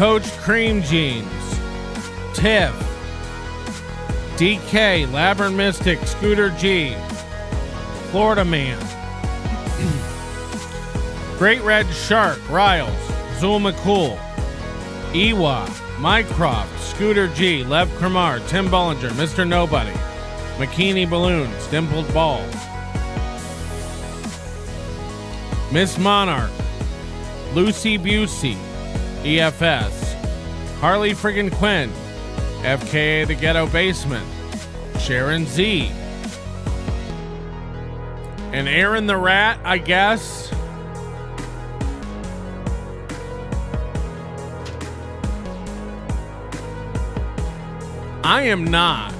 Coach Cream Jeans, Tiff, DK, Labyrinth Mystic, Scooter G, Florida Man, Great Red Shark, Riles, Zulma Cool, Ewa, Mycroft, Scooter G, Lev Kramar, Tim Bollinger, Mr. Nobody, McKinney Balloons, Dimpled Balls, Miss Monarch, Lucy Busey, EFS, Harley Friggin' Quinn, FKA The Ghetto Basement, Sharon Z, and Aaron the Rat, I guess. I am not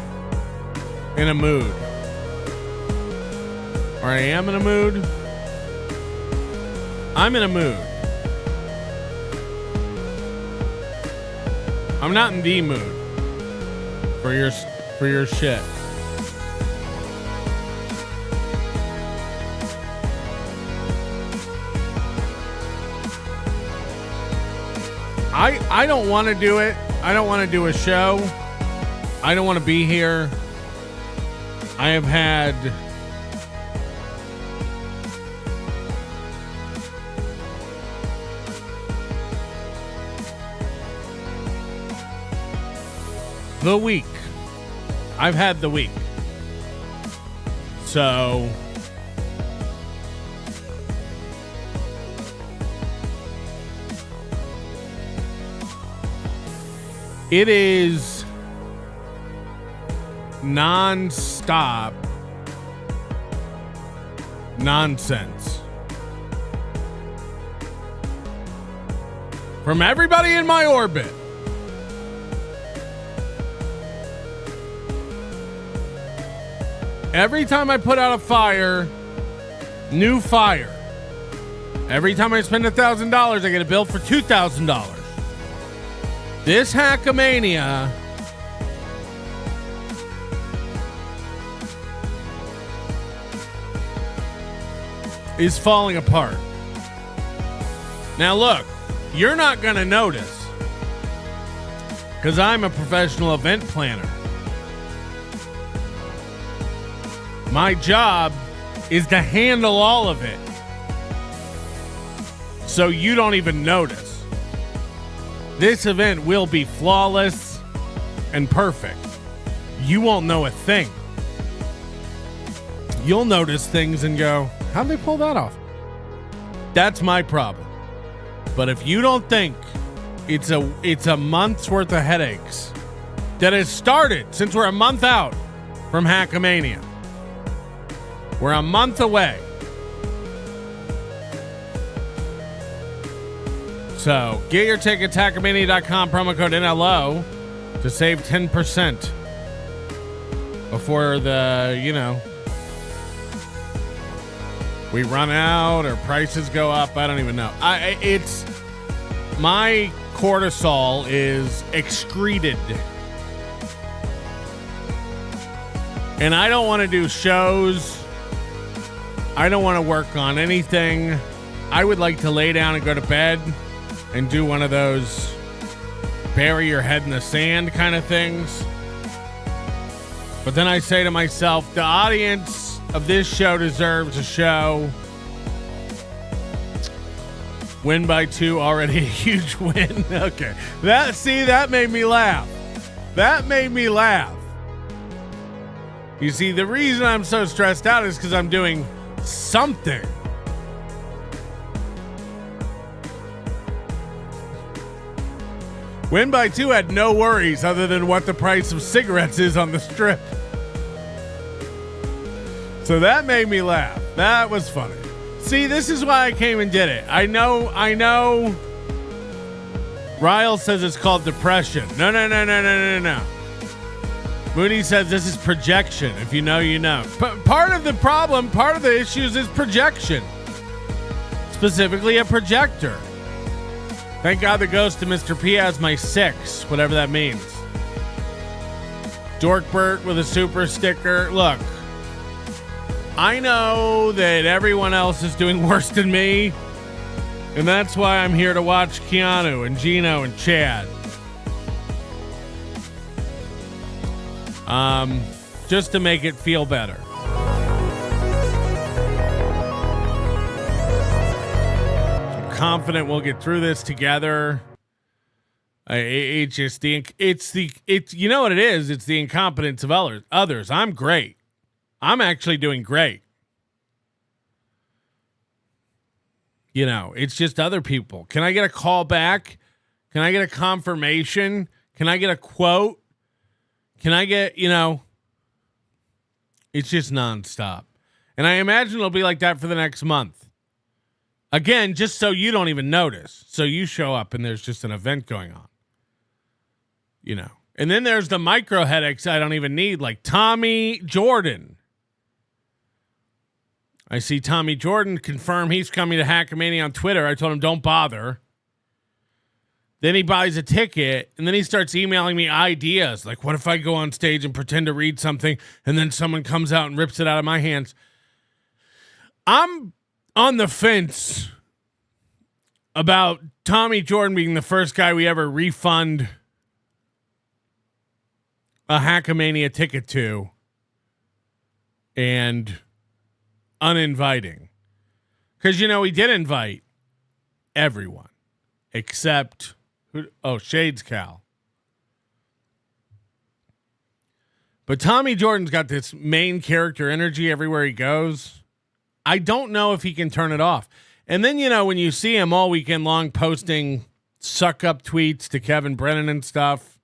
in a mood. Or I am in a mood. I'm in a mood. I'm not in the mood for your shit. I don't want to do it. I don't want to do a show. I don't want to be here. I have had the week. I've had the week. So it is non-stop nonsense from everybody in my orbit. Every time I put out a fire, new fire. Every time I spend $1,000, I get a bill for $2,000. This Hackamania is falling apart. Now look, you're not going to notice because I'm a professional event planner. My job is to handle all of it so you don't even notice. This event will be flawless and perfect. You won't know a thing. You'll notice things and go, how'd they pull that off? That's my problem. But if you don't think it's a month's worth of headaches that has started since we're a month out from Hackamania. We're a month away. So get your tickets, Hackamania.com, promo code NLO to save 10% before we run out or prices go up. I don't even know. It's my cortisol is excreted. And I don't want to do shows. I don't want to work on anything. I would like to lay down and go to bed and do one of those bury your head in the sand kind of things. But then I say to myself, the audience of this show deserves a show. Win by 2, already a huge win. Okay. That made me laugh. That made me laugh. You see, the reason I'm so stressed out is because I'm doing something. Win by 2 had no worries other than what the price of cigarettes is on the strip. So that made me laugh. That was funny. See, this is why I came and did it. I know. Ryle says it's called depression. No. Moody says this is projection. If you know, you know. But part of the problem, part of the issues is projection. Specifically a projector. Thank God the ghost of Mr. P has my 6, whatever that means. Dorkbert with a super sticker. Look, I know that everyone else is doing worse than me. And that's why I'm here to watch Keanu and Geno and Chad. Just to make it feel better. I'm confident we'll get through this together. It's you know what it is? It's the incompetence of others. I'm great. I'm actually doing great. You know, it's just other people. Can I get a call back? Can I get a confirmation? Can I get a quote? Can I get, it's just nonstop. And I imagine it'll be like that for the next month. Again, just so you don't even notice. So you show up and there's just an event going on. And then there's the micro headaches I don't even need, like Tommy Jordan. I see Tommy Jordan confirm he's coming to Hackamania on Twitter. I told him don't bother. Then he buys a ticket, and then he starts emailing me ideas. Like, what if I go on stage and pretend to read something, and then someone comes out and rips it out of my hands? I'm on the fence about Tommy Jordan being the first guy we ever refund a Hackamania ticket to and uninviting. Because, he did invite everyone except... Shades Cal. But Tommy Jordan's got this main character energy everywhere he goes. I don't know if he can turn it off. And then, when you see him all weekend long posting suck up tweets to Kevin Brennan and stuff,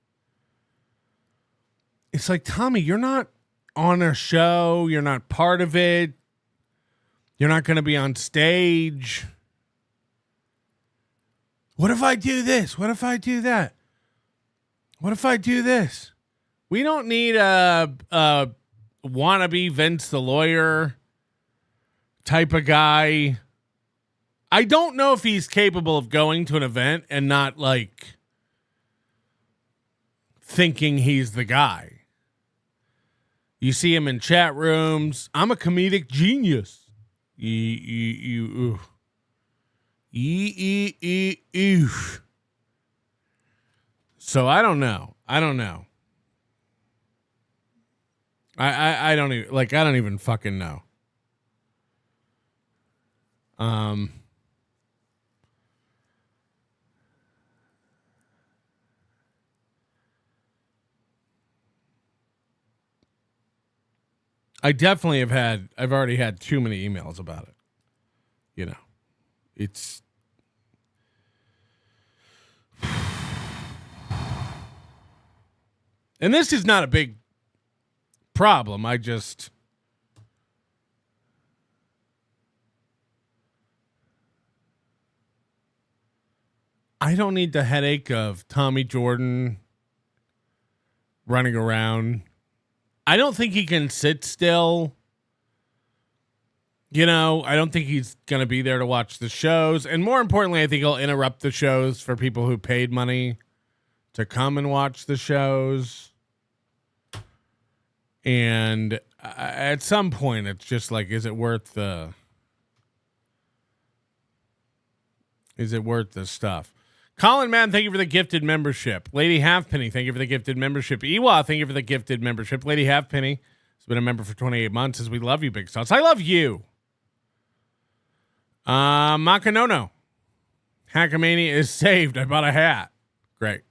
it's like, Tommy, you're not on a show. You're not part of it. You're not going to be on stage. What if I do this? What if I do that? What if I do this? We don't need a wannabe Vince the lawyer type of guy. I don't know if he's capable of going to an event and not thinking he's the guy. You see him in chat rooms. I'm a comedic genius. So I don't know. I don't even fucking know. I've already had too many emails about it. It's and this is not a big problem. I don't need the headache of Tommy Jordan running around. I don't think he can sit still. I don't think he's going to be there to watch the shows. And more importantly, I think he'll interrupt the shows for people who paid money to come and watch the shows. And at some point, it's just like, is it worth the stuff? Colin Madden, thank you for the gifted membership. Lady Halfpenny, thank you for the gifted membership. Ewa, thank you for the gifted membership. Lady Halfpenny has been a member for 28 months. Says we love you, Big Sauce. I love you. Makanono. Hackamania is saved. I bought a hat. Great.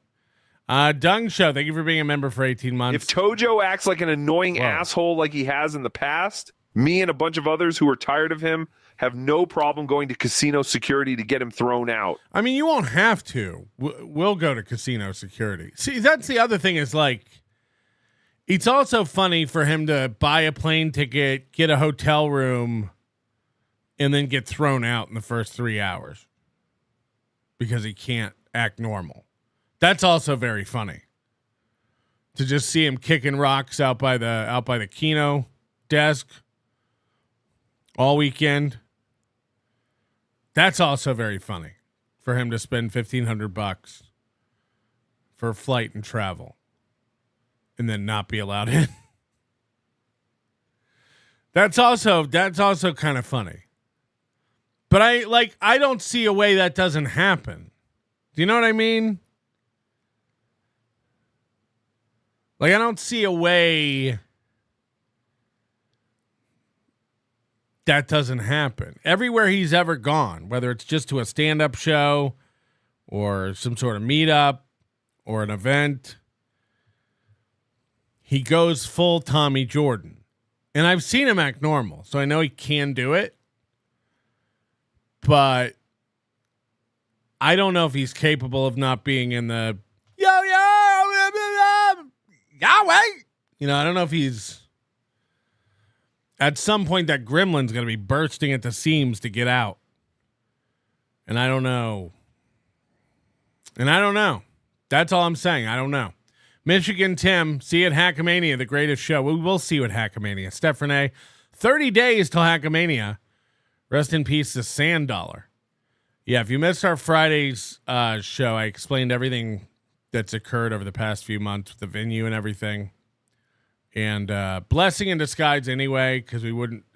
Dung Show, thank you for being a member for 18 months. If Tojo acts like an annoying asshole like he has in the past, me and a bunch of others who are tired of him have no problem going to casino security to get him thrown out. I mean, you won't have to. We'll go to casino security. See, that's the other thing is it's also funny for him to buy a plane ticket, get a hotel room, and then get thrown out in the first 3 hours because he can't act normal. That's also very funny to just see him kicking rocks out by the Keno desk all weekend. That's also very funny for him to spend $1,500 for flight and travel and then not be allowed in. That's also kind of funny. But I don't see a way that doesn't happen. Do you know what I mean? Like, I don't see a way that doesn't happen. Everywhere he's ever gone, whether it's just to a stand-up show or some sort of meetup or an event, he goes full Tommy Jordan. And I've seen him act normal, so I know he can do it. But I don't know if he's capable of not being in the Yahweh. You know, I don't know if he's at some point that gremlin's going to be bursting at the seams to get out. And I don't know. That's all I'm saying. I don't know. Michigan Tim, see you at Hackamania, the greatest show. We will see you at Hackamania. Steph Renee, 30 days till Hackamania. Rest in peace to Sand Dollar. Yeah, if you missed our Friday's show, I explained everything that's occurred over the past few months with the venue and everything. And blessing in disguise anyway, because we wouldn't.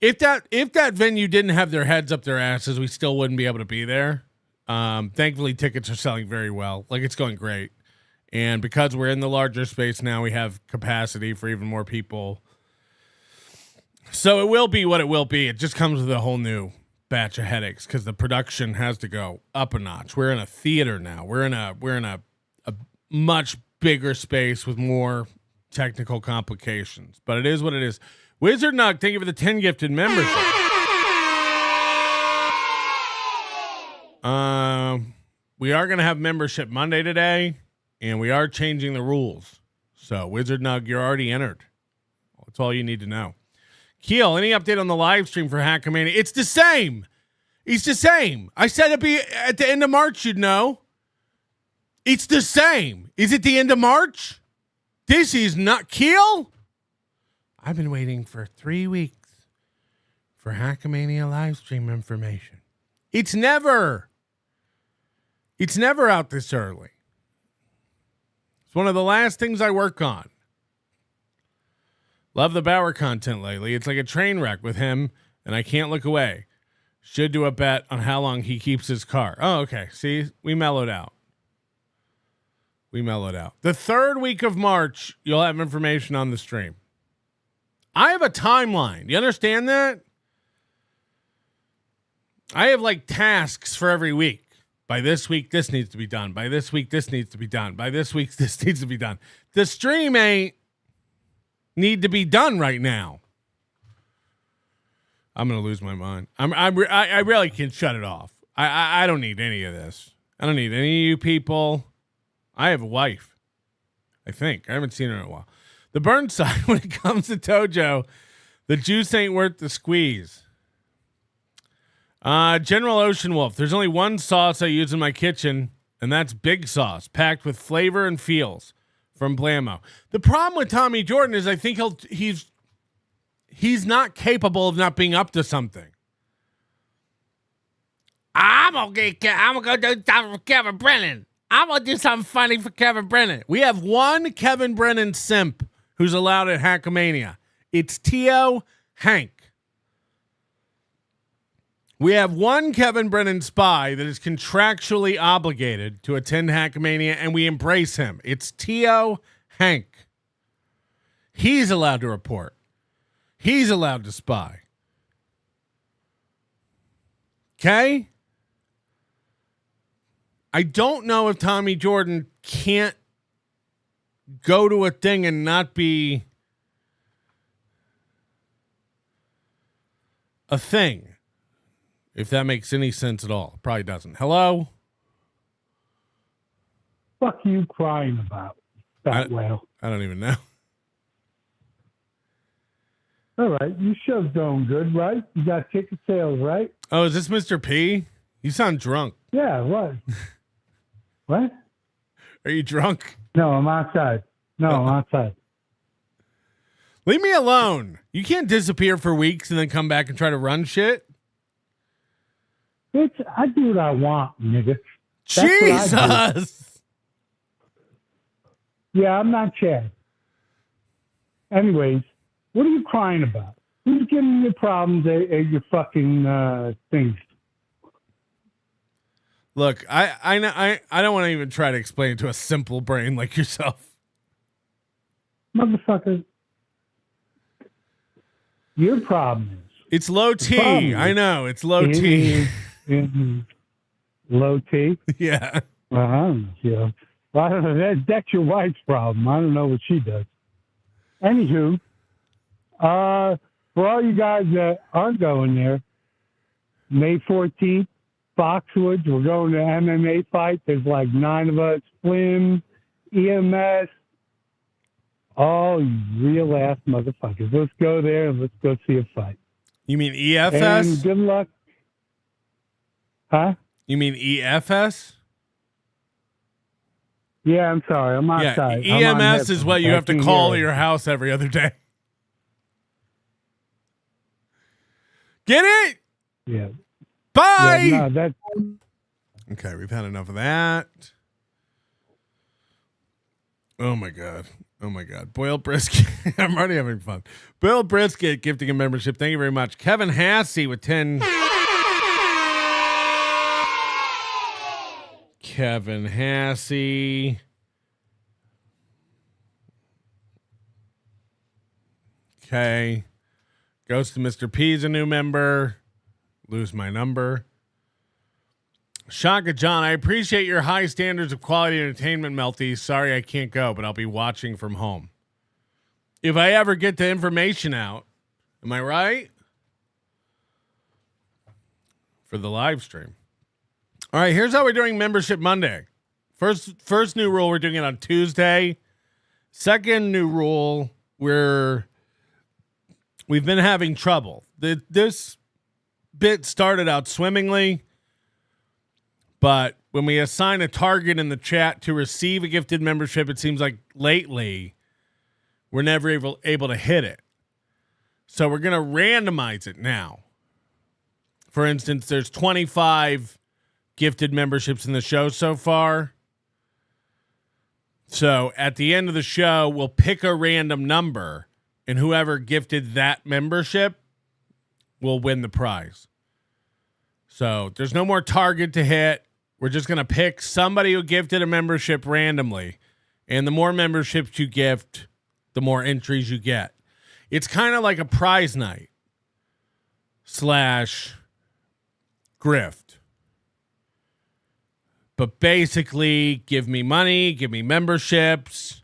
If that venue didn't have their heads up their asses, we still wouldn't be able to be there. Thankfully, tickets are selling very well. Like, it's going great. And because we're in the larger space now, we have capacity for even more people. So it will be what it will be. It just comes with a whole new batch of headaches because the production has to go up a notch. We're in a theater now. We're in a much bigger space with more technical complications. But it is what it is. Wizard Nug, thank you for the 10 gifted membership. We are going to have membership Monday today. And we are changing the rules. So, Wizard Nug, you're already entered. That's all you need to know. Keel, any update on the live stream for Hackamania? It's the same. It's the same. I said it'd be at the end of March, you'd know. It's the same. Is it the end of March? This is not Keel. I've been waiting for 3 weeks for Hackamania live stream information. It's never out this early. It's one of the last things I work on. Love the Bauer content lately. It's like a train wreck with him, and I can't look away. Should do a bet on how long he keeps his car. Oh, okay. See, we mellowed out. The third week of March, you'll have information on the stream. I have a timeline. You understand that? I have like tasks for every week. By this week, this needs to be done. By this week, this needs to be done. By this week, this needs to be done. The stream ain't need to be done right now. I'm gonna lose my mind. I really can shut it off. I don't need any of this. I don't need any of you people. I have a wife. I think I haven't seen her in a while. The Burnside, when it comes to Tojo, the juice ain't worth the squeeze. General Ocean Wolf. There's only one sauce I use in my kitchen, and that's big sauce, packed with flavor and feels from Blammo. The problem with Tommy Jordan is I think he's not capable of not being up to something. I'm gonna do something for Kevin Brennan. I'm gonna do something funny for Kevin Brennan. We have one Kevin Brennan simp who's allowed at Hackamania. It's T.O. Hank. We have one Kevin Brennan spy that is contractually obligated to attend Hackamania, and we embrace him. It's T.O. Hank. He's allowed to report. He's allowed to spy. Okay? I don't know if Tommy Jordan can't go to a thing and not be a thing. If that makes any sense at all. Probably doesn't. Hello? Fuck you crying about, fat whale? I don't even know. All right. Your show's going good, right? You got ticket sales, right? Oh, is this Mr. P? You sound drunk. Yeah, what? What? Are you drunk? No, I'm outside. I'm outside. Leave me alone. You can't disappear for weeks and then come back and try to run shit. I do what I want, nigga. Jesus. Yeah, I'm not Chad. Anyways, what are you crying about? Who's giving you problems at your fucking things? Look, I don't want to even try to explain it to a simple brain like yourself. Motherfucker, your problem is. It's low T. I know. It's low T. Low T? Yeah. Yeah. Well, I don't know. That's your wife's problem. I don't know what she does. Anywho, for all you guys that aren't going there, May 14th, Foxwoods, we're going to MMA fight. There's like 9 of us. Slim, EMS, all real ass motherfuckers. Let's go there and let's go see a fight. You mean EFS? And good luck. Huh? You mean EFS? Yeah, I'm sorry. I'm outside. Yeah, EMS is what you have to call your house every other day. Get it? Yeah. Bye. Yeah, no, okay, we've had enough of that. Oh my god. Boiled brisket. I'm already having fun. Boiled brisket gifting a membership. Thank you very much. Kevin Hassey with 10. Kevin Hassey. Okay. Goes to Mr. P's a new member. Lose my number. Shaka John, I appreciate your high standards of quality entertainment, Melty. Sorry I can't go, but I'll be watching from home. If I ever get the information out, am I right? For the live stream. All right, here's how we're doing Membership Monday. First new rule, we're doing it on Tuesday. Second new rule, we've been having trouble. This bit started out swimmingly, but when we assign a target in the chat to receive a gifted membership, it seems like lately we're never able to hit it. So we're going to randomize it now. For instance, there's 25 gifted memberships in the show so far. So at the end of the show, we'll pick a random number, and whoever gifted that membership will win the prize. So there's no more target to hit. We're just going to pick somebody who gifted a membership randomly. And the more memberships you gift, the more entries you get. It's kind of like a prize night / grift. But basically, give me money, give me memberships.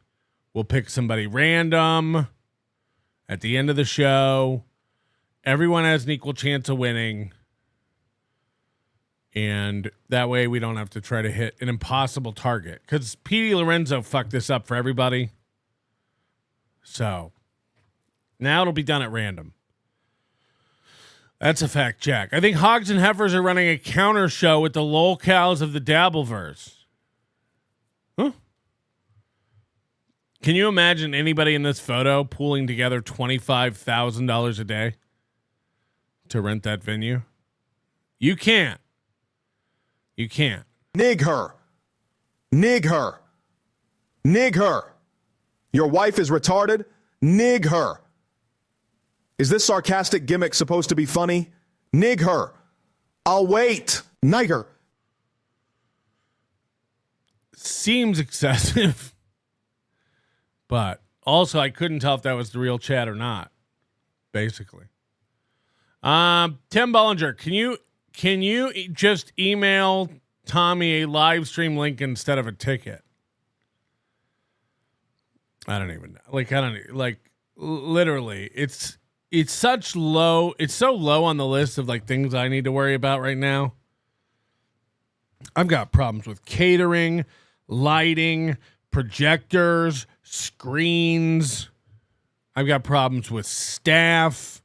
We'll pick somebody random at the end of the show. Everyone has an equal chance of winning. And that way we don't have to try to hit an impossible target. Because P.D. Lorenzo fucked this up for everybody. So now it'll be done at random. That's a fact check. I think Hogs and Heifers are running a counter show with the lolcows of the Dabbleverse. Huh? Can you imagine anybody in this photo pooling together $25,000 a day to rent that venue? You can't. You can't. Nig her. Nig her. Nig her. Your wife is retarded? Nig her. Is this sarcastic gimmick supposed to be funny? Nig her. I'll wait. Nigger. Seems excessive. But also I couldn't tell if that was the real chat or not. Basically. Tim Bollinger, can you just email Tommy a live stream link instead of a ticket? I don't even know. Literally, it's so low on the list of like things I need to worry about right now. I've got problems with catering, lighting, projectors, screens. I've got problems with staff.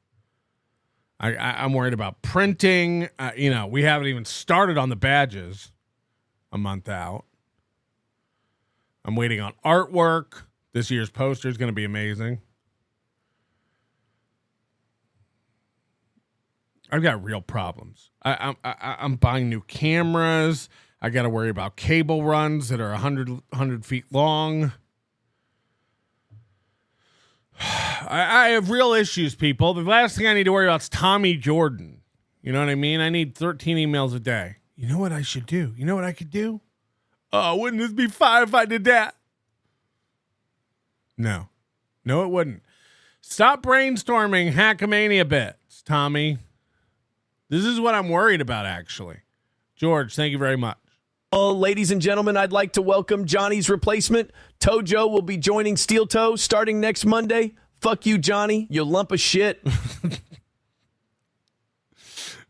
I'm worried about printing. We haven't even started on the badges a month out. I'm waiting on artwork. This year's poster is going to be amazing. I've got real problems. I'm buying new cameras. I got to worry about cable runs that are 100 feet long. I have real issues, people. The last thing I need to worry about is Tommy Jordan. You know what I mean? I need 13 emails a day. You know what I should do? You know what I could do? Oh, wouldn't this be fire if I did that? No. No, it wouldn't. Stop brainstorming Hackamania bits, Tommy. This is what I'm worried about, actually. George, thank you very much. Ladies and gentlemen, I'd like to welcome Johnny's replacement. Tojo will be joining Steel Toe starting next Monday. Fuck you, Johnny, you lump of shit.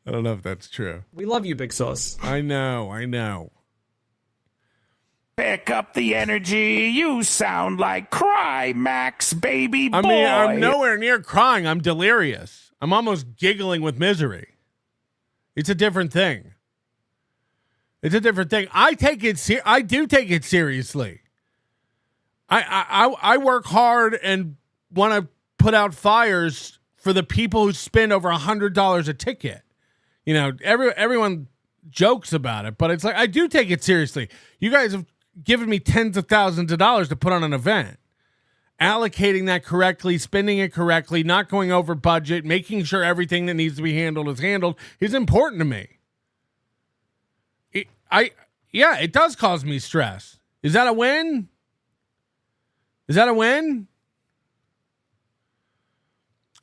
I don't know if that's true. We love you, Big Sauce. I know. Pick up the energy. You sound like Max, baby boy. I mean, I'm nowhere near crying. I'm delirious. I'm almost giggling with misery. It's a different thing. I take it. I do take it seriously. I work hard and want to put out fires for the people who spend over $100 a ticket. You know, everyone jokes about it, but it's like I do take it seriously. You guys have given me tens of thousands of dollars to put on an event. Allocating that correctly, spending it correctly, not going over budget, making sure everything that needs to be handled is important to me. It does cause me stress. Is that a win?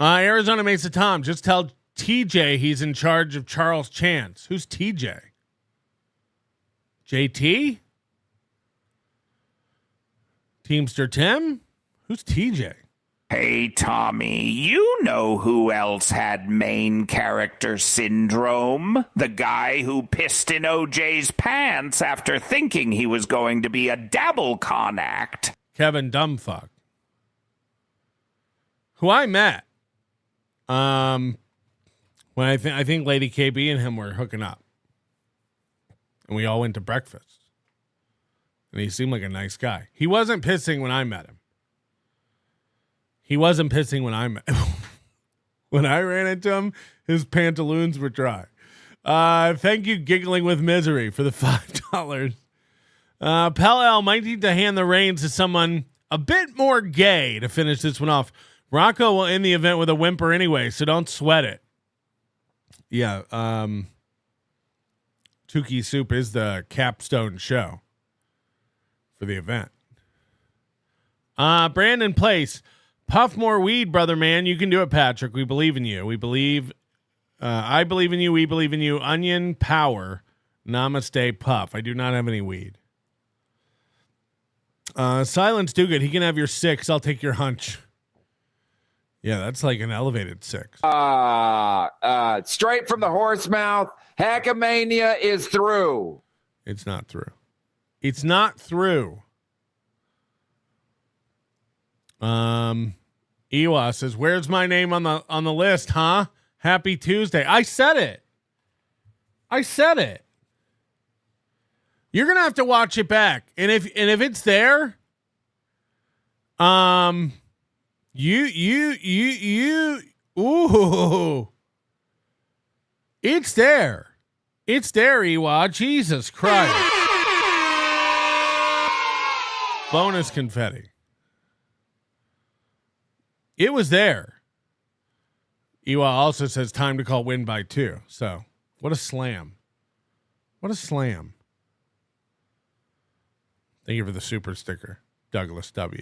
Arizona Mesa Tom, just tell TJ he's in charge of Charles Chance. Who's TJ? JT? Teamster Tim? Who's TJ? Hey, Tommy, you know who else had main character syndrome? The guy who pissed in OJ's pants after thinking he was going to be a DabbleCon act. Kevin Dumbfuck. Who I met. When I think Lady KB and him were hooking up. And we all went to breakfast. And he seemed like a nice guy. He wasn't pissing when I met him. When I ran into him, his pantaloons were dry. Thank you, Giggling with Misery, for the $5. Pell might need to hand the reins to someone a bit more gay to finish this one off. Rocco will end the event with a whimper anyway, so don't sweat it. Yeah, Tukey Soup is the capstone show for the event. Brandon Place, puff more weed, brother man. You can do it, Patrick. We believe in you. I believe in you. We believe in you. Onion Power. Namaste, puff. I do not have any weed. Silence do good. He can have your 6. I'll take your hunch. Yeah, that's like an elevated 6. Straight from the horse mouth. Hackamania is through. It's not through. Ewa says, "Where's my name on the list, huh? Happy Tuesday." I said it. You're gonna have to watch it back, and if it's there, ooh, it's there. It's there, Ewa. Jesus Christ. Bonus confetti. It was there. Ewa also says time to call win by 2. So what a slam. Thank you for the super sticker, Douglas W.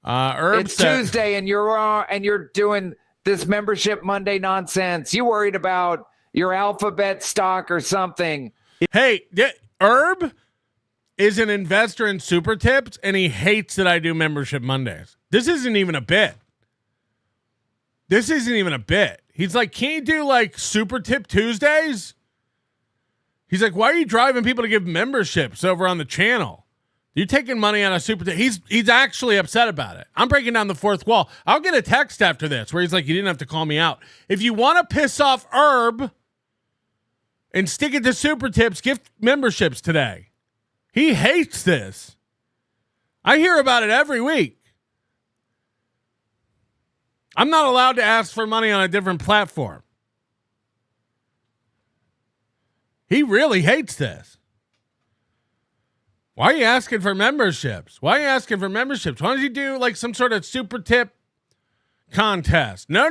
It's Tuesday and you're doing this membership Monday nonsense. You worried about your alphabet stock or something. Hey, Herb is an investor in Super Tips, and he hates that I do membership Mondays. This isn't even a bit. He's like, can't you do like Super Tip Tuesdays? He's like, why are you driving people to give memberships over on the channel? You're taking money out of Super Tip. He's actually upset about it. I'm breaking down the fourth wall. I'll get a text after this where he's like, you didn't have to call me out. If you want to piss off Herb and stick it to Super Tips, gift memberships today. He hates this. I hear about it every week. I'm not allowed to ask for money on a different platform. He really hates this. Why are you asking for memberships? Why don't you do like some sort of Super Tip contest? No.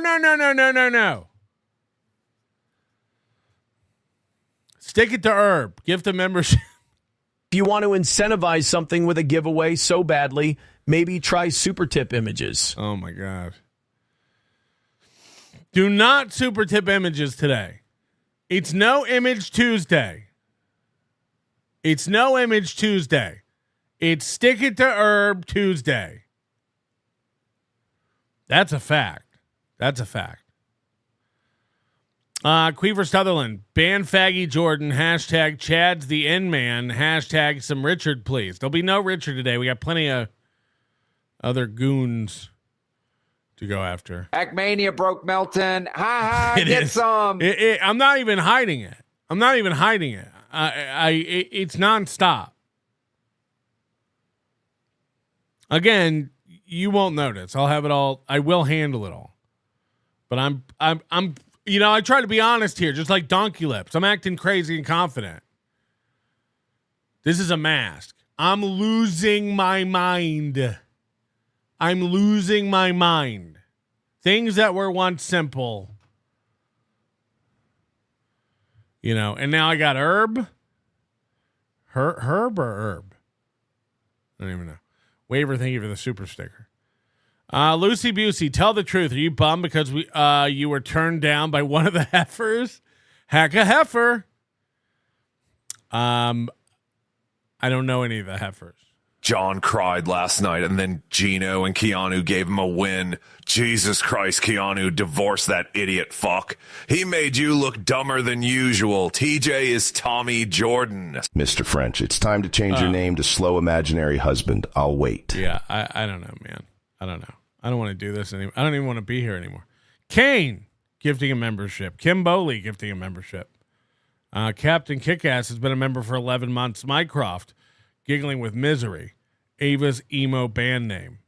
Stick it to Herb. Gift a membership. If you want to incentivize something with a giveaway so badly, maybe try super tip images. Oh, my God. Do not super tip images today. It's No Image Tuesday. It's No Image Tuesday. It's Stick It to Herb Tuesday. That's a fact. That's a fact. Queever Sutherland, ban Faggy Jordan, hashtag Chad's the End Man, hashtag some Richard, please. There'll be no Richard today. We got plenty of other goons to go after. Hackmania broke Melton. Ha ha, It get is. some. I'm not even hiding it. It's nonstop. Again, you won't notice. I'll have it all. I will handle it all. But I'm I try to be honest here, just like Donkey Lips. I'm acting crazy and confident. This is a mask. I'm losing my mind. Things that were once simple. And now I got Herb. Herb or Herb? I don't even know. Waver, thank you for the super sticker. Lucy Busey, tell the truth. Are you bummed because you were turned down by one of the heifers? Heck a heifer. I don't know any of the heifers. John cried last night, and then Geno and Keanu gave him a win. Jesus Christ, Keanu, divorce that idiot fuck. He made you look dumber than usual. TJ is Tommy Jordan. Mr. French, it's time to change your name to Slow Imaginary Husband. I'll wait. Yeah, I don't know, man. I don't know. I don't want to do this anymore. I don't even want to be here anymore. Kane gifting a membership. Kim Bowley gifting a membership. Captain Kickass has been a member for 11 months. Mycroft giggling with misery. Ava's emo band name.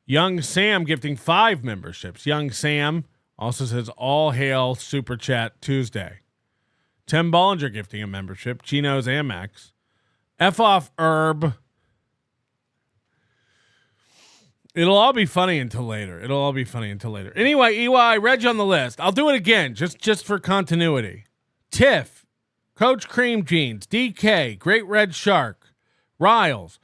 Young Sam gifting 5 memberships. Young Sam also says all hail Super Chat Tuesday. Tim Bollinger gifting a membership. Geno's Amex. F off Herb. It'll all be funny until later. Anyway, EY, I read you on the list. I'll do it again, just for continuity. Tiff, Coach Cream Jeans, DK, Great Red Shark, Riles,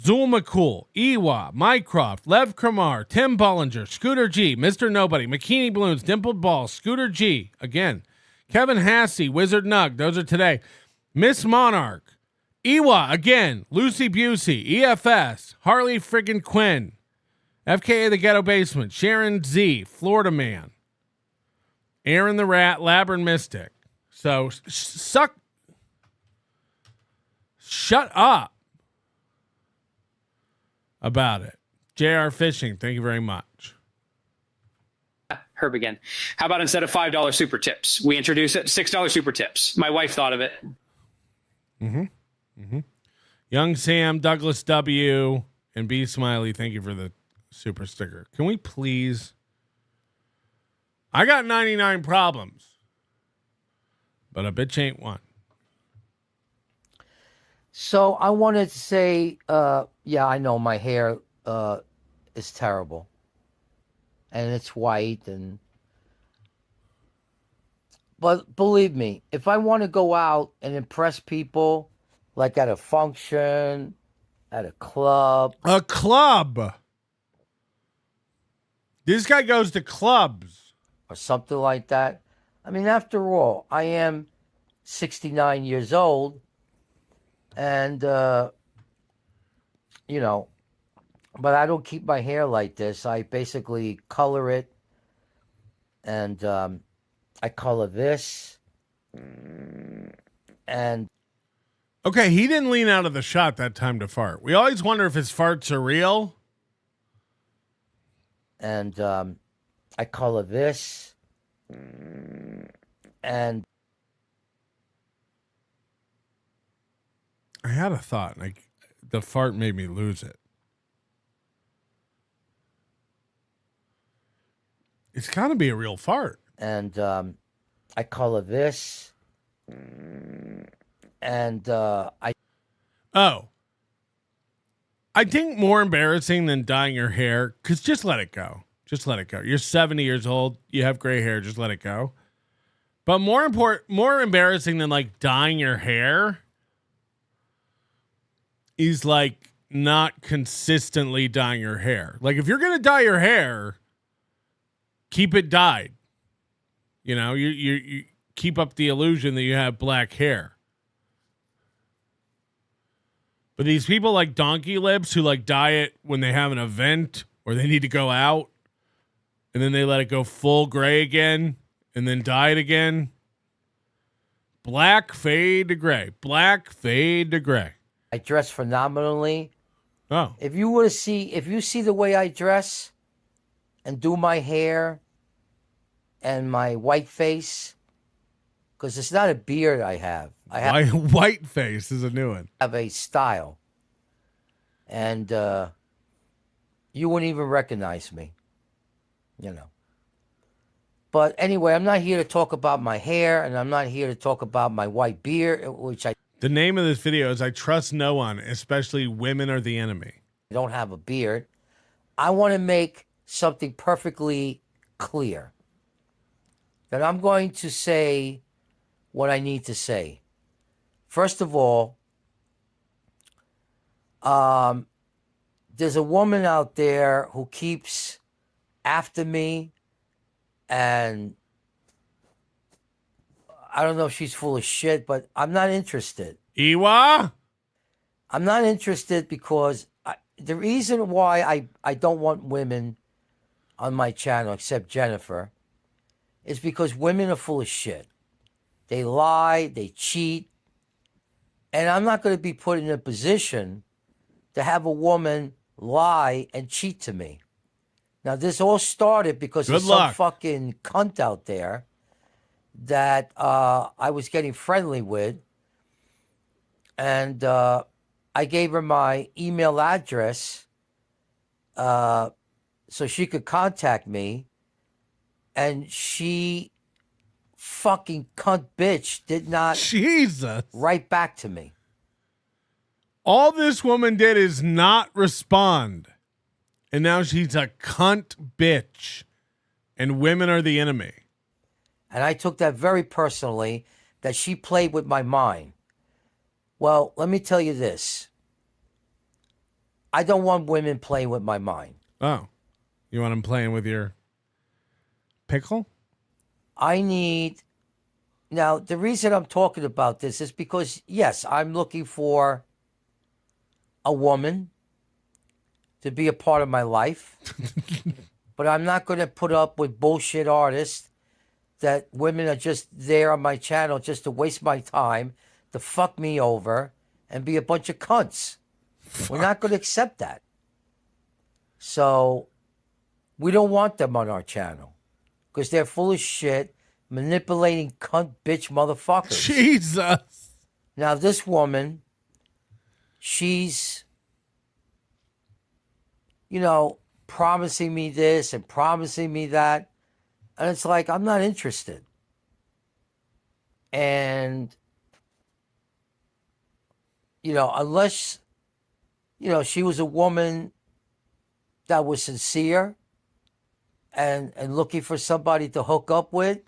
Zulmacool, Ewa, Mycroft, Lev Kramar, Tim Bollinger, Scooter G, Mr. Nobody, McKinney Balloons, Dimpled Ball, Scooter G, again, Kevin Hassey, Wizard Nug, those are today. Miss Monarch, Ewa, again, Lucy Busey, EFS, Harley friggin' Quinn, FKA The Ghetto Basement, Sharon Z, Florida Man, Aaron the Rat, Labyrinth Mystic. So, shut up about it. JR Fishing, thank you very much. Herb again. How about instead of $5 super tips, we introduce it $6 super tips? My wife thought of it. Young Sam, Douglas W, and B Smiley, thank you for the super sticker. Can we please? I got 99 problems, but a bitch ain't one. So I wanted to say, yeah, I know my hair is terrible, and it's white, but believe me, if I want to go out and impress people, like at a function, at a club. This guy goes to clubs. Or something like that. I mean, after all, I am 69 years old. And, but I don't keep my hair like this. I basically color it. And I color this. And. Okay, he didn't lean out of the shot that time to fart. We always wonder if his farts are real. And I color this. And I had a thought, and the fart made me lose it. It's got to be a real fart. And I color this. And I think more embarrassing than dyeing your hair, because just let it go. Just let it go. You're 70 years old. You have gray hair. Just let it go. But more embarrassing than like dyeing your hair is like not consistently dyeing your hair. Like if you're gonna dye your hair, keep it dyed. You know, you keep up the illusion that you have black hair. But these people like Donkey Lips who like dye it when they have an event or they need to go out, and then they let it go full gray again and then dye it again. Black fade to gray. Black fade to gray. I dress phenomenally. Oh. If you see the way I dress and do my hair and my white face, because it's not a beard I have. I have white face is a new one. I have a style. And you wouldn't even recognize me. You know. But anyway, I'm not here to talk about my hair, and I'm not here to talk about my white beard, which I The name of this video is I Trust No One, especially women are the enemy. don't have a beard. I want to make something perfectly clear. That I'm going to say what I need to say. First of all, there's a woman out there who keeps after me, and I don't know if she's full of shit, but I'm not interested. Iwa? I'm not interested because the reason why I don't want women on my channel, except Jennifer, is because women are full of shit. They lie, they cheat, and I'm not going to be put in a position to have a woman lie and cheat to me. Now, this all started because there's some fucking cunt out there that I was getting friendly with, and I gave her my email address so she could contact me, and she fucking cunt bitch did not write back to me. All this woman did is not respond. And now she's a cunt bitch. And women are the enemy. And I took that very personally, that she played with my mind. Well, let me tell you this. I don't want women playing with my mind. Oh. You want them playing with your pickle? I need... Now, the reason I'm talking about this is because, yes, I'm looking for a woman to be a part of my life. But I'm not going to put up with bullshit artists that women are just there on my channel just to waste my time, to fuck me over, and be a bunch of cunts. We're not going to accept that. So, we don't want them on our channel. Because they're full of shit, manipulating cunt bitch motherfuckers. Jesus. Now, this woman, she's, you know, promising me this and promising me that. And it's like, I'm not interested. And, you know, unless, you know, she was a woman that was sincere and looking for somebody to hook up with.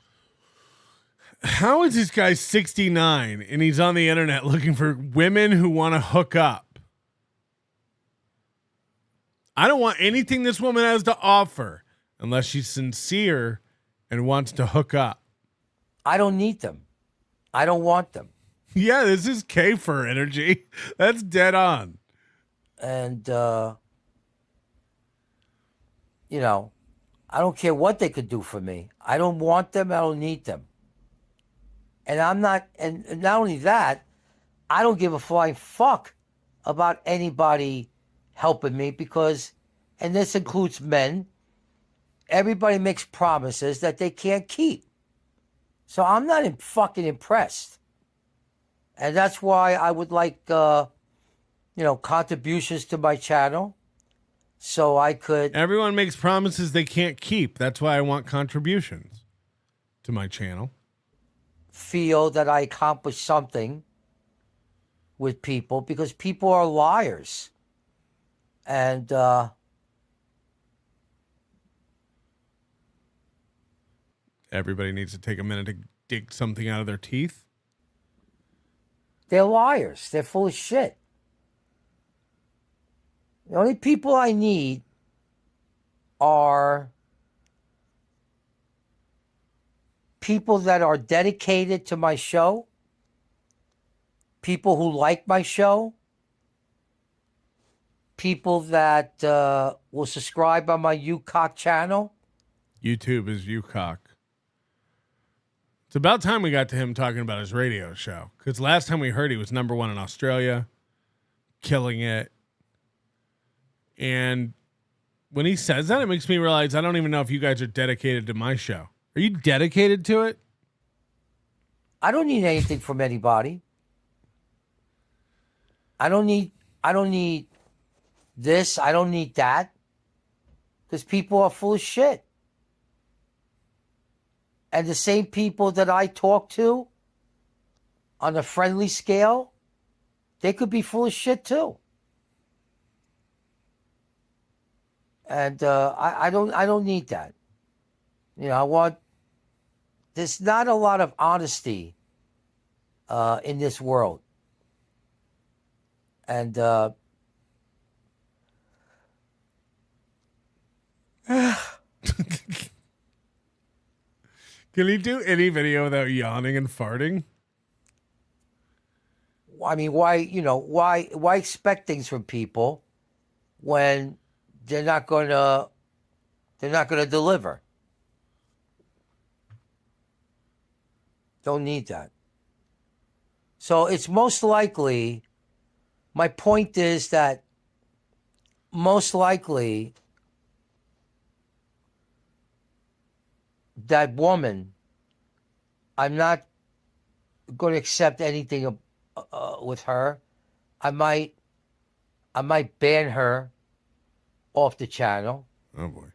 How is this guy 69 and he's on the internet looking for women who want to hook up? I don't want anything this woman has to offer unless she's sincere and wants to hook up. I don't need them. I don't want them. Yeah, this is K-fur energy. That's dead on. And, you know, I don't care what they could do for me. I don't want them. I don't need them. And I'm not, and not only that, I don't give a flying fuck about anybody helping me because, and this includes men, everybody makes promises that they can't keep. So I'm not fucking impressed. And that's why I would like, you know, contributions to my channel so I could. Everyone makes promises they can't keep. That's why I want contributions to my channel. Feel that I accomplished something with people because people are liars. And everybody needs to take a minute to dig something out of their teeth. They're liars. They're full of shit. The only people I need are people that are dedicated to my show, people who like my show, people that will subscribe on my UCock channel. YouTube is UCock. It's about time we got to him talking about his radio show, because last time we heard he was #1 in Australia, killing it. And when he says that, it makes me realize I don't even know if you guys are dedicated to my show. Are you dedicated to it? I don't need anything from anybody. I don't need this. I don't need that. Because people are full of shit. And the same people that I talk to on a friendly scale, they could be full of shit too. And I don't need that. You know, there's not a lot of honesty in this world. And Can he do any video without yawning and farting? I mean, why expect things from people when they're not gonna deliver? Don't need that. So it's most likely, my point is that most likely that woman, I'm not going to accept anything with her. I might ban her off the channel. Oh boy.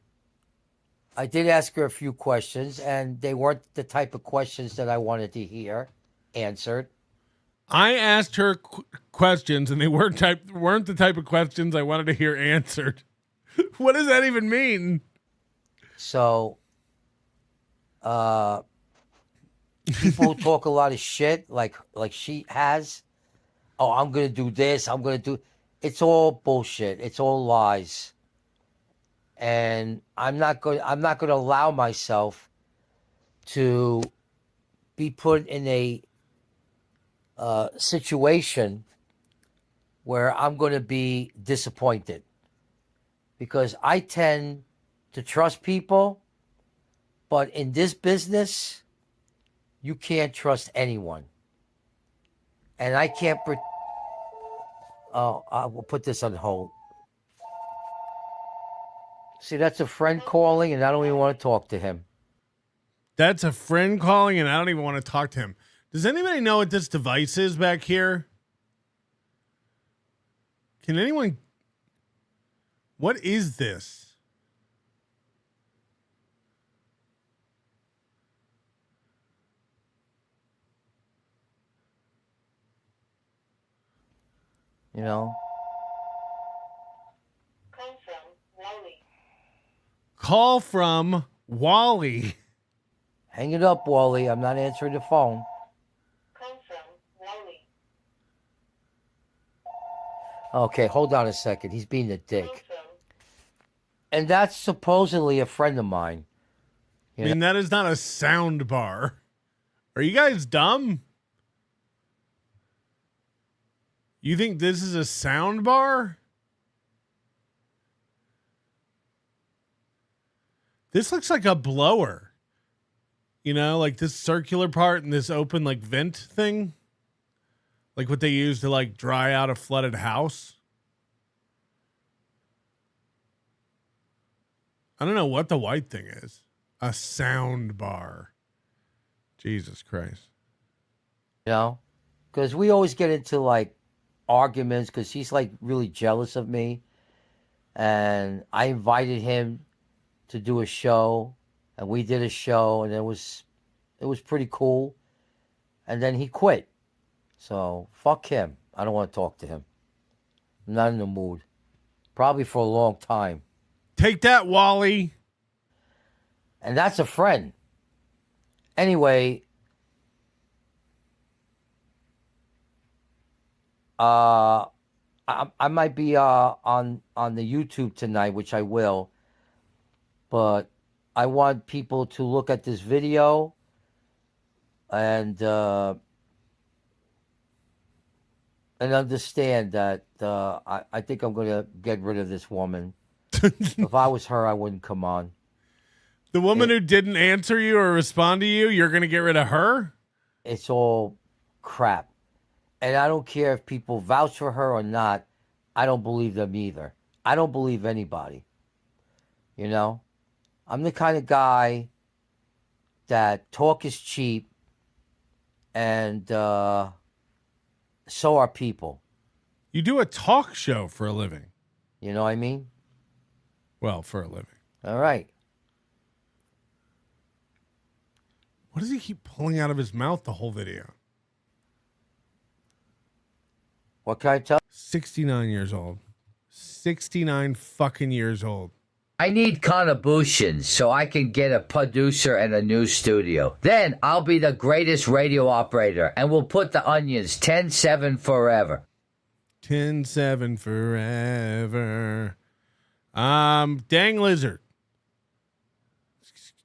I did ask her a few questions, and they weren't the type of questions that I wanted to hear answered. I asked her questions, and they weren't the type of questions I wanted to hear answered. What does that even mean? So, people who talk a lot of shit, like she has. Oh, I'm gonna do this. I'm gonna do. It's all bullshit. It's all lies. And I'm not going to allow myself to be put in a situation where I'm going to be disappointed, because I tend to trust people, but in this business, you can't trust anyone. And I can't. I will put this on hold. See, that's a friend calling, and I don't even want to talk to him. That's a friend calling, and I don't even want to talk to him. Does anybody know what this device is back here? Can anyone? What is this? You know? Call from Wally. Hang it up, Wally. I'm not answering the phone. Okay, hold on a second. He's being a dick. And that's supposedly a friend of mine. I mean, that is not a sound bar. Are you guys dumb? You think this is a sound bar? This looks like a blower. You know, like this circular part and this open like vent thing. Like what they use to like dry out a flooded house. I don't know what the white thing is. A sound bar. Jesus Christ. You know? Because we always get into like arguments because he's like really jealous of me. And I invited him to do a show, and we did a show, and it was pretty cool. And then he quit. So fuck him. I don't want to talk to him. I'm not in the mood. Probably for a long time. Take that, Wally. And that's a friend. Anyway, I might be on the YouTube tonight, which I will. But I want people to look at this video and understand that I think I'm going to get rid of this woman. If I was her, I wouldn't come on. The woman who didn't answer you or respond to you, you're going to get rid of her? It's all crap. And I don't care if people vouch for her or not. I don't believe them either. I don't believe anybody. You know? I'm the kind of guy that talk is cheap, and so are people. You do a talk show for a living. You know what I mean? Well, for a living. All right. What does he keep pulling out of his mouth the whole video? What can I tell? 69 years old. 69 fucking years old. I need contributions so I can get a producer and a new studio. Then I'll be the greatest radio operator, and we'll put the onions 10-7 forever. 10-7 forever. Dang lizard.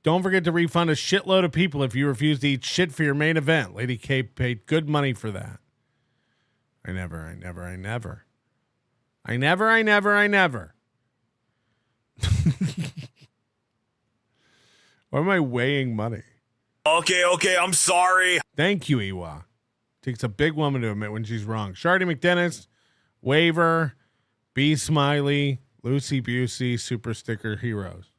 Don't forget to refund a shitload of people if you refuse to eat shit for your main event. Lady K paid good money for that. I never. Why am I weighing money? Okay, I'm sorry. Thank you, Iwa. Takes a big woman to admit when she's wrong. Shardy McDennis, Waver, B Smiley, Lucy Busey, Super Sticker Heroes.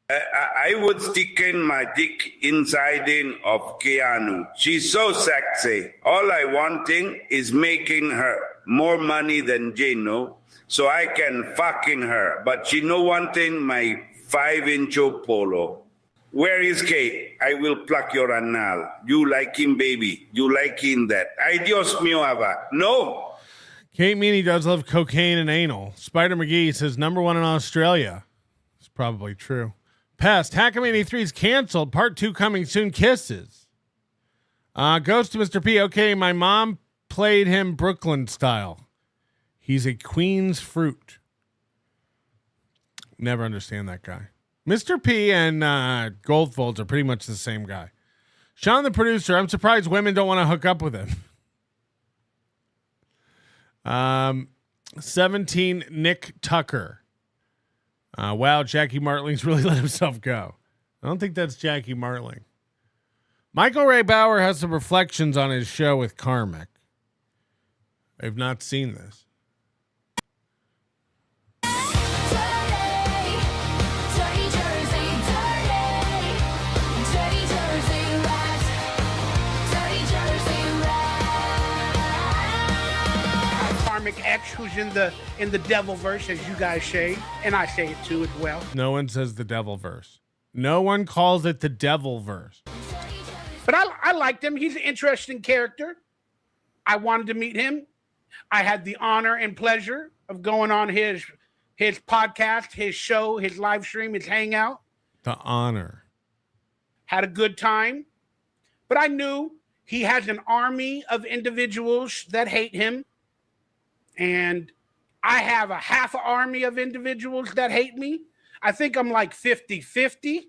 I would stick in my dick inside in of Keanu. She's so sexy. All I wanting is making her more money than Geno, so I can fucking her. But she no wanting my 5-inch polo. Where is Kate? I will pluck your anal. You like him, baby. You like him that. Ay Dios mío, Ava. No. Kate Meany does love cocaine and anal. Spider McGee says #1 in Australia. It's probably true. Pest. Hackam 83 is canceled. Part 2 coming soon. Kisses. Goes to Mr. P. Okay, my mom played him Brooklyn style. He's a queen's fruit. Never understand that guy. Mr. P and Goldfolds are pretty much the same guy. Sean, the producer, I'm surprised women don't want to hook up with him. 17, Nick Tucker. Wow, Jackie Martling's really let himself go. I don't think that's Jackie Martling. Michael Ray Bauer has some reflections on his show with Karmic. I've not seen this. KarmicX, who's in the devil verse, as you guys say, and I say it too as well. No one says the devil verse. No one calls it the devil verse. But I liked him. He's an interesting character. I wanted to meet him. I had the honor and pleasure of going on his podcast, his show, his live stream, his hangout. The honor. Had a good time. But I knew he has an army of individuals that hate him. And I have a half an army of individuals that hate me. I think I'm like 50-50.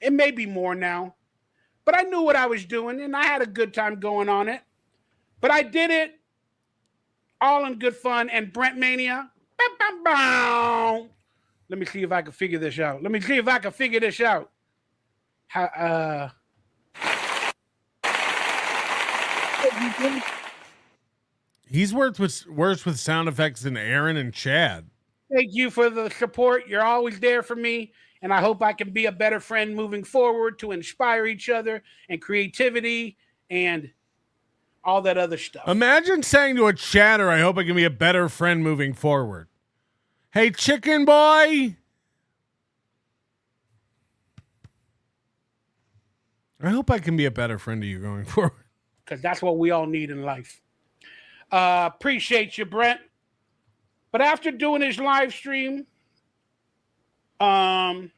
It may be more now. But I knew what I was doing, and I had a good time going on it. But I did it all in good fun. And Brent Mania, let me see if I can figure this out. He's worse with sound effects than Aaron and Chad. Thank you for the support. You're always there for me. And I hope I can be a better friend moving forward to inspire each other and creativity and all that other stuff. Imagine saying to a chatter, I hope I can be a better friend moving forward. Hey, chicken boy. I hope I can be a better friend to you going forward. Because that's what we all need in life. Appreciate you, Brent. But after doing his live stream, I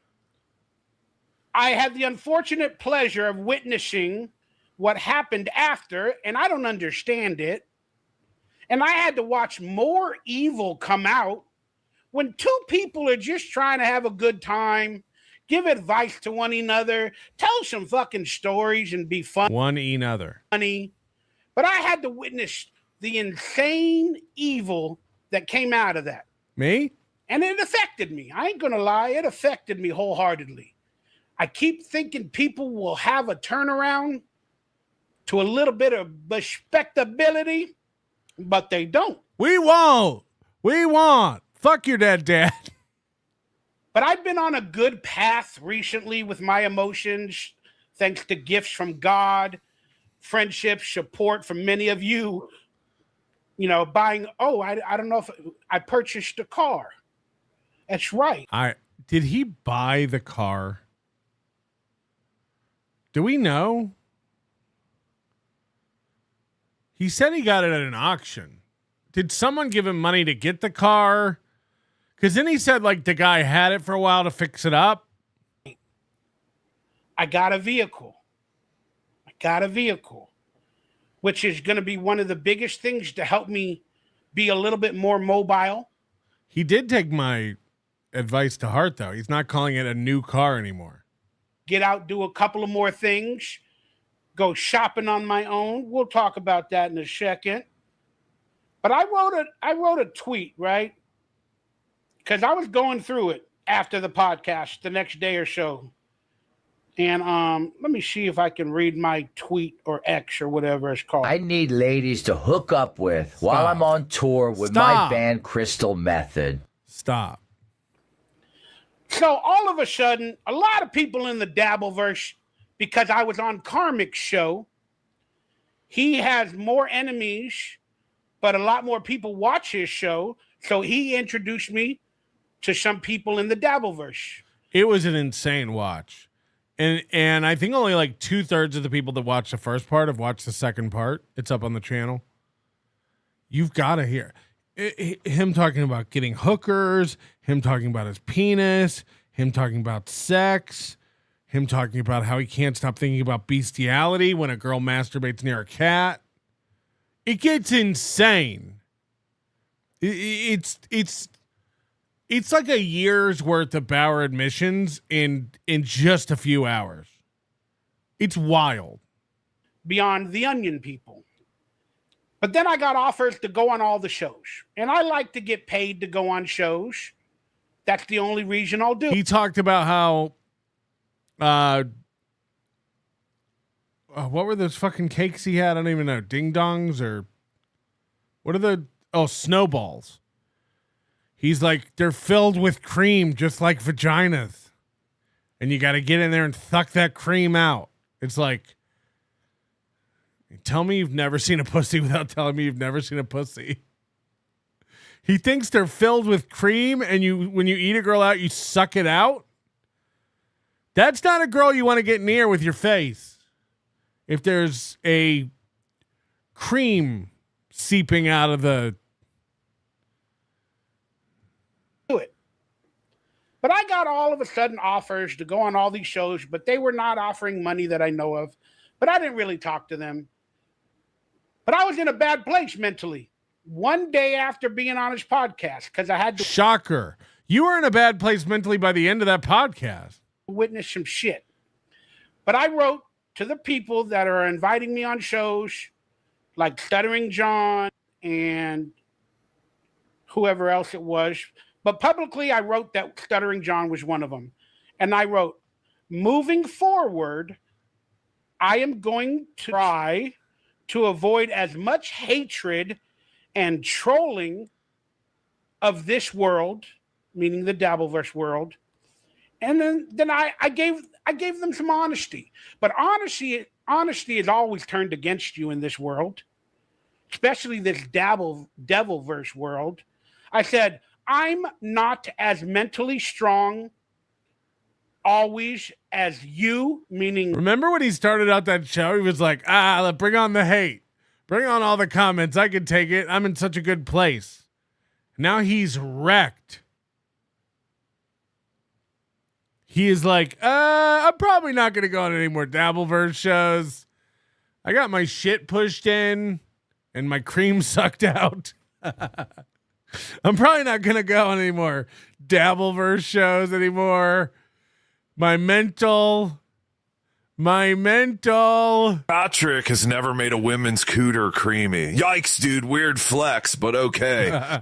had the unfortunate pleasure of witnessing what happened after, and I don't understand it. And I had to watch more evil come out when two people are just trying to have a good time, give advice to one another, tell some fucking stories and be fun. One another. Funny. But I had to witness the insane evil that came out of that. Me? And it affected me. I ain't going to lie. It affected me wholeheartedly. I keep thinking people will have a turnaround to a little bit of respectability, but they don't. We won't. We won't. Fuck your dead dad. But I've been on a good path recently with my emotions, thanks to gifts from God, friendship, support from many of you. You know, buying, I don't know if I purchased a car. That's right. Did he buy the car? Do we know? He said he got it at an auction. Did someone give him money to get the car? Because then he said, like, the guy had it for a while to fix it up. I got a vehicle. Which is going to be one of the biggest things to help me be a little bit more mobile. He did take my advice to heart, though. He's not calling it a new car anymore. Get out, do a couple of more things, go shopping on my own. We'll talk about that in a second. But I wrote a tweet, right? Because I was going through it after the podcast the next day or so. And let me see if I can read my tweet or X or whatever it's called. I need ladies to hook up with while I'm on tour with my band Crystal Method. Stop. So all of a sudden, a lot of people in the Dabbleverse, because I was on KarmicX show, he has more enemies, but a lot more people watch his show. So he introduced me to some people in the Dabbleverse. It was an insane watch. And I think only like 2/3 of the people that watched the first part have watched the second part. It's up on the channel. You've got to hear him talking about getting hookers, him talking about his penis, him talking about sex, him talking about how he can't stop thinking about bestiality when a girl masturbates near a cat. It gets insane. It's like a year's worth of Bauer admissions in just a few hours. It's wild. Beyond the Onion people. But then I got offers to go on all the shows. And I like to get paid to go on shows. That's the only reason I'll do it. He talked about how, what were those fucking cakes he had? I don't even know. Ding dongs or what are snowballs. He's like, they're filled with cream, just like vaginas. And you got to get in there and suck that cream out. It's like, tell me you've never seen a pussy without telling me you've never seen a pussy. He thinks they're filled with cream, and when you eat a girl out, you suck it out. That's not a girl you want to get near with your face. If there's a cream seeping out of the... it. But I got all of a sudden offers to go on all these shows, but they were not offering money that I know of. But I didn't really talk to them. But I was in a bad place mentally. One day after being on his podcast, because I had to... Shocker. You were in a bad place mentally by the end of that podcast. Witness some shit. But I wrote to the people that are inviting me on shows like Stuttering John and whoever else it was. But publicly, I wrote that Stuttering John was one of them. And I wrote, moving forward, I am going to try to avoid as much hatred and trolling of this world, meaning the Dabbleverse world. And then I gave them some honesty. But honesty is always turned against you in this world, especially this Devilverse world. I said, I'm not as mentally strong always as you, meaning... Remember when he started out that show? He was like, bring on the hate. Bring on all the comments. I can take it. I'm in such a good place. Now he's wrecked. He is like, I'm probably not going to go on any more Dabbleverse shows. I got my shit pushed in. and my cream sucked out. I'm probably not going to go on any more Dabbleverse shows anymore. My mental. Patrick has never made a women's cooter creamy. Yikes, dude. Weird flex, but okay.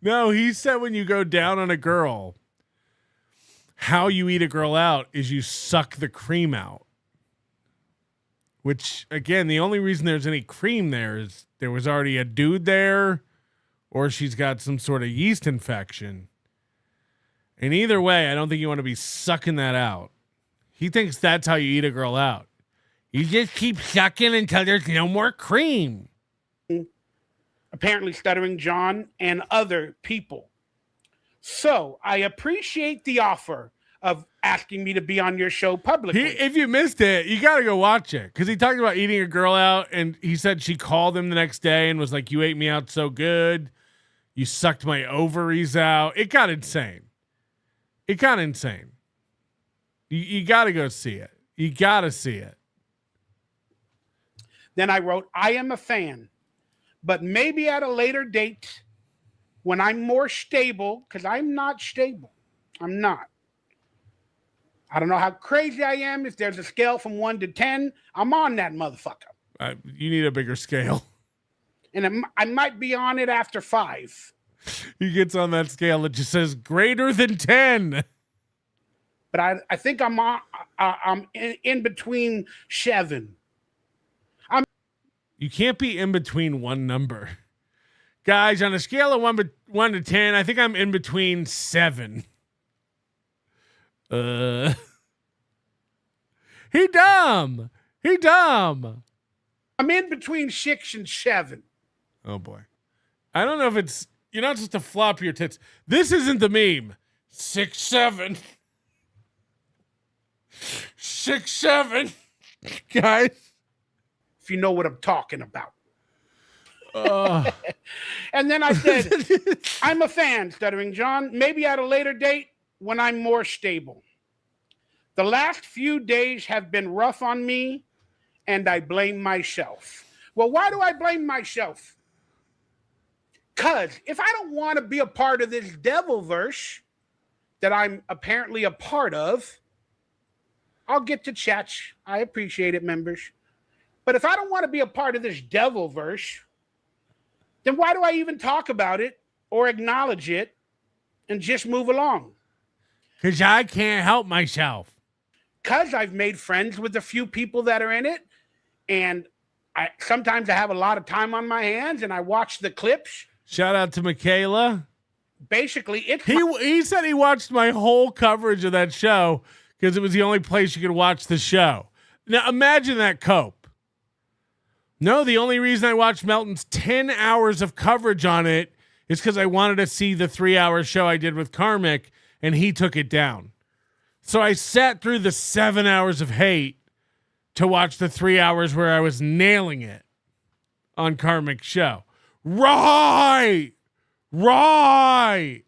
No, he said when you go down on a girl, how you eat a girl out is you suck the cream out. Which, again, the only reason there's any cream there is there was already a dude there or she's got some sort of yeast infection. And either way, I don't think you want to be sucking that out. He thinks that's how you eat a girl out. You just keep sucking until there's no more cream. Apparently Stuttering John and other people. So I appreciate the offer of asking me to be on your show publicly. If you missed it, you got to go watch it. Because he talked about eating a girl out, and he said she called him the next day and was like, you ate me out so good. You sucked my ovaries out. It got insane. You got to go see it. You got to see it. Then I wrote, I am a fan, but maybe at a later date when I'm more stable, because I'm not stable. I'm not. I don't know how crazy I am. If there's a scale from 1 to 10, I'm on that motherfucker. You need a bigger scale. And I might be on it after 5. He gets on that scale that just says greater than 10. But I think I'm in between 7. You can't be in between one number. Guys, on a scale of 1 to 10, I think I'm in between 7. He dumb. I'm in between 6 and 7. Oh boy. I don't know if it's, you're not supposed to flop your tits. This isn't the meme. 6, 7. 6, 7. Guys. If you know what I'm talking about. And then I said, I'm a fan, Stuttering John. Maybe at a later date when I'm more stable. The last few days have been rough on me, and I blame myself. Well, why do I blame myself? Because if I don't want to be a part of this Devilverse that I'm apparently a part of, I'll get to chats. I appreciate it, members. But if I don't want to be a part of this Devilverse, then why do I even talk about it or acknowledge it and just move along? Because I can't help myself. Because I've made friends with a few people that are in it, and sometimes I have a lot of time on my hands, and I watch the clips. Shout out to Michaela. Basically, he said he watched my whole coverage of that show because it was the only place you could watch the show. Now imagine that cope. No, the only reason I watched Melton's 10 hours of coverage on it is because I wanted to see the 3-hour show I did with Karmic, and he took it down. So I sat through the 7 hours of hate to watch the 3 hours where I was nailing it on Karmic's show. Right. My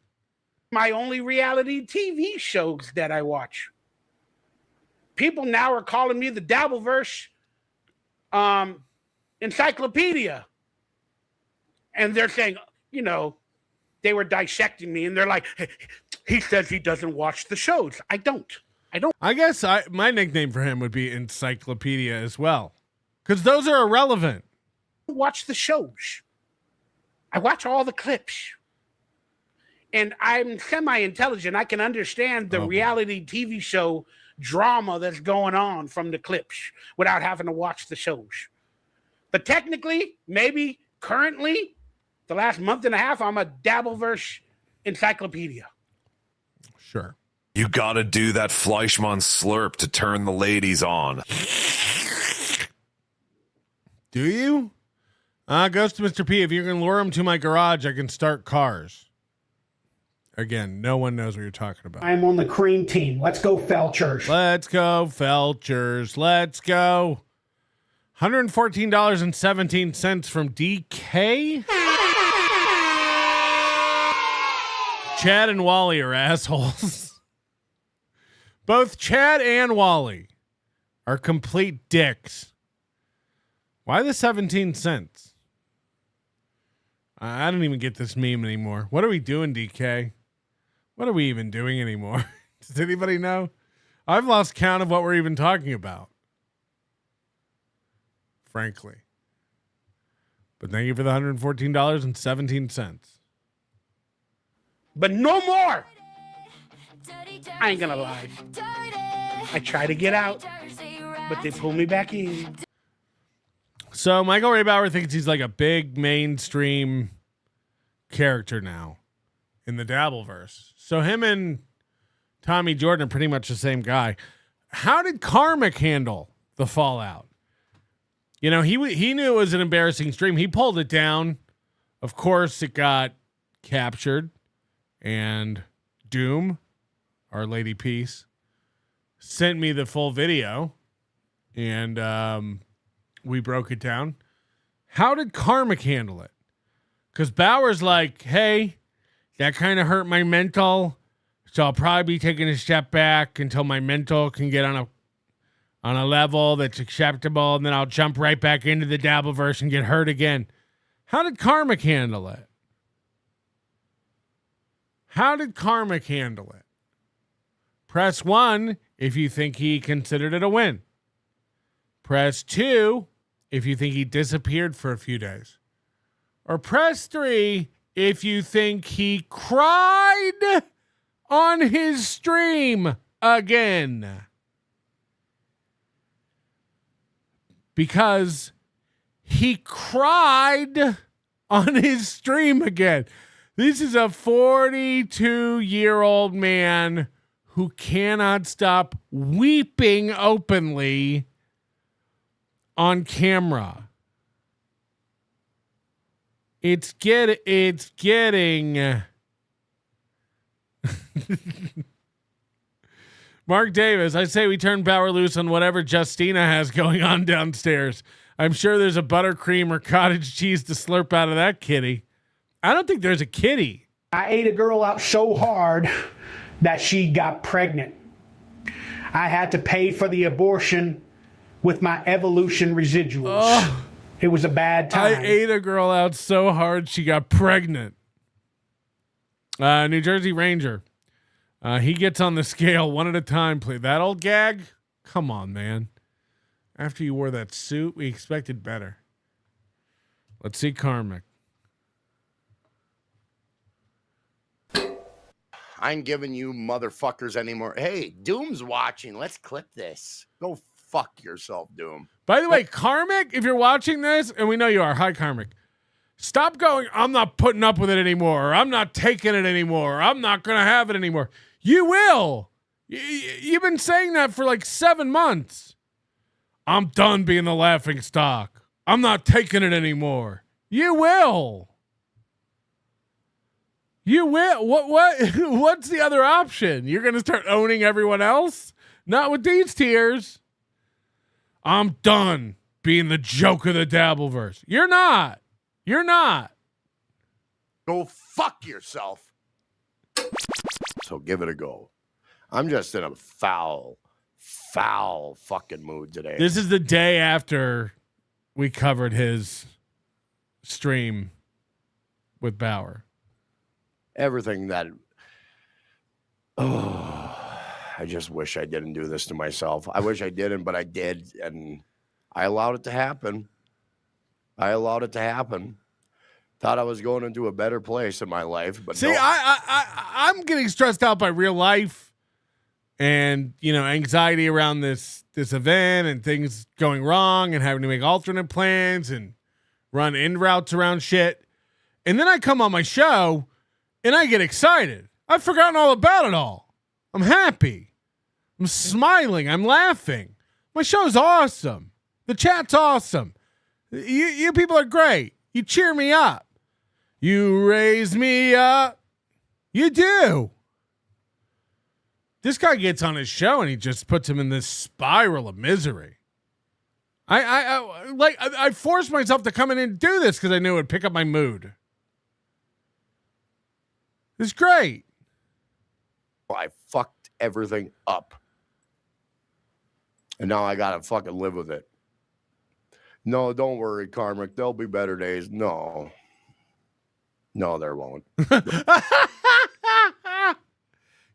only reality TV shows that I watch. People now are calling me the Dabbleverse encyclopedia. And they're saying, you know, they were dissecting me and they're like, hey, he says he doesn't watch the shows. I don't. I guess my nickname for him would be Encyclopedia as well. Because those are irrelevant. Watch the shows. I watch all the clips. And I'm semi-intelligent. I can understand the reality TV show drama that's going on from the clips without having to watch the shows. But technically, maybe currently, the last month and a half, I'm a Dabbleverse encyclopedia. Sure. You gotta do that Fleischmann slurp to turn the ladies on. Do you? Goes to Mr. P. If you can lure him to my garage, I can start cars. Again, no one knows what you're talking about. I'm on the cream team. Let's go, Felchers. Let's go, Felchers. Let's go. $114.17 from DK. Chad and Wally are assholes. Both Chad and Wally are complete dicks. Why the 17 cents? I don't even get this meme anymore. What are we doing, DK? What are we even doing anymore? Does anybody know? I've lost count of what we're even talking about. Frankly. But thank you for the $114.17. But no more. I ain't gonna lie. I try to get out, but they pull me back in. So Michael Ray Bauer thinks he's like a big mainstream character now in the Dabbleverse. So him and Tommy Jordan are pretty much the same guy. How did Karmic handle the fallout? You know, he knew it was an embarrassing stream. He pulled it down. Of course, it got captured. And Doom, Our Lady Peace, sent me the full video. And we broke it down. How did Karmic handle it? Because Bauer's like, hey, that kind of hurt my mental. So I'll probably be taking a step back until my mental can get on a level that's acceptable, and then I'll jump right back into the Dabbleverse and get hurt again. How did Karmic handle it? How did Karmic handle it? Press 1 if you think he considered it a win. Press 2 if you think he disappeared for a few days. Or press 3 if you think he cried on his stream again. Because he cried on his stream again. This is a 42-year-old man who cannot stop weeping openly on camera. It's getting Mark Davis, I say we turn Bauer loose on whatever Justina has going on downstairs. I'm sure there's a buttercream or cottage cheese to slurp out of that kitty. I don't think there's a kitty. I ate a girl out so hard that she got pregnant. I had to pay for the abortion with my evolution residuals. Oh, it was a bad time. I ate a girl out so hard she got pregnant. New Jersey Ranger. He gets on the scale one at a time, please. That old gag? Come on, man. After you wore that suit, we expected better. Let's see Karmic. I ain't giving you motherfuckers anymore. Hey, Doom's watching. Let's clip this. Go fuck yourself, Doom. By the way, Karmic, if you're watching this, and we know you are, hi, Karmic. Stop going, I'm not putting up with it anymore. Or, I'm not taking it anymore. Or, I'm not going to have it anymore. You will. You've been saying that for like 7 months. I'm done being the laughing stock. I'm not taking it anymore. You will. You will. What's the other option? You're going to start owning everyone else? Not with these tears. I'm done being the joke of the Dabbleverse. You're not. You're not. Go fuck yourself. So give it a go. I'm just in a foul fucking mood today. This is the day after we covered his stream with Bauer. Everything that... Oh, I just wish I didn't do this to myself. I wish I didn't, but I did, and I allowed it to happen. Thought I was going into a better place in my life, but see, no. I'm getting stressed out by real life, and anxiety around this event and things going wrong, and having to make alternate plans and run in routes around shit. And then I come on my show, and I get excited. I've forgotten all about it all. I'm happy. I'm smiling. I'm laughing. My show's awesome. The chat's awesome. You people are great. You cheer me up. You raise me up. You do. This guy gets on his show and he just puts him in this spiral of misery. I forced myself to come in and do this because I knew it would pick up my mood. It's great. I fucked everything up. And now I gotta fucking live with it. No, don't worry, Karmic. There'll be better days. No, there won't.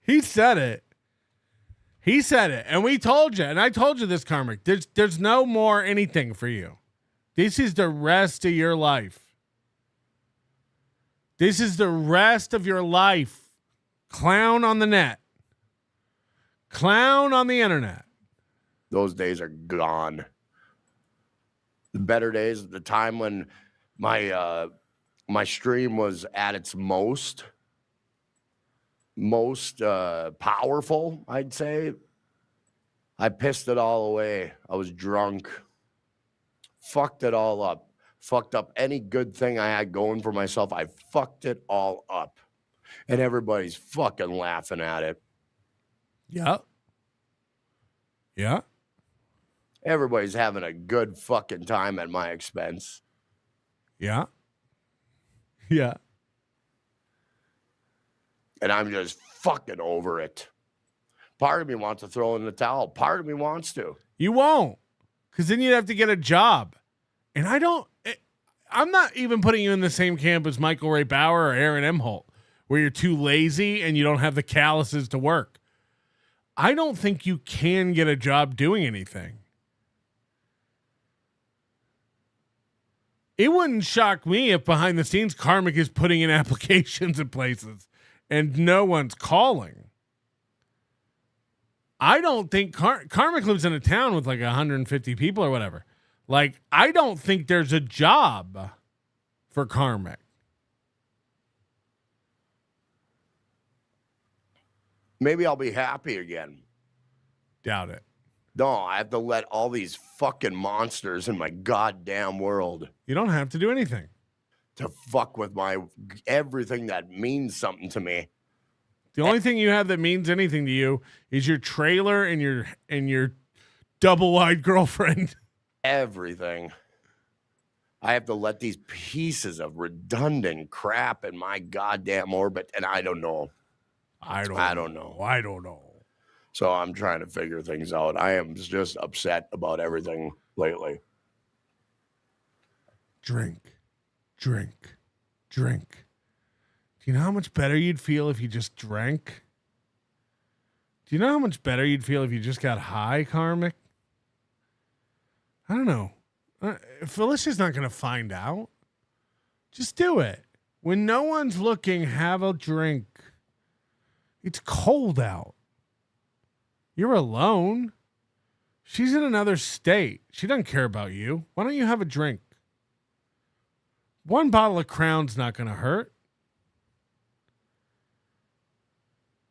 He said it. He said it. And we told you. And I told you this, Karmic. There's no more anything for you. This is the rest of your life. This is the rest of your life. Clown on the net. Clown on the internet. Those days are gone. The better days, the time when my stream was at its most powerful, I'd say. I pissed it all away. I was drunk. Fucked it all up. Fucked up any good thing I had going for myself. I fucked it all up. And everybody's fucking laughing at it. Yeah. Yeah. Everybody's having a good fucking time at my expense. Yeah. Yeah. And I'm just fucking over it. Part of me wants to throw in the towel. Part of me wants to. You won't. Because then you'd have to get a job. And I'm not even putting you in the same camp as Michael Ray Bauer or Aaron Emholt, where you're too lazy and you don't have the calluses to work. I don't think you can get a job doing anything. It wouldn't shock me if behind the scenes Karmic is putting in applications in places and no one's calling. I don't think Karmic lives in a town with like 150 people or whatever. Like, I don't think there's a job for Karmic. Maybe I'll be happy again. Doubt it. No, I have to let all these fucking monsters in my goddamn world. You don't have to do anything. To fuck with my everything that means something to me. The only thing you have that means anything to you is your trailer and your double-wide girlfriend. Everything. I have to let these pieces of redundant crap in my goddamn orbit, and I don't know. I don't know. So I'm trying to figure things out. I am just upset about everything lately. Drink. Do you know how much better you'd feel if you just drank? Do you know how much better you'd feel if you just got high, Karmic? I don't know. Felicia's not going to find out. Just do it. When no one's looking, have a drink. It's cold out. You're alone. She's in another state. She doesn't care about you. Why don't you have a drink? One bottle of Crown's not going to hurt.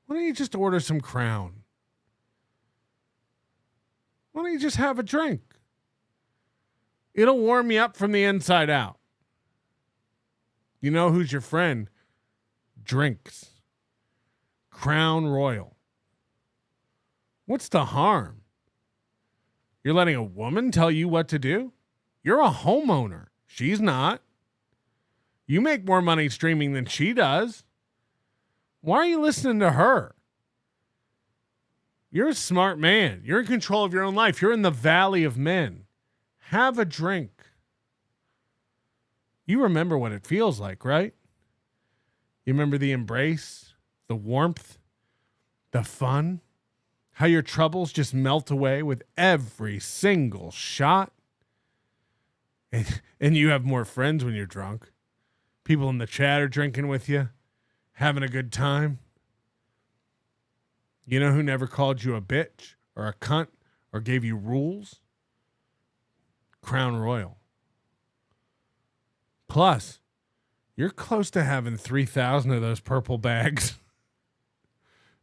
Why don't you just order some Crown? Why don't you just have a drink? It'll warm you up from the inside out. You know who's your friend? Drinks. Crown Royal. What's the harm? You're letting a woman tell you what to do? You're a homeowner. She's not. You make more money streaming than she does. Why are you listening to her? You're a smart man. You're in control of your own life. You're in the valley of men. Have a drink. You remember what it feels like, right? You remember the embrace, the warmth, the fun, how your troubles just melt away with every single shot. And you have more friends when you're drunk. People in the chat are drinking with you, having a good time. You know who never called you a bitch or a cunt or gave you rules? Crown Royal. Plus, you're close to having 3,000 of those purple bags.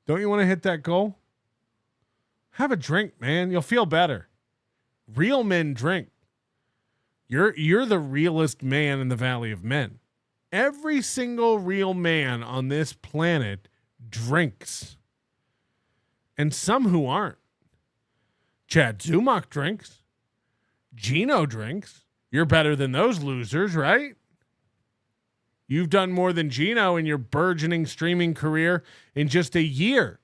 Don't you want to hit that goal? Have a drink, man. You'll feel better. Real men drink. You're the realest man in the Valley of Men. Every single real man on this planet drinks. And some who aren't. Chad Zumock drinks. Geno drinks. You're better than those losers, right? You've done more than Geno in your burgeoning streaming career in just a year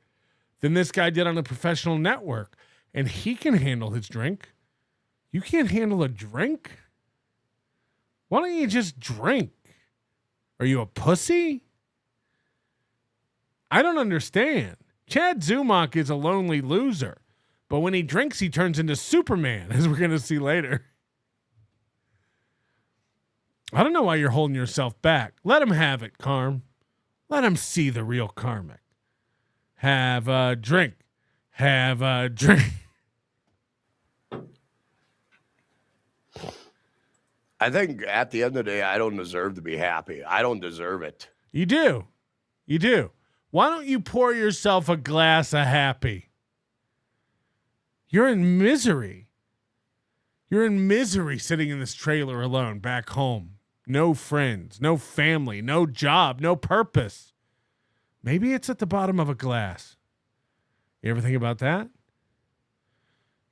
than this guy did on a professional network. And he can handle his drink. You can't handle a drink? Why don't you just drink? Are you a pussy? I don't understand. Chad Zumock is a lonely loser, but when he drinks, he turns into Superman, as we're going to see later. I don't know why you're holding yourself back. Let him have it, Carm. Let him see the real Karmic. Have a drink. Have a drink. I think at the end of the day, I don't deserve to be happy. I don't deserve it. You do. You do. Why don't you pour yourself a glass of happy? You're in misery. You're in misery sitting in this trailer alone back home. No friends, no family, no job, no purpose. Maybe it's at the bottom of a glass. You ever think about that?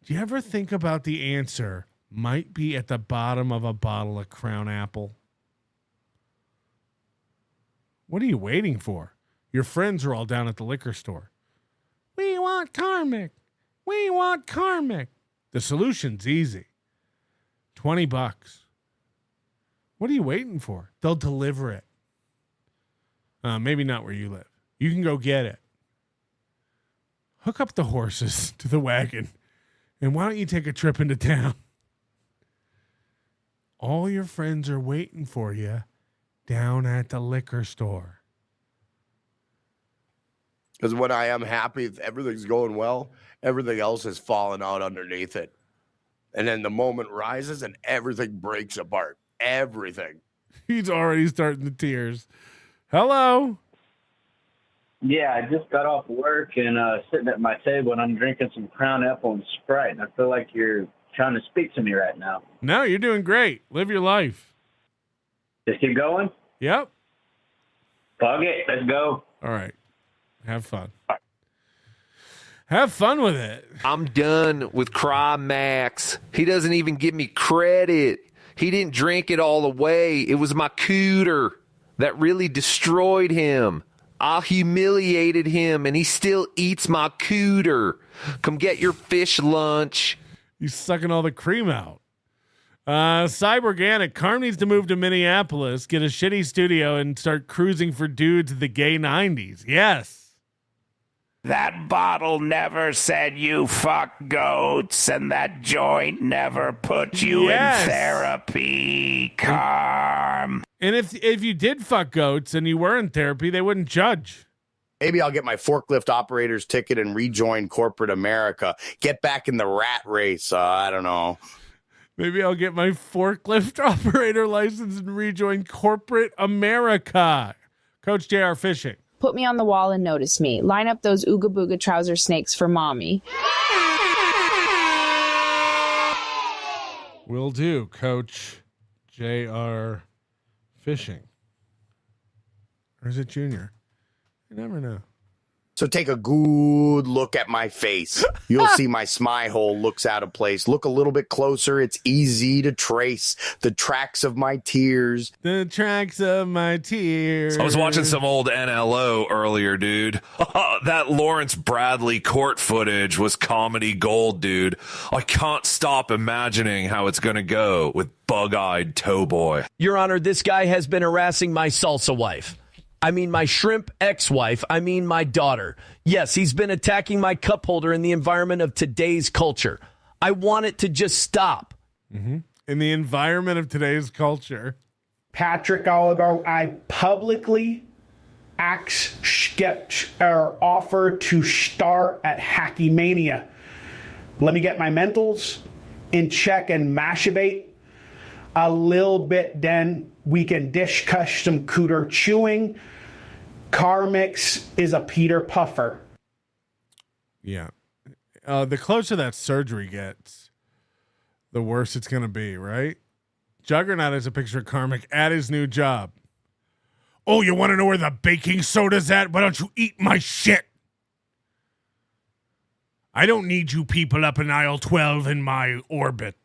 Do you ever think about the answer might be at the bottom of a bottle of Crown Apple? What are you waiting for? Your friends are all down at the liquor store. We want Karmic. We want Karmic. The solution's easy. $20. What are you waiting for? They'll deliver it. Maybe not where you live. You can go get it. Hook up the horses to the wagon. And why don't you take a trip into town? All your friends are waiting for you down at the liquor store. Because when I am happy, if everything's going well, everything else is falling out underneath it. And then the moment rises and everything breaks apart. Everything. He's already starting the tears. Hello. Yeah, I just got off work and sitting at my table and I'm drinking some Crown Apple and Sprite. And I feel like you're trying to speak to me right now. No, you're doing great. Live your life. Just keep going? Yep. Fuck it. Let's go. All right. Have fun. Have fun with it. I'm done with CRIES. He doesn't even give me credit. He didn't drink it all the way. It was my cooter that really destroyed him. I humiliated him, and he still eats my cooter. Come get your fish lunch. He's sucking all the cream out. Cyberganic. Carm needs to move to Minneapolis, get a shitty studio, and start cruising for dudes of the gay 90s. Yes. That bottle never said you fuck goats, and that joint never put you in therapy, Carm. And if you did fuck goats and you were in therapy, they wouldn't judge. Maybe I'll get my forklift operator's ticket and rejoin corporate America. Get back in the rat race. I don't know. Maybe I'll get my forklift operator license and rejoin corporate America. Coach JR Fishing. Put me on the wall and notice me. Line up those Ooga Booga trouser snakes for mommy. Will do, Coach JR Fishing. Or is it Junior? You never know. So take a good look at my face. You'll see my smile hole looks out of place. Look a little bit closer. It's easy to trace the tracks of my tears. The tracks of my tears. I was watching some old NLO earlier, dude. That Lawrence Bradley court footage was comedy gold, dude. I can't stop imagining how it's going to go with bug-eyed Towboy. Your Honor, this guy has been harassing my salsa wife. I mean, my shrimp ex-wife. I mean, my daughter. Yes, he's been attacking my cup holder in the environment of today's culture. I want it to just stop. Mm-hmm. In the environment of today's culture. Patrick Oliver, I publicly offer to star at Hacky Mania. Let me get my mentals in check and masturbate a little bit, then we can dish cush some cooter chewing. KarmicX is a Peter Puffer. Yeah. The closer that surgery gets, the worse it's going to be, right? Juggernaut has a picture of Karmic at his new job. Oh, you want to know where the baking soda's at? Why don't you eat my shit? I don't need you people up in aisle 12 in my orbit.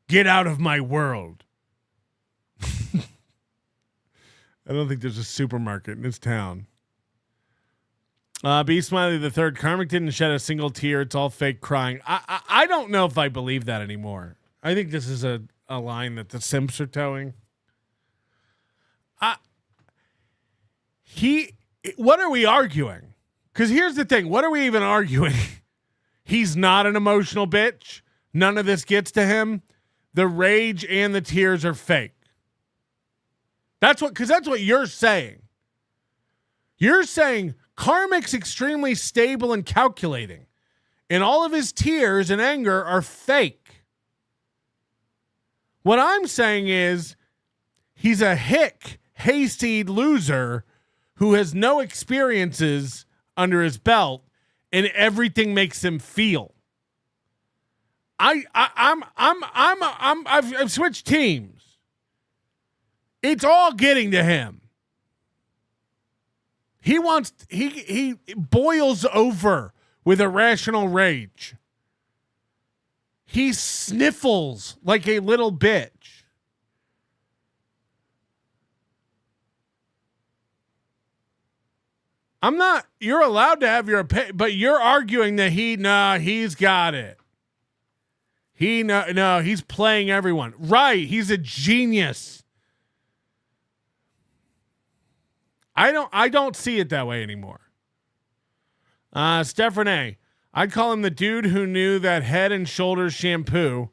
Get out of my world. I don't think there's a supermarket in this town. B. Smiley the third. Karmic didn't shed a single tear. It's all fake crying. I don't know if I believe that anymore. I think this is a a line that the simps are towing. What are we arguing? Because here's the thing. What are we even arguing? He's not an emotional bitch. None of this gets to him. The rage and the tears are fake. That's what you're saying. You're saying Karmic's extremely stable and calculating, and all of his tears and anger are fake. What I'm saying is he's a hayseed loser who has no experiences under his belt, and everything makes him feel. I've switched teams. It's all getting to him. He boils over with irrational rage. He sniffles like a little bitch. You're allowed to have your opinion, but you're arguing that he's got it. He's playing everyone. Right. He's a genius. I don't see it that way anymore. Steph Renee, I'd call him the dude who knew that Head and Shoulders shampoo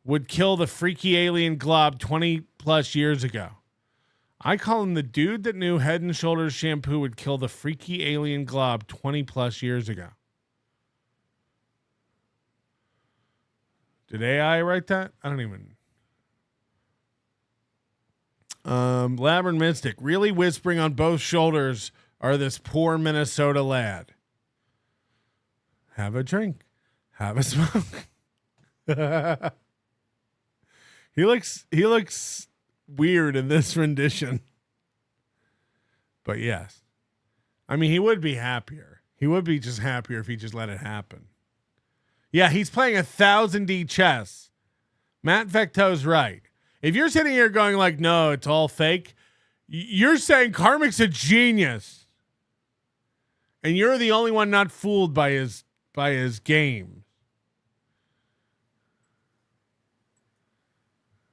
would kill the freaky alien glob 20 plus years ago. I call him the dude that knew Head and Shoulders shampoo would kill the freaky alien glob 20 plus years ago. Did AI write that? I don't even. Labyrinth Mystic, really whispering on both shoulders are this poor Minnesota lad. Have a drink. Have a smoke. He looks weird in this rendition. But yes. I mean, he would be happier. He would be just happier if he just let it happen. Yeah, he's playing 1000D chess. Matt Vecto's right. If you're sitting here going like, no, it's all fake, you're saying Karmic's a genius. And you're the only one not fooled by his game.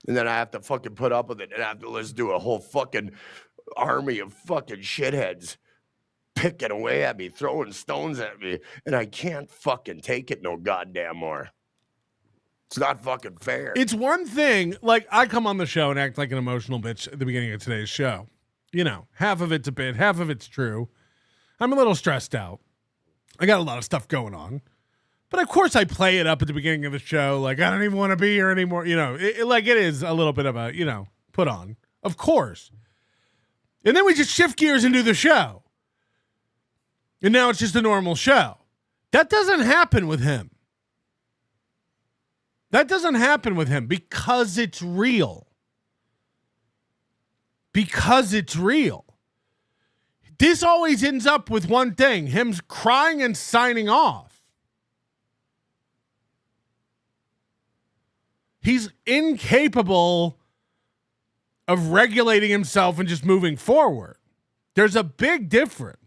And then I have to fucking put up with it and I have to listen to a whole fucking army of fucking shitheads picking away at me, throwing stones at me, and I can't fucking take it no goddamn more. It's not fucking fair. It's one thing, like I come on the show and act like an emotional bitch at the beginning of today's show. You know, half of it's a bit, half of it's true. I'm a little stressed out. I got a lot of stuff going on. But of course I play it up at the beginning of the show like I don't even want to be here anymore. You know, it is a little bit of a, put on. Of course. And then we just shift gears and do the show. And now it's just a normal show. That doesn't happen with him. That doesn't happen with him because it's real. Because it's real. This always ends up with one thing, him crying and signing off. He's incapable of regulating himself and just moving forward. There's a big difference.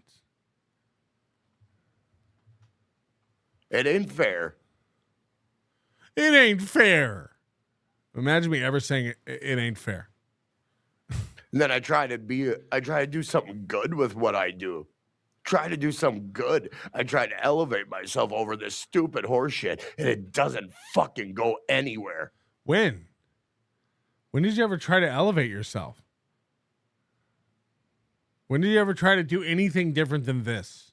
It ain't fair. It ain't fair. Imagine me ever saying it ain't fair. And then I try to do something good with what I do. Try to do something good. I try to elevate myself over this stupid horse shit, and it doesn't fucking go anywhere. When? When did you ever try to elevate yourself? When did you ever try to do anything different than this?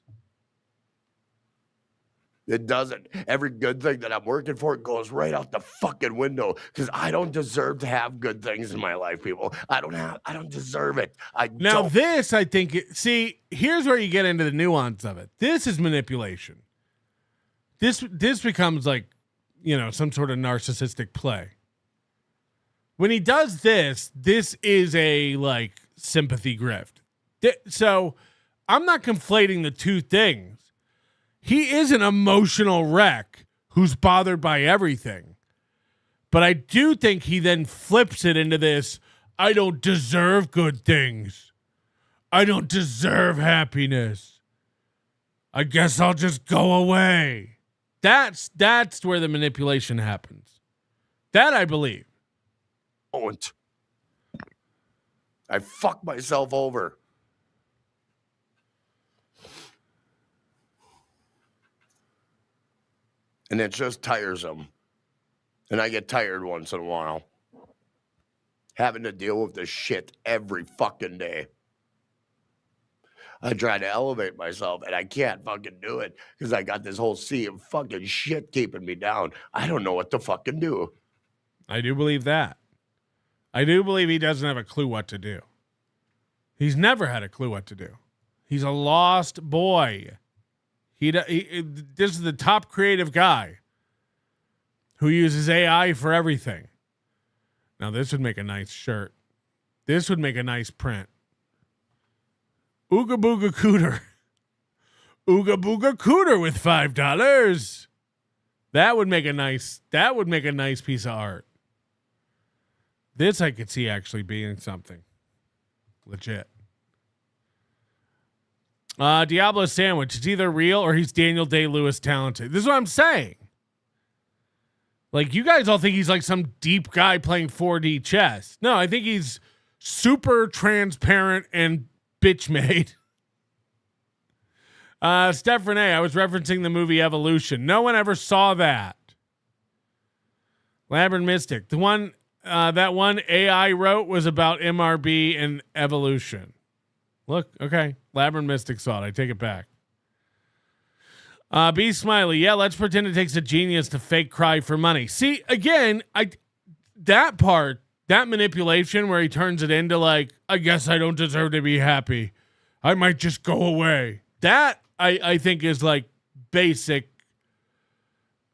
It doesn't. Every good thing that I'm working for goes right out the fucking window because I don't deserve to have good things in my life, people. I don't deserve it. This, I think, here's where you get into the nuance of it. This is manipulation. This becomes like, some sort of narcissistic play. When he does this is a like sympathy grift. So I'm not conflating the two things. He is an emotional wreck who's bothered by everything. But I do think he then flips it into this, I don't deserve good things. I don't deserve happiness. I guess I'll just go away. That's where the manipulation happens. That I believe. Don't. I fuck myself over. And it's just tiresome. And I get tired once in a while. Having to deal with this shit every fucking day. I try to elevate myself and I can't fucking do it because I got this whole sea of fucking shit keeping me down. I don't know what to fucking do. I do believe that. I do believe he doesn't have a clue what to do. He's never had a clue what to do. He's a lost boy. This is the top creative guy who uses AI for everything. Now, this would make a nice shirt. This would make a nice print. Ooga Booga Cooter. Ooga Booga Cooter with $5. That would make a nice piece of art. This I could see actually being something legit. Diablo Sandwich. It's either real or he's Daniel Day-Lewis talented. This is what I'm saying. Like, you guys all think he's like some deep guy playing 4D chess. No, I think he's super transparent and bitch made. Steph Renee, I was referencing the movie Evolution. No one ever saw that. Labyrinth Mystic. The one that one AI wrote was about MRB and evolution. Look, okay. Labyrinth Mystic saw it. I take it back. B Smiley. Yeah, let's pretend it takes a genius to fake cry for money. See, again, that manipulation where he turns it into like, I guess I don't deserve to be happy. I might just go away. That I think is like basic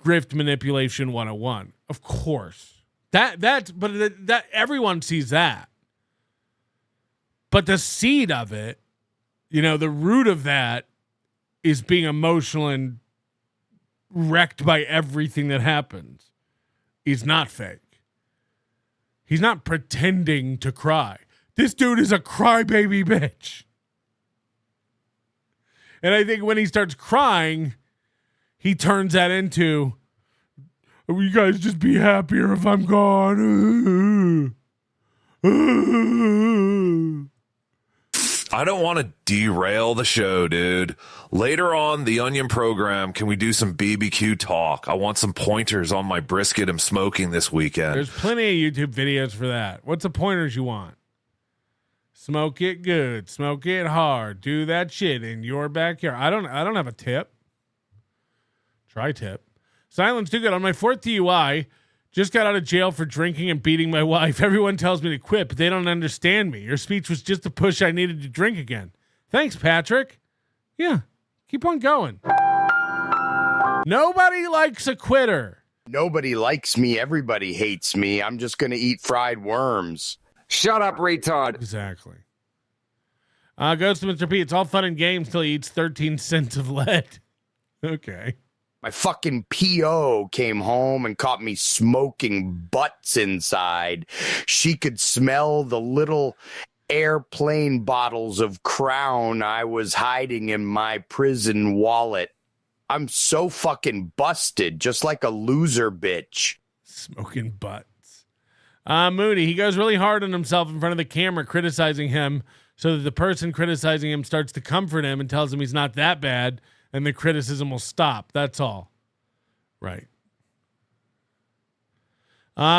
grift manipulation 101. Of course. That everyone sees that. But the seed of it, the root of that is being emotional and wrecked by everything that happens. He's not fake. He's not pretending to cry. This dude is a crybaby bitch. And I think when he starts crying, he turns that into, will you guys just be happier if I'm gone? I don't want to derail the show, dude. Later on the Onion program, can we do some BBQ talk? I want some pointers on my brisket I'm smoking this weekend. There's plenty of YouTube videos for that. What's the pointers you want? Smoke it good. Smoke it hard. Do that shit in your backyard. I don't have a tip. Try tip. Silence too good. On my 4th DUI, just got out of jail for drinking and beating my wife. Everyone tells me to quit, but they don't understand me. Your speech was just a push I needed to drink again. Thanks, Patrick. Yeah, keep on going. Nobody likes a quitter. Nobody likes me. Everybody hates me. I'm just going to eat fried worms. Shut up, retard. Exactly. Goes to Mr. P. It's all fun and games till he eats 13 cents of lead. Okay. My fucking PO came home and caught me smoking butts inside. She could smell the little airplane bottles of Crown I was hiding in my prison wallet. I'm so fucking busted, just like a loser bitch. Smoking butts. Moody, he goes really hard on himself in front of the camera, criticizing him, so that the person criticizing him starts to comfort him and tells him he's not that bad, and the criticism will stop. That's all. Right.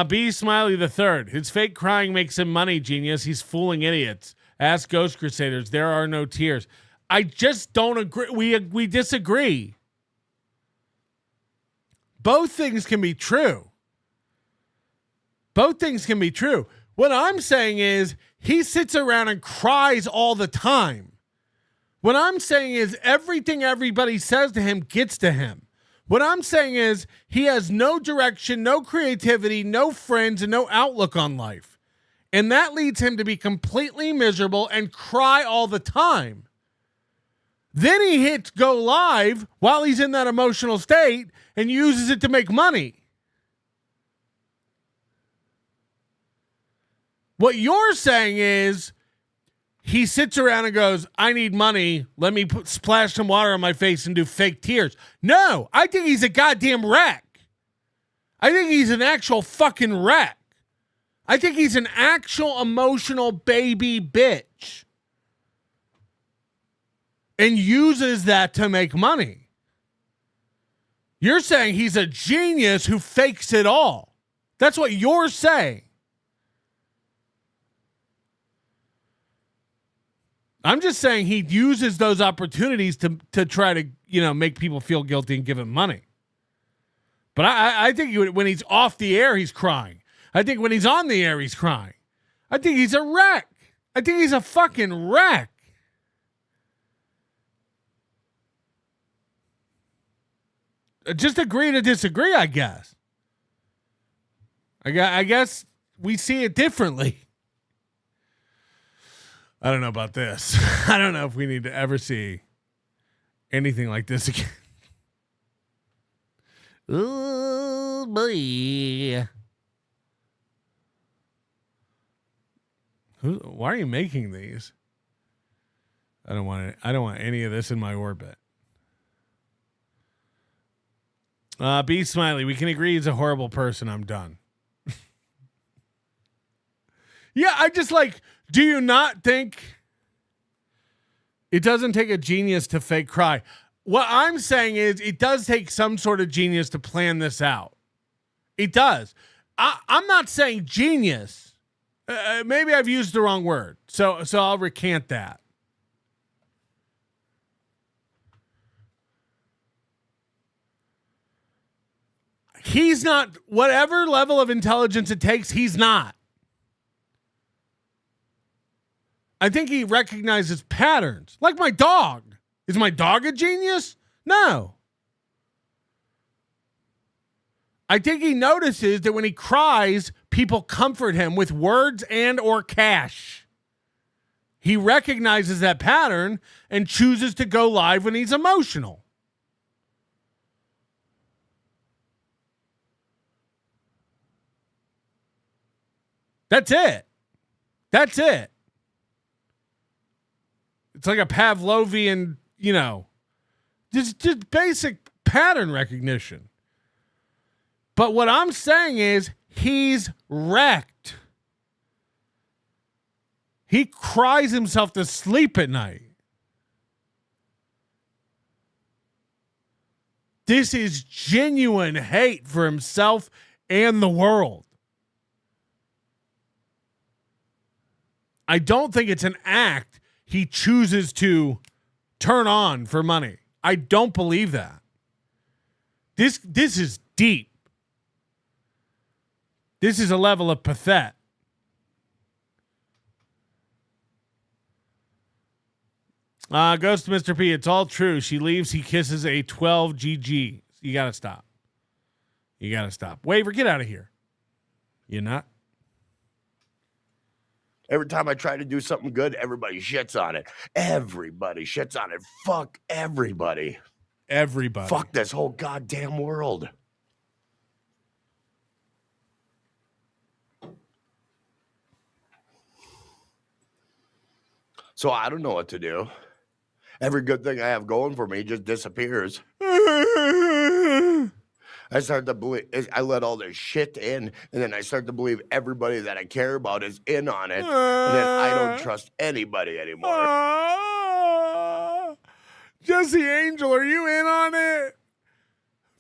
B Smiley the third. His fake crying makes him money, genius. He's fooling idiots. Ask Ghost Crusaders. There are no tears. I just don't agree. We disagree. Both things can be true. Both things can be true. What I'm saying is he sits around and cries all the time. What I'm saying is everything everybody says to him gets to him. What I'm saying is he has no direction, no creativity, no friends, and no outlook on life. And that leads him to be completely miserable and cry all the time. Then he hits go live while he's in that emotional state and uses it to make money. What you're saying is he sits around and goes, I need money. Let me splash some water on my face and do fake tears. No, I think he's a goddamn wreck. I think he's an actual fucking wreck. I think he's an actual emotional baby bitch and uses that to make money. You're saying he's a genius who fakes it all. That's what you're saying. I'm just saying he uses those opportunities to try to, make people feel guilty and give him money. But I think when he's off the air, he's crying. I think when he's on the air, he's crying. I think he's a wreck. I think he's a fucking wreck. Just agree to disagree, I guess. I guess we see it differently. I don't know about this. I don't know if we need to ever see anything like this again. Oh boy. Why are you making these? I don't want any of this in my orbit. B Smiley, we can agree he's a horrible person. I'm done. Yeah, I just do you not think it doesn't take a genius to fake cry? What I'm saying is it does take some sort of genius to plan this out. It does. I'm not saying genius. Maybe I've used the wrong word. So I'll recant that. He's not, whatever level of intelligence it takes, he's not. I think he recognizes patterns. Like my dog. Is my dog a genius? No. I think he notices that when he cries, people comfort him with words and or cash. He recognizes that pattern and chooses to go live when he's emotional. That's it. That's it. It's like a Pavlovian, just basic pattern recognition. But what I'm saying is he's wrecked. He cries himself to sleep at night. This is genuine hate for himself and the world. I don't think it's an act he chooses to turn on for money. I don't believe that. This is deep. This is a level of pathetic. Goes to Mr. P. It's all true. She leaves. He kisses a 12 GG. You got to stop. You got to stop. Waver, get out of here. You're not? Every time I try to do something good, everybody shits on it. Everybody shits on it. Fuck everybody. Everybody. Fuck this whole goddamn world. So I don't know what to do. Every good thing I have going for me just disappears. I start to believe, I let all this shit in, and then I start to believe everybody that I care about is in on it, and then I don't trust anybody anymore. Jesse Angel, are you in on it?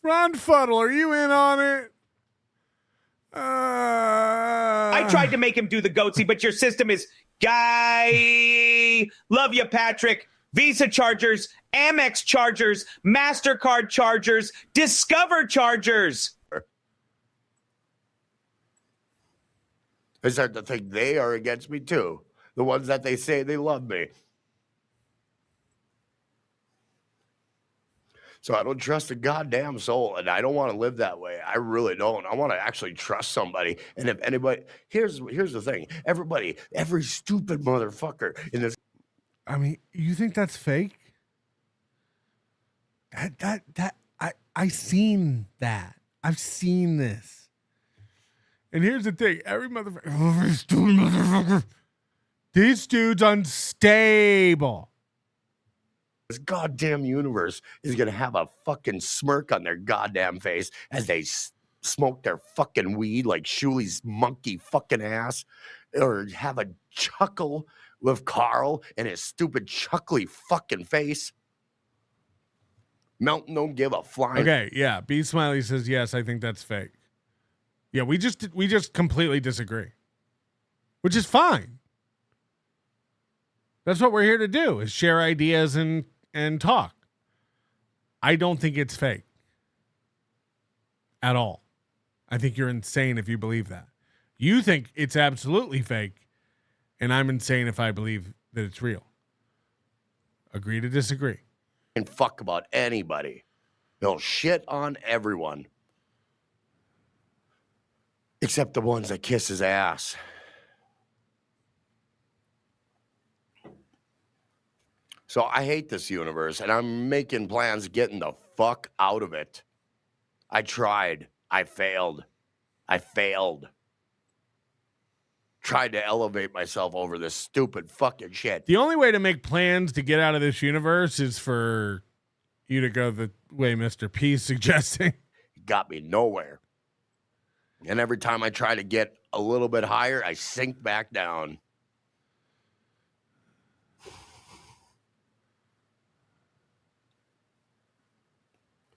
Ron Fuddle, are you in on it? I tried to make him do the goatsy, but your system is guy. Love you, Patrick. Visa chargers, Amex chargers, MasterCard chargers, Discover chargers. I start to think they are against me too. The ones that they say they love me. So I don't trust a goddamn soul, and I don't want to live that way. I really don't. I want to actually trust somebody. And if anybody, here's the thing. Everybody, every stupid motherfucker in this. I mean, you think that's fake? I seen that. I've seen this. And here's the thing. Every motherfucker. This dude's unstable. This goddamn universe is going to have a fucking smirk on their goddamn face as they smoke their fucking weed like Shuli's monkey fucking ass, or have a chuckle with Carl and his stupid chuckly fucking face. Melton don't give a flying. Okay, yeah. B Smiley says yes. I think that's fake. Yeah, we just completely disagree, which is fine. That's what we're here to do: is share ideas and talk. I don't think it's fake at all. I think you're insane if you believe that. You think it's absolutely fake, and I'm insane if I believe that it's real. Agree to disagree. And fuck about anybody. He'll shit on everyone. Except the ones that kiss his ass. So I hate this universe, and I'm making plans getting the fuck out of it. I tried. I failed. Tried to elevate myself over this stupid fucking shit. The only way to make plans to get out of this universe is for you to go the way Mr. P is suggesting. It got me nowhere. And every time I try to get a little bit higher, I sink back down.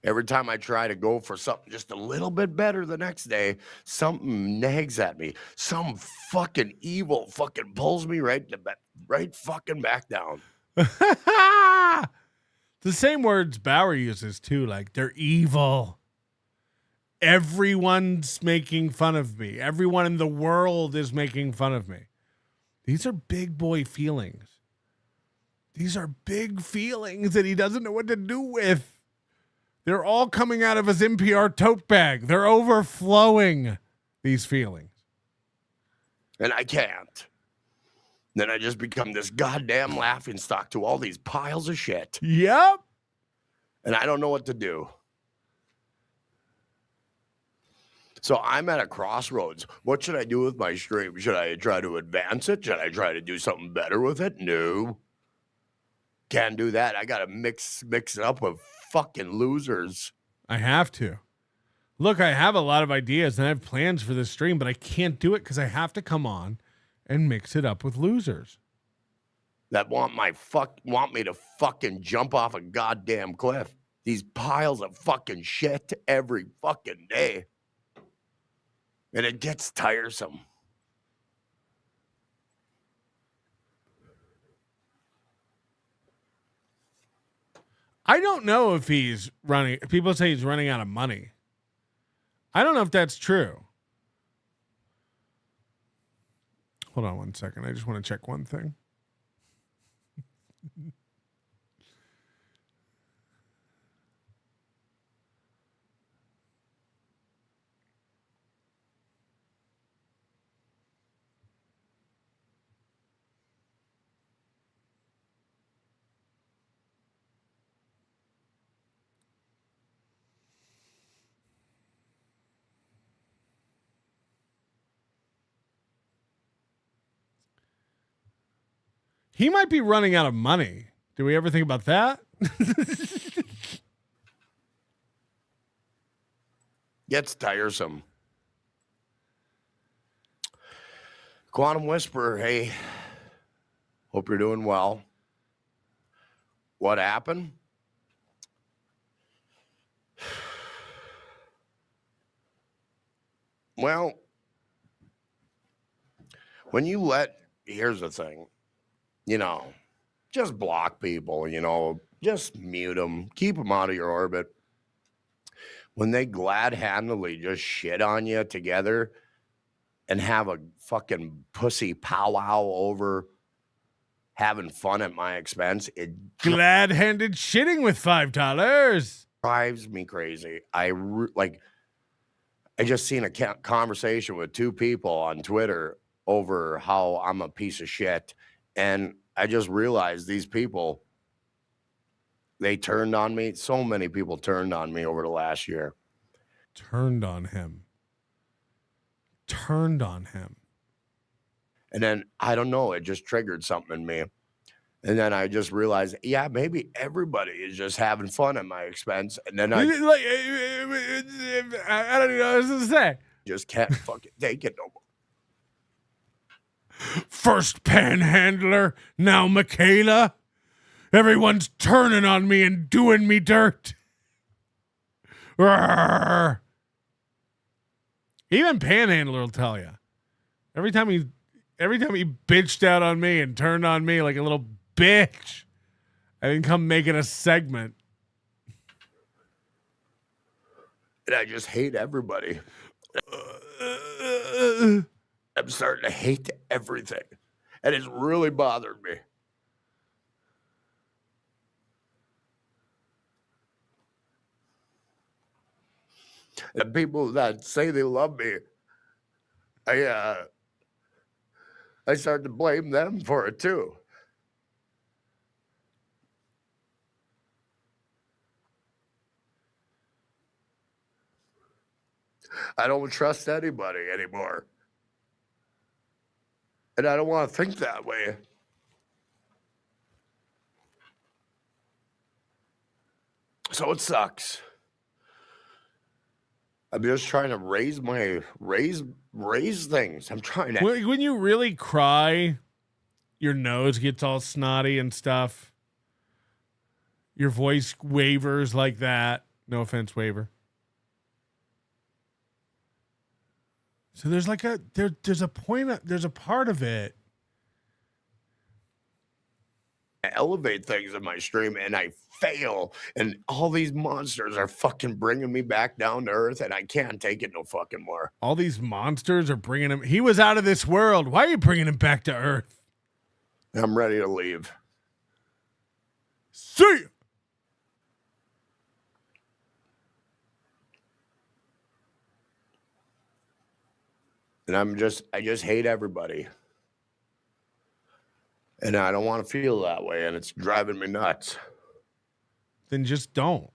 Every time I try to go for something just a little bit better the next day, something nags at me. Some fucking evil fucking pulls me right fucking back down. The same words Bauer uses too, like they're evil. Everyone's making fun of me. Everyone in the world is making fun of me. These are big boy feelings. These are big feelings that he doesn't know what to do with. They're all coming out of his NPR tote bag. They're overflowing, these feelings. And I can't. Then I just become this goddamn laughingstock to all these piles of shit. Yep. And I don't know what to do. So I'm at a crossroads. What should I do with my stream? Should I try to advance it? Should I try to do something better with it? No. Can't do that. I got to mix it up with fucking losers. I have to. Look, I have a lot of ideas and I have plans for this stream, but I can't do it because I have to come on and mix it up with losers that want me to fucking jump off a goddamn cliff. These piles of fucking shit every fucking day. And it gets tiresome. I don't know if he's running. People say he's running out of money. I don't know if that's true. Hold on one second. I just want to check one thing. He might be running out of money. Do we ever think about that? Gets tiresome. Quantum Whisperer, hey, hope you're doing well. What happened? Well, when you here's the thing. Just block people, just mute them, keep them out of your orbit. When they glad-handedly just shit on you together and have a fucking pussy powwow over having fun at my expense, it glad-handed shitting with $5 drives me crazy. I just seen a conversation with two people on Twitter over how I'm a piece of shit. And I just realized these people, they turned on me. So many people turned on me over the last year. Turned on him. And then, I don't know, it just triggered something in me. And then I just realized, yeah, maybe everybody is just having fun at my expense. And then I I don't even know what to say. Just can't fucking take it no more. First panhandler, now Michaela. Everyone's turning on me and doing me dirt. Rawr. Even Panhandler will tell you. Every time he bitched out on me and turned on me like a little bitch, I didn't come making a segment. And I just hate everybody. I'm starting to hate everything. And it's really bothered me. The people that say they love me, I start to blame them for it too. I don't trust anybody anymore. And I don't want to think that way. So it sucks. I'm just trying to raise things. I'm trying to. When you really cry, your nose gets all snotty and stuff. Your voice wavers like that. No offense, waver. So there's like there's a point, there's a part of it. I elevate things in my stream and I fail, and all these monsters are fucking bringing me back down to earth, and I can't take it no fucking more. All these monsters are bringing him. He was out of this world. Why are you bringing him back to earth? I'm ready to leave. See ya. And I just hate everybody. And I don't want to feel that way, and it's driving me nuts. Then just don't.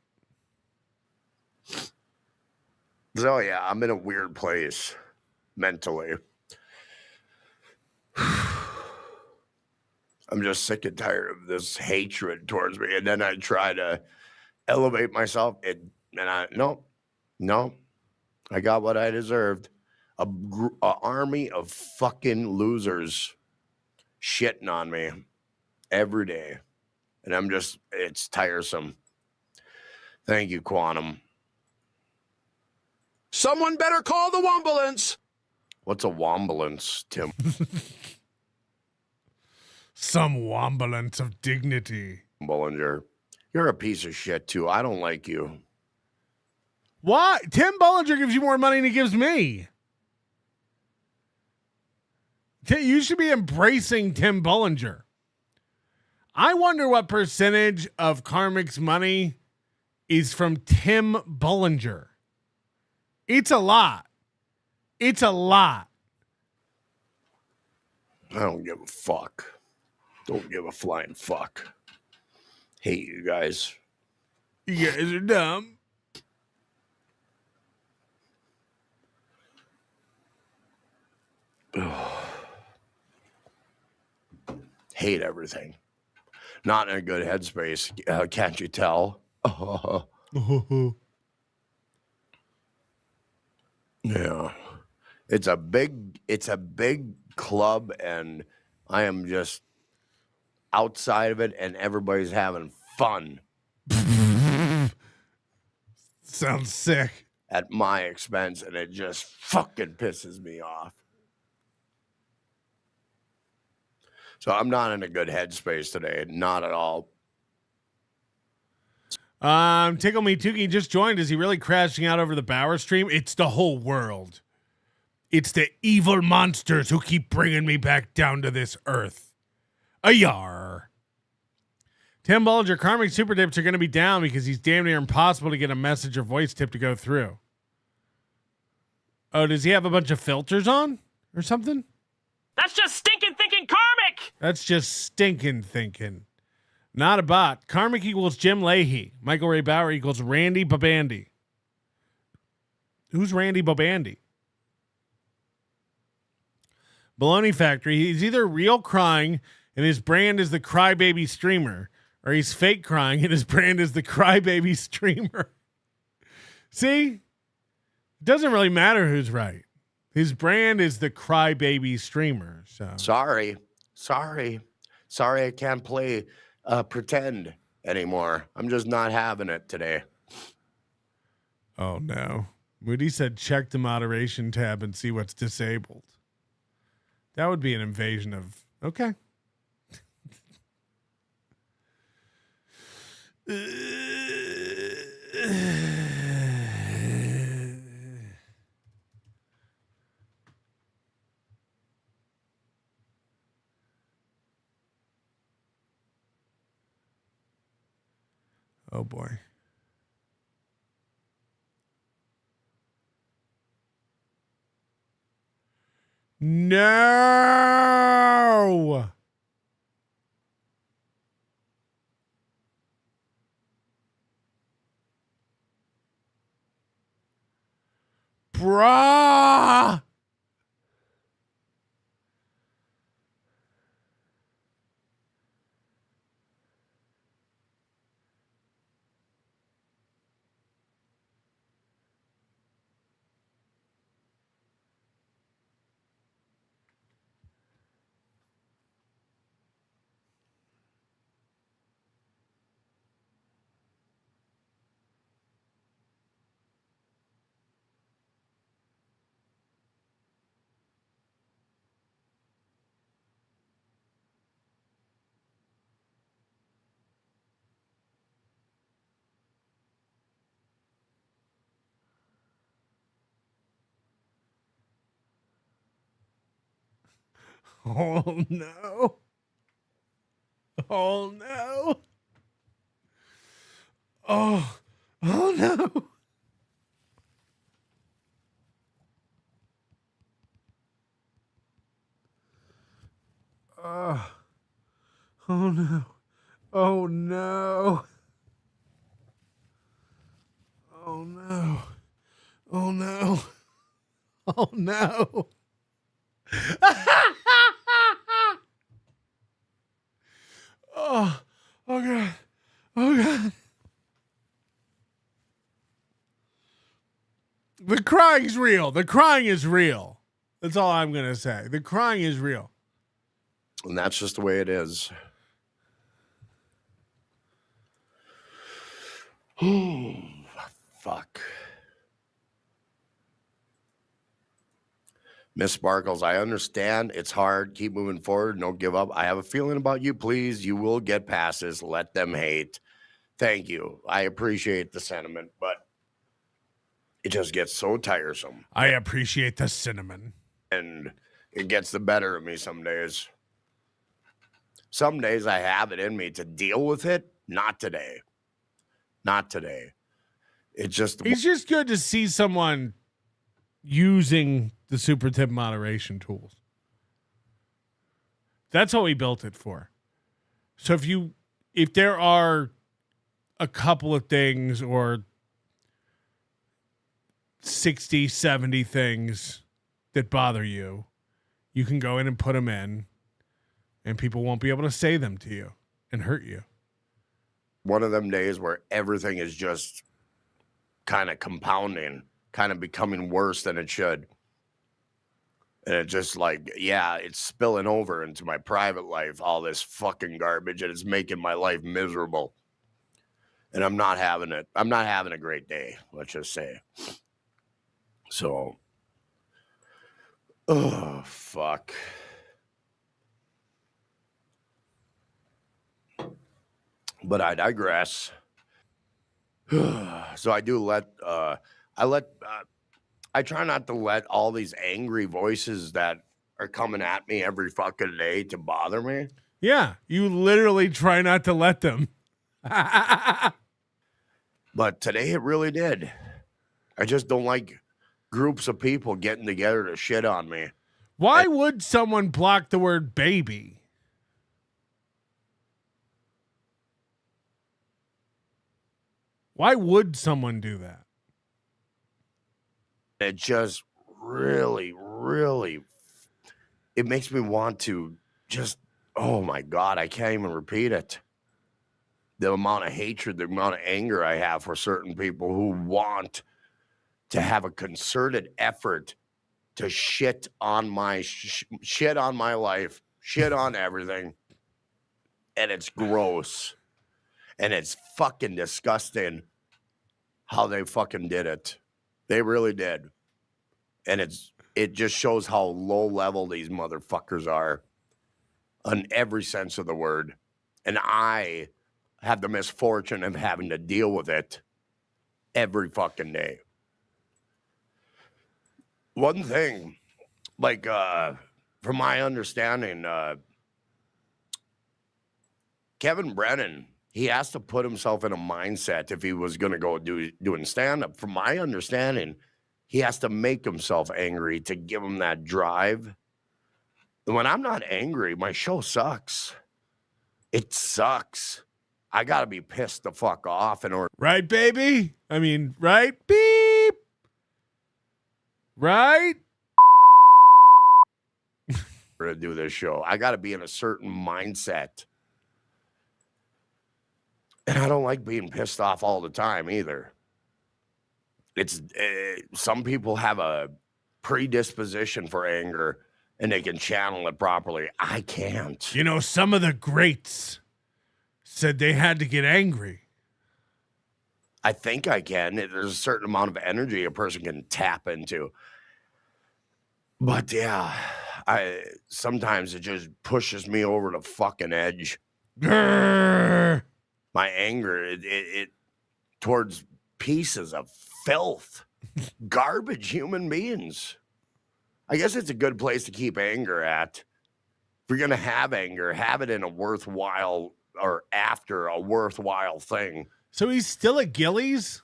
So yeah, I'm in a weird place mentally. I'm just sick and tired of this hatred towards me. And then I try to elevate myself, and no, I got what I deserved. A army of fucking losers shitting on me every day. And it's tiresome. Thank you, Quantum. Someone better call the Wombulance. What's a Wombulance, Tim? Some Wombulance of dignity. Bollinger, you're a piece of shit, too. I don't like you. Why? Tim Bollinger gives you more money than he gives me. You should be embracing Tim Bollinger. I wonder what percentage of Karmic's money is from Tim Bollinger. It's a lot. It's a lot. I don't give a fuck. Don't give a flying fuck. Hate you guys. You guys are dumb. Hate everything. Not in a good headspace. Can't you tell? Yeah. It's a big club, and I am just outside of it, and everybody's having fun. Sounds sick. At my expense, and it just fucking pisses me off. So I'm not in a good headspace today. Not at all. Tickle Me Tukey just joined. Is he really crashing out over the Bauer stream? It's the whole world. It's the evil monsters who keep bringing me back down to this earth. Ayar. Tim Bollinger, Karmic Super Tips are going to be down because he's damn near impossible to get a message or voice tip to go through. Oh, does he have a bunch of filters on or something? That's just stinking thinking Karmic! That's just stinking thinking. Not a bot. Karmic equals Jim Leahy. Michael Ray Bauer equals Randy Bobandy. Who's Randy Bobandy? Baloney Factory. He's either real crying, and his brand is the crybaby streamer, or he's fake crying and his brand is the crybaby streamer. See, it doesn't really matter who's right. His brand is the crybaby streamer. So sorry, I can't play pretend anymore. I'm just not having it today. Oh no. Moody said check the moderation tab and see what's disabled. That would be an invasion of okay. Oh boy. No. Bruh. Oh no. Oh no. Oh no. Oh no. Oh no. Oh no. Oh no. Oh no. Oh, oh God. Oh God. The crying's real. The crying is real. That's all I'm going to say. The crying is real. And that's just the way it is. Fuck. Miss Sparkles, I understand. It's hard. Keep moving forward. Don't give up. I have a feeling about you. Please, you will get past this. Let them hate. Thank you. I appreciate the sentiment, but it just gets so tiresome. I appreciate the cinnamon. And it gets the better of me some days. Some days I have it in me to deal with it. Not today. Not today. It's just good to see someone using the super tip moderation tools. That's what we built it for. So if there are a couple of things or 60, 70 things that bother you, you can go in and put them in and people won't be able to say them to you and hurt you. One of them days where everything is just kind of compounding, kind of becoming worse than it should. And it's just like, yeah, it's spilling over into my private life, all this fucking garbage, and it's making my life miserable. And I'm not having it. I'm not having a great day, let's just say. So, oh, fuck. But I digress. So I do I try not to let all these angry voices that are coming at me every fucking day to bother me. Yeah, you literally try not to let them. But today it really did. I just don't like groups of people getting together to shit on me. Why would someone block the word baby? Why would someone do that? It just really, really, it makes me want to just oh my God, I can't even repeat it. The amount of hatred, the amount of anger I have for certain people who want to have a concerted effort to shit on my shit on my life, shit on everything. And it's gross. And it's fucking disgusting how they fucking did it. They really did. And it just shows how low level these motherfuckers are in every sense of the word. And I have the misfortune of having to deal with it every fucking day. One thing, like, from my understanding, Kevin Brennan, he has to put himself in a mindset if he was going to go doing stand-up. From my understanding, he has to make himself angry to give him that drive. And when I'm not angry, my show sucks. It sucks. I got to be pissed the fuck off in order. Right, baby? I mean, right? Beep. Right? To do this show. I got to be in a certain mindset. And I don't like being pissed off all the time either. It's some people have a predisposition for anger and they can channel it properly. I can't. You know, some of the greats said they had to get angry. I think I can. There's a certain amount of energy a person can tap into. But yeah, sometimes it just pushes me over the fucking edge. Grrr. My anger, it towards pieces of filth, garbage human beings. I guess it's a good place to keep anger at. If you're going to have anger, have it in a worthwhile or after a worthwhile thing. So he's still at Gillies?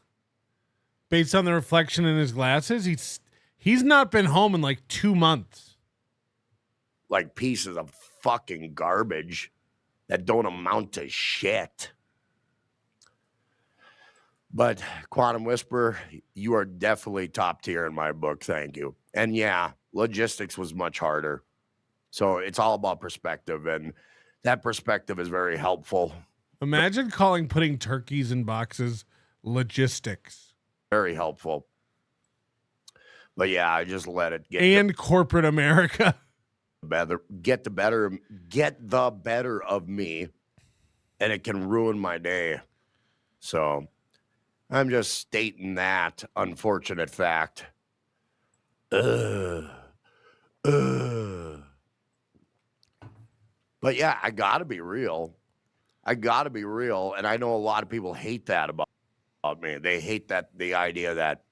Based on the reflection in his glasses? He's not been home in like 2 months. Like pieces of fucking garbage that don't amount to shit. But Quantum Whisper, you are definitely top tier in my book. Thank you. And yeah, logistics was much harder. So it's all about perspective. And that perspective is very helpful. Imagine putting turkeys in boxes logistics. Very helpful. But yeah, I just let it get. And corporate America. Get the better of me. And it can ruin my day. So I'm just stating that unfortunate fact. But yeah, I gotta be real. And I know a lot of people hate that about me. They hate the idea that,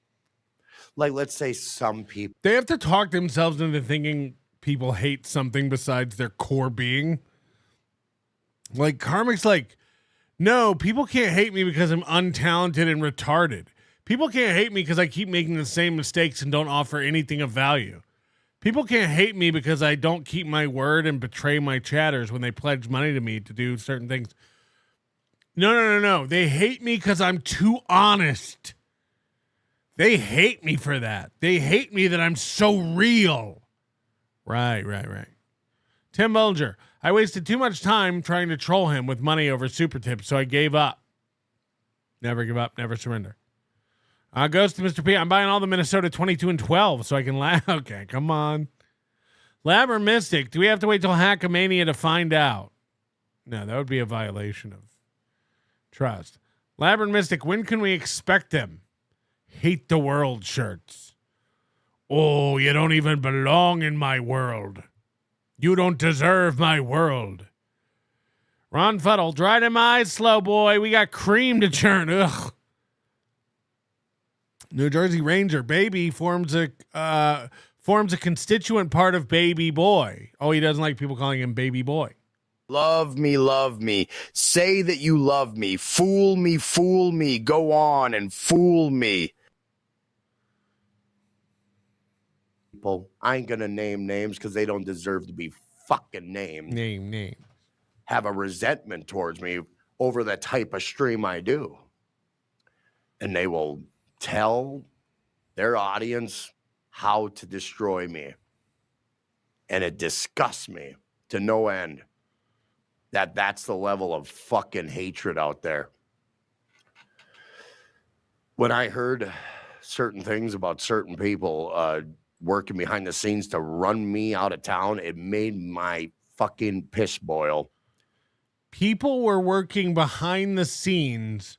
like, let's say some people. They have to talk themselves into thinking people hate something besides their core being. Like, Karmic's like, no, people can't hate me because I'm untalented and retarded. People can't hate me because I keep making the same mistakes and don't offer anything of value. People can't hate me because I don't keep my word and betray my chatters when they pledge money to me to do certain things. No. They hate me because I'm too honest. They hate me for that. They hate me that I'm so real. Right. Tim Bulger. I wasted too much time trying to troll him with money over super tips, so I gave up. Never give up, never surrender. Goes to Mr. P. I'm buying all the Minnesota 22 and 12 so I can laugh. Okay, come on. Labber Mystic. Do we have to wait till Hackamania to find out? No, that would be a violation of trust. Labber Mystic. When can we expect them? Hate the world shirts. Oh, you don't even belong in my world. You don't deserve my world. Ron Fuddle. Dry them eyes, slow boy. We got cream to churn. Ugh. New Jersey Ranger. Baby forms a constituent part of baby boy. Oh, he doesn't like people calling him baby boy. Love me. Say that you love me. Fool me. Go on and fool me. People, I ain't gonna name names because they don't deserve to be fucking named. Name. Have a resentment towards me over the type of stream I do. And they will tell their audience how to destroy me. And it disgusts me to no end. That's the level of fucking hatred out there. When I heard certain things about certain people working behind the scenes to run me out of town, it made my fucking piss boil. People were working behind the scenes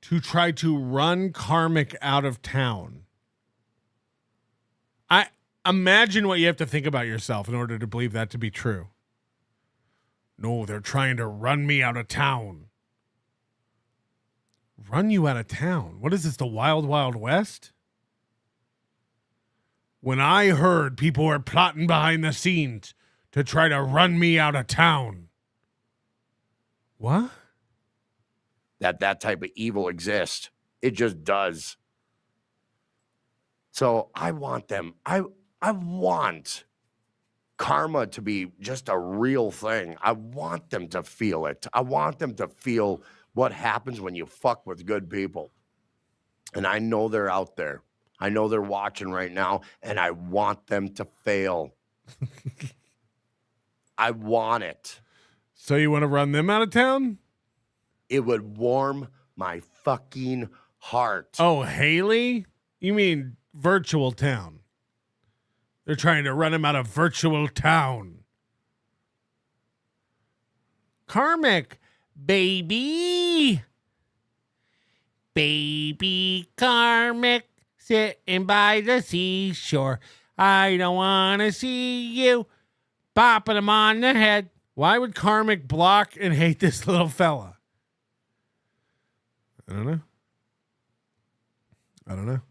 to try to run Karmic out of town. I imagine what you have to think about yourself in order to believe that to be true. No, they're trying to run me out of town. Run you out of town? What is this, the Wild Wild West? When I heard people were plotting behind the scenes to try to run me out of town. What? That type of evil exists. It just does. So I want them. I want karma to be just a real thing. I want them to feel it. I want them to feel what happens when you fuck with good people. And I know they're out there. I know they're watching right now, and I want them to fail. I want it. So you want to run them out of town? It would warm my fucking heart. Oh, Haley? You mean virtual town? They're trying to run him out of virtual town. Karmic, baby. Baby Karmic, sitting by the seashore. I don't want to see you bopping him on the head. Why would Karmic block and hate this little fella? I don't know.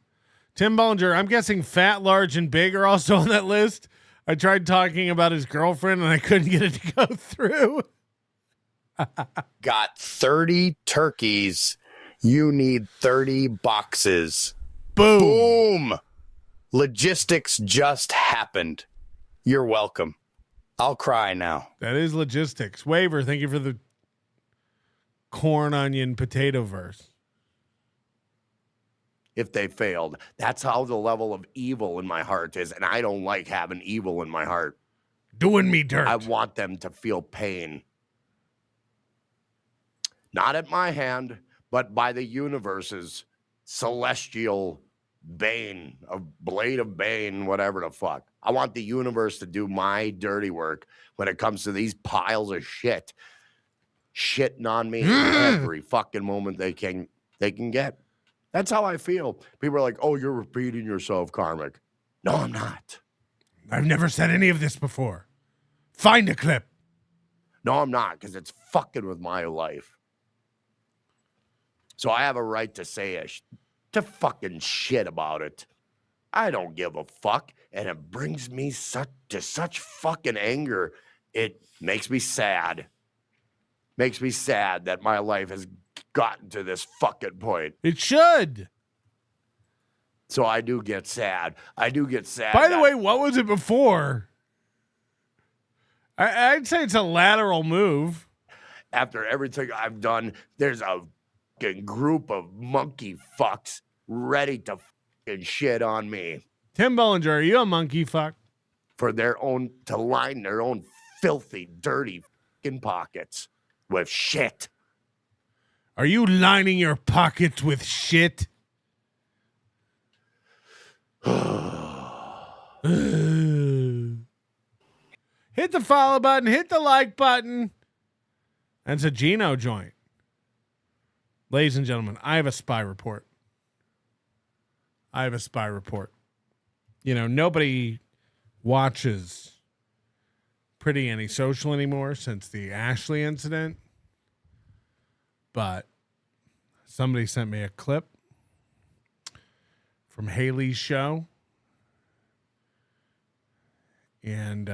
Tim Bollinger, I'm guessing fat, large, and big are also on that list. I tried talking about his girlfriend and I couldn't get it to go through. Got 30 turkeys. You need 30 boxes. Boom. Boom. Logistics just happened. You're welcome. I'll cry now. That is logistics. Waver, thank you for the corn, onion, potato verse. If they failed, that's how the level of evil in my heart is. And I don't like having evil in my heart. Doing me dirt. I want them to feel pain. Not at my hand, but by the universe's celestial bane, a blade of bane, whatever the fuck. I want the universe to do my dirty work when it comes to these piles of shit. Shitting on me every fucking moment they can get. That's how I feel. People are like, oh, you're repeating yourself, Karmic. No, I'm not. I've never said any of this before. Find a clip. No, I'm not, because it's fucking with my life. So I have a right to say to fucking shit about it. I don't give a fuck, and it brings me to such fucking anger. It makes me sad. Makes me sad that my life has gotten to this fucking point. It should. So I do get sad. By the way, what was it before? I'd say it's a lateral move. After everything I've done, there's a fucking group of monkey fucks ready to fucking shit on me. Tim Bollinger, are you a monkey fuck? To line their own filthy, dirty fucking pockets with shit. Are you lining your pockets with shit? Hit the follow button. Hit the like button. That's a Geno joint. Ladies and gentlemen, I have a spy report. You know, nobody watches Pretty Antisocial anymore since the Ashley incident. But somebody sent me a clip from Haley's show. And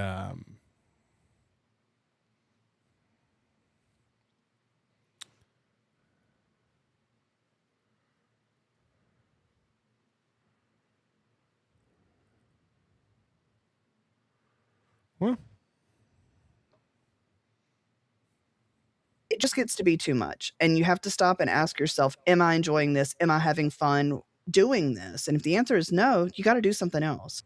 well, it just gets to be too much. And you have to stop and ask yourself, am I enjoying this? Am I having fun doing this? And if the answer is no, you got to do something else.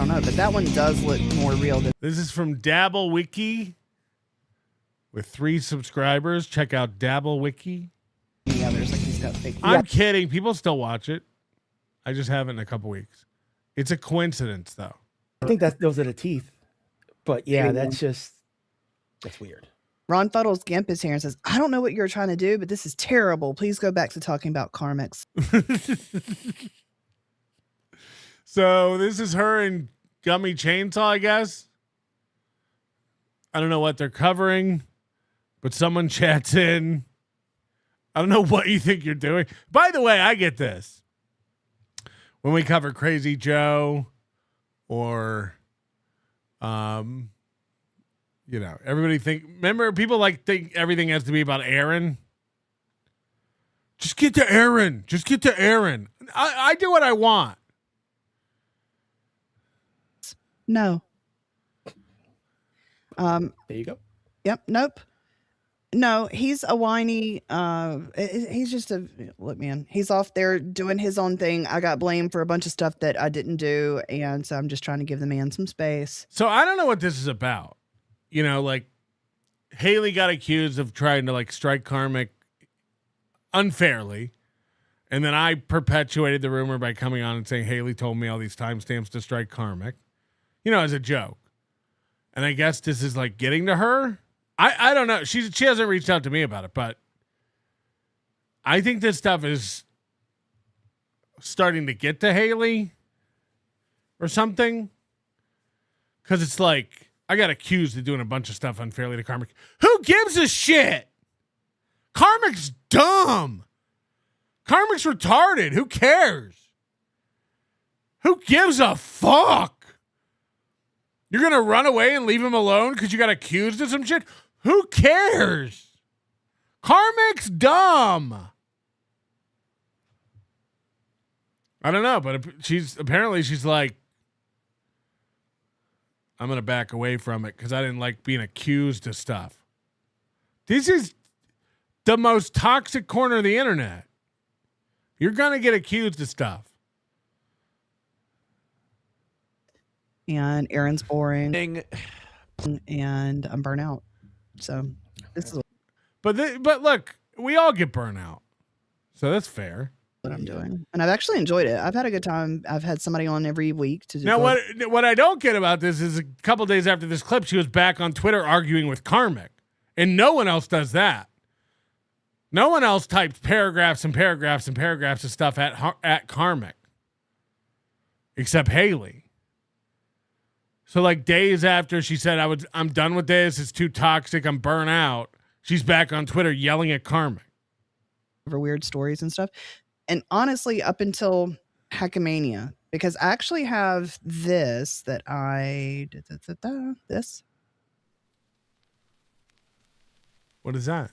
don't know, but that one does look more real than. This is from Dabble Wiki with 3 subscribers. Check out Dabble Wiki. The others, like he's got fake. I'm kidding. People still watch it. I just haven't in a couple weeks. It's a coincidence, though. I think those are the teeth. But yeah, that's weird. Ron Fuddles Gimp is here and says, I don't know what you're trying to do, but this is terrible. Please go back to talking about KarmicX. So this is her and Gummy Chainsaw, I guess. I don't know what they're covering, but someone chats in. I don't know what you think you're doing. By the way, I get this. When we cover Crazy Joe or, everybody remember people think everything has to be about Aaron. Just get to Aaron. Just get to Aaron. I do what I want. No. There you go. Yep. Nope. No, he's a whiny. He's just look, man. He's off there doing his own thing. I got blamed for a bunch of stuff that I didn't do, and so I'm just trying to give the man some space. So I don't know what this is about. Haley got accused of trying to strike Karmic unfairly, and then I perpetuated the rumor by coming on and saying Haley told me all these timestamps to strike Karmic, as a joke. And I guess this is getting to her. I don't know. She hasn't reached out to me about it, but I think this stuff is starting to get to Haley or something. Because it's I got accused of doing a bunch of stuff unfairly to Karmic. Who gives a shit? Karmic's dumb. Karmic's retarded. Who cares? Who gives a fuck? You're going to run away and leave him alone because you got accused of some shit? Who cares? Karmic's dumb. I don't know, but she's like, I'm going to back away from it because I didn't like being accused of stuff. This is the most toxic corner of the internet. You're going to get accused of stuff. And Aaron's boring. And I'm burnt out. So this is but look, we all get burnt out. So that's fair. What I'm doing. And I've actually enjoyed it. I've had a good time. I've had somebody on every week to do. Now, what I don't get about this is a couple days after this clip, she was back on Twitter arguing with Karmic. And no one else does that. No one else types paragraphs and paragraphs and paragraphs of stuff at Karmic. Except Haley. So days after she said, I'm done with this. It's too toxic. I'm burnt out. She's back on Twitter yelling at Karmic. Over weird stories and stuff. And honestly, up until Hackmania, because I actually have this that this. What is that?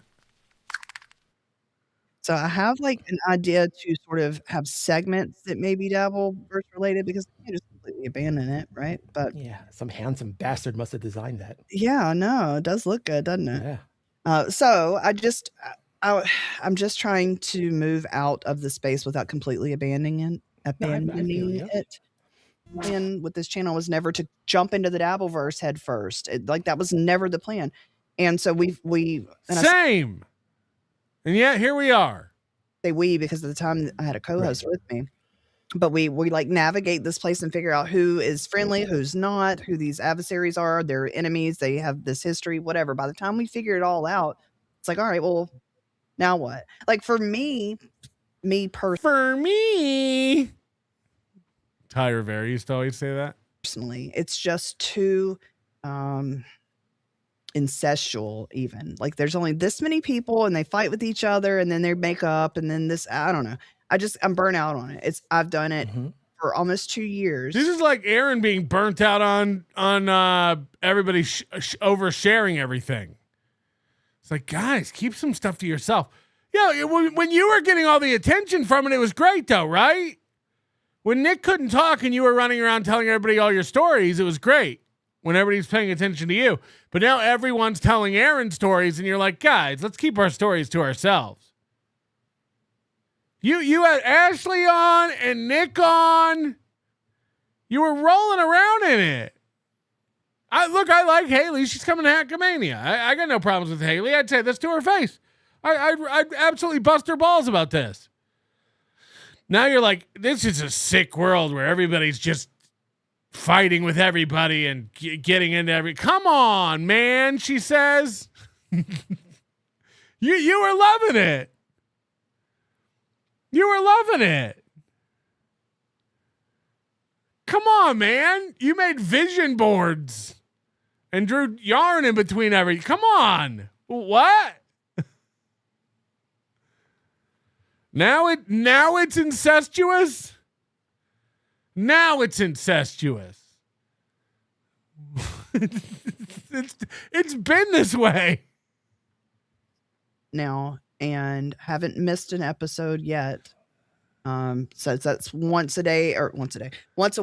So I have an idea to sort of have segments that may be Dabbleverse related because you can't just completely abandon it, right? But yeah, some handsome bastard must have designed that. Yeah, no, it does look good, doesn't it? Yeah. So I'm just trying to move out of the space without completely abandoning it. And with this channel was never to jump into the Dabbleverse head first. That was never the plan. And so same. And yet here we are. Because of the time I had a co-host with me. But we navigate this place and figure out who is friendly, who's not, who these adversaries are, they're enemies, they have this history, whatever. By the time we figure it all out, it's all right, well, now what? For me personally. Ty Rivera used to always say that. Personally, it's just too incestual even. There's only this many people and they fight with each other and then they make up and then this, I don't know. I'm burnt out on it. I've done it for almost 2 years. This is like Aaron being burnt out on everybody oversharing everything. It's guys, keep some stuff to yourself. Yeah, when you were getting all the attention from it was great though, right? When Nick couldn't talk and you were running around telling everybody all your stories, it was great. When everybody's paying attention to you. But now everyone's telling Aaron stories and you're like, guys, let's keep our stories to ourselves. You had Ashley on and Nick on You were rolling around in it. I like Haley. She's coming to Hackmania. I got no problems with Haley. I'd say this to her face. I'd absolutely bust her balls about this. Now you're like, this is a sick world where everybody's just fighting with everybody and getting into every. Come on, man, she says. You were loving it. You were loving it. Come on, man. You made vision boards and drew yarn in between every. Come on. What? Now it's incestuous. Now it's incestuous. it's been this way. Now, and haven't missed an episode yet. So that's once a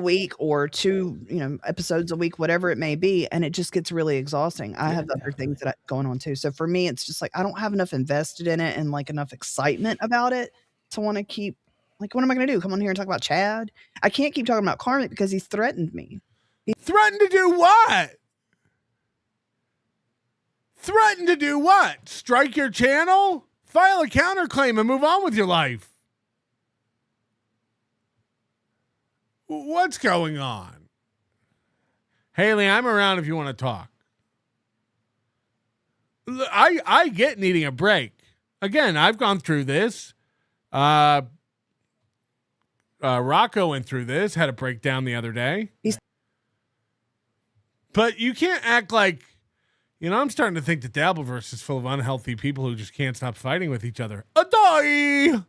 week or 2, episodes a week, whatever it may be. And it just gets really exhausting. I have other things that going on too. So for me, it's just like, I don't have enough invested in it and like enough excitement about it to want to keep, like, what am I going to do? Come on here and talk about Chad? I can't keep talking about Karmic because he's threatened me. He threatened to do what? Threatened to do what? Strike your channel? File a counterclaim and move on with your life. What's going on? Haley, I'm around if you want to talk. I get needing a break. Again, I've gone through this. Rocco went through this, had a breakdown the other day. But you can't act like, I'm starting to think the Dabbleverse is full of unhealthy people who just can't stop fighting with each other. Adoy!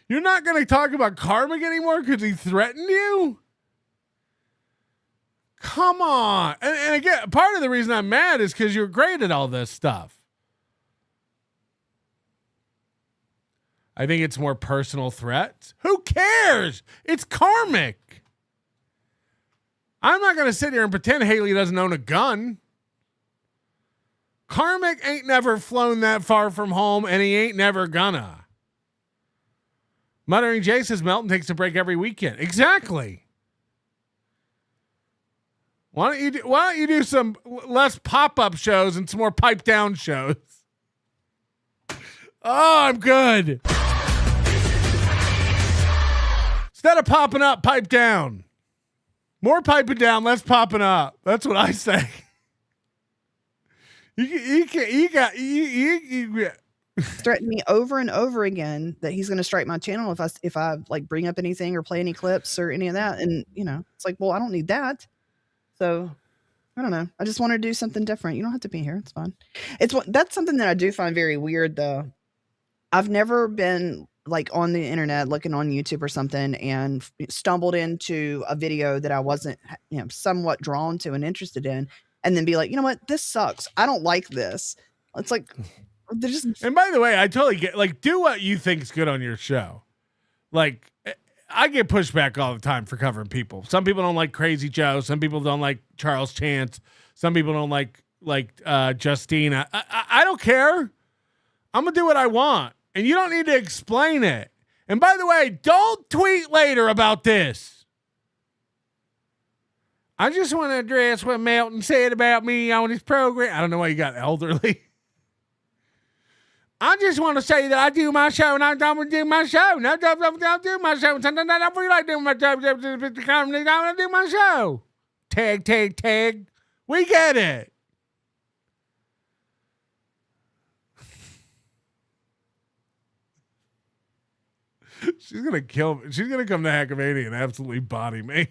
You're not going to talk about Karmic anymore because he threatened you? Come on. And again, part of the reason I'm mad is because you're great at all this stuff. I think it's more personal threats. Who cares? It's Karmic. I'm not going to sit here and pretend Haley doesn't own a gun. Karmic ain't never flown that far from home, and he ain't never gonna. Muttering Jay says Melton takes a break every weekend. Exactly. Why don't you do some less pop-up shows and some more pipe-down shows? Oh, I'm good. Instead of popping up, pipe down. More piping down, less popping up. That's what I say. You threatened me over and over again that he's going to strike my channel if I like bring up anything or play any clips or any of that. And it's like, well, I don't need that. So I don't know. I just want to do something different. You don't have to be here. It's fine. That's something that I do find very weird though. I've never been like on the internet looking on YouTube or something and stumbled into a video that I wasn't, somewhat drawn to and interested in, and then be like, you know what, this sucks. I don't like this. It's like, they're just. And by the way, I totally get, like, do what you think is good on your show. Like, I get pushback all the time for covering people. Some people don't like Crazy Joe. Some people don't like Charles Chance. Some people don't like Justina. I don't care. I'm gonna do what I want. And you don't need to explain it. And by the way, don't tweet later about this. I just want to address what Melton said about me on his program. I don't know why you got elderly. I just want to say that I do my show and I don't do my show. No, don't do my show. Sometimes I don't feel like doing my show. I don't do my show. Tag. We get it. She's gonna kill me. She's gonna come to Hackmania and absolutely body me.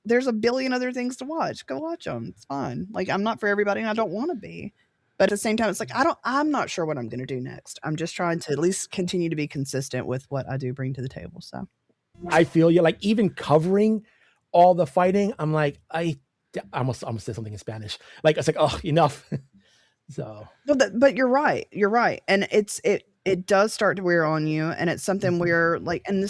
There's a billion other things to watch. Go watch them. It's fine. Like, I'm not for everybody and I don't want to be. But at the same time, it's like, I'm not sure what I'm going to do next. I'm just trying to at least continue to be consistent with what I do bring to the table. So I feel you. Like, even covering all the fighting, I'm like, I almost say something in Spanish. Like, it's like, oh, enough. So, but you're right. You're right. And it does start to wear on you. And it's something where, like, and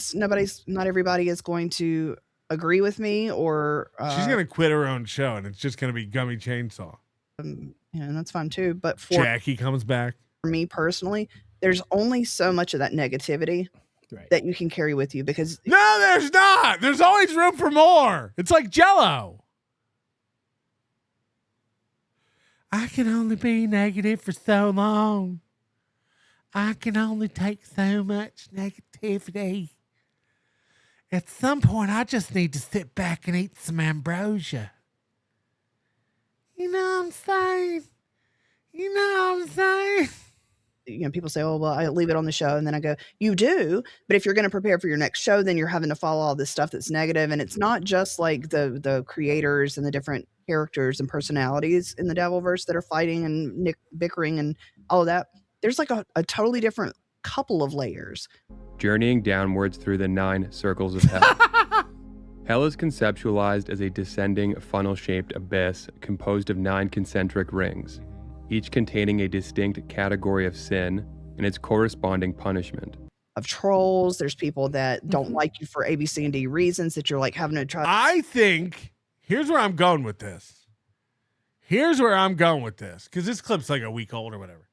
not everybody is going to agree with me or. She's going to quit her own show and it's just going to be Gummy Chainsaw. And that's fine too. But for Jackie comes back. For me personally, there's only so much of that negativity that you can carry with you because no, there's not. There's always room for more. It's like Jell-O. I can only be negative for so long. I can only take so much negativity. At some point, I just need to sit back and eat some ambrosia. You know what I'm saying? You know what I'm saying? People say, oh, well, I leave it on the show. And then I go, you do. But if you're going to prepare for your next show, then you're having to follow all this stuff that's negative. And it's not just like the creators and the different characters and personalities in the Devilverse that are fighting and bickering and all of that. There's like a totally different couple of layers. Journeying downwards through the 9 circles of hell. Hell is conceptualized as a descending funnel-shaped abyss composed of 9 concentric rings, each containing a distinct category of sin and its corresponding punishment. Of trolls, there's people that don't like you for A, B, C, and D reasons that you're like having to try. I think here's where I'm going with this. Here's where I'm going with this, because this clip's like a week old or whatever.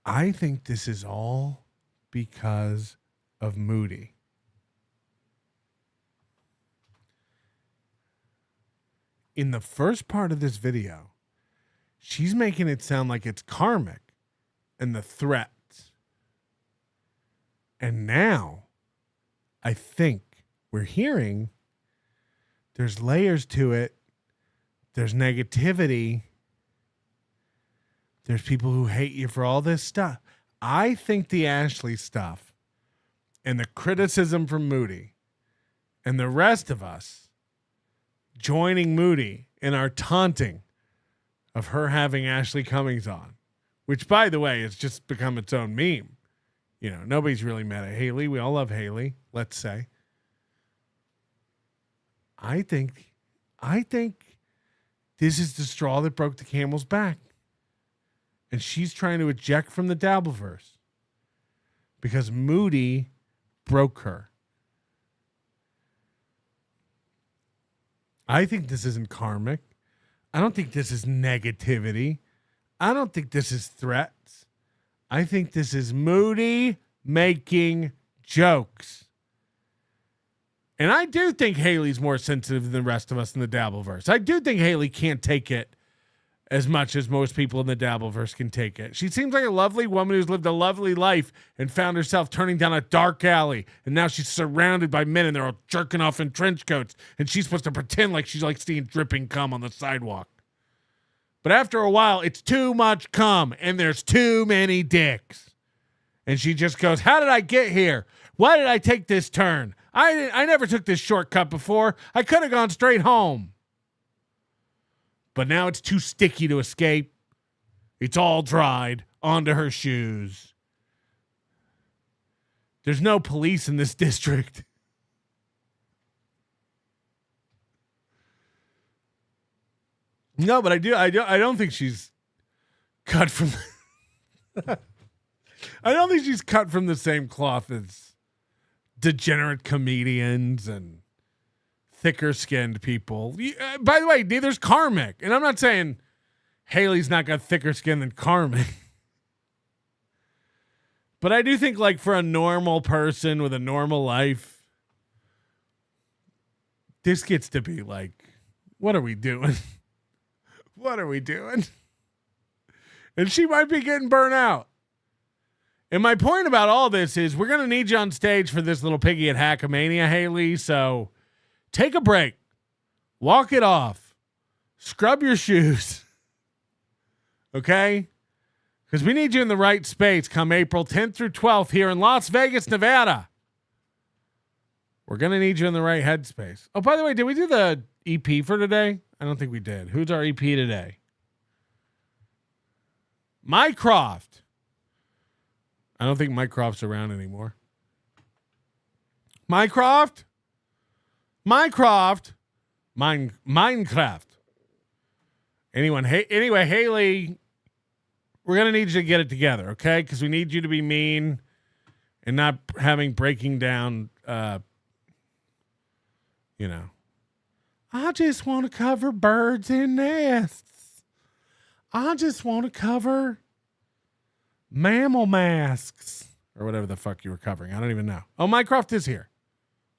I think this is all because of Moody. In the first part of this video, she's making it sound like it's karmic and the threats. And now I think we're hearing there's layers to it. There's negativity. There's people who hate you for all this stuff. I think the Ashley stuff and the criticism from Moody and the rest of us joining Moody in our taunting of her having Ashley Cummings on, which, by the way, has just become its own meme. You know, nobody's really mad at Haley. We all love Haley, let's say. I think this is the straw that broke the camel's back. And she's trying to eject from the Dabbleverse because Moody broke her. I think this isn't karmic. I don't think this is negativity. I don't think this is threats. I think this is Moody making jokes. And I do think Haley's more sensitive than the rest of us in the Dabbleverse. I do think Haley can't take it as much as most people in the Dabbleverse can take it. She seems like a lovely woman who's lived a lovely life and found herself turning down a dark alley. And now she's surrounded by men and they're all jerking off in trench coats. And she's supposed to pretend like she's like seeing dripping cum on the sidewalk. But after a while, it's too much cum and there's too many dicks. And she just goes, how did I get here? Why did I take this turn? I never took this shortcut before. I could have gone straight home. But now it's too sticky to escape. It's all dried onto her shoes. There's no police in this district. No, but I don't think she's cut from I don't think she's cut from the same cloth as degenerate comedians and thicker skinned people. By the way, neither's Karmic. And I'm not saying Haley's not got thicker skin than Karmic. But I do think, like, for a normal person with a normal life, this gets to be like, what are we doing? What are we doing? And she might be getting burnt out. And my point about all this is we're going to need you on stage for this little piggy at Hackamania, Haley. So take a break. Walk it off. Scrub your shoes. Okay? Because we need you in the right space come April 10th through 12th here in Las Vegas, Nevada. We're going to need you in the right headspace. Oh, by the way, did we do the EP for today? I don't think we did. Who's our EP today? Mycroft. I don't think Mycroft's around anymore. Minecraft. Anyway, Haley, we're going to need you to get it together, okay? Because we need you to be mean and not having breaking down, I just want to cover birds and nests. I just want to cover mammal masks. or whatever the fuck you were covering. I don't even know. Oh, Mycroft is here.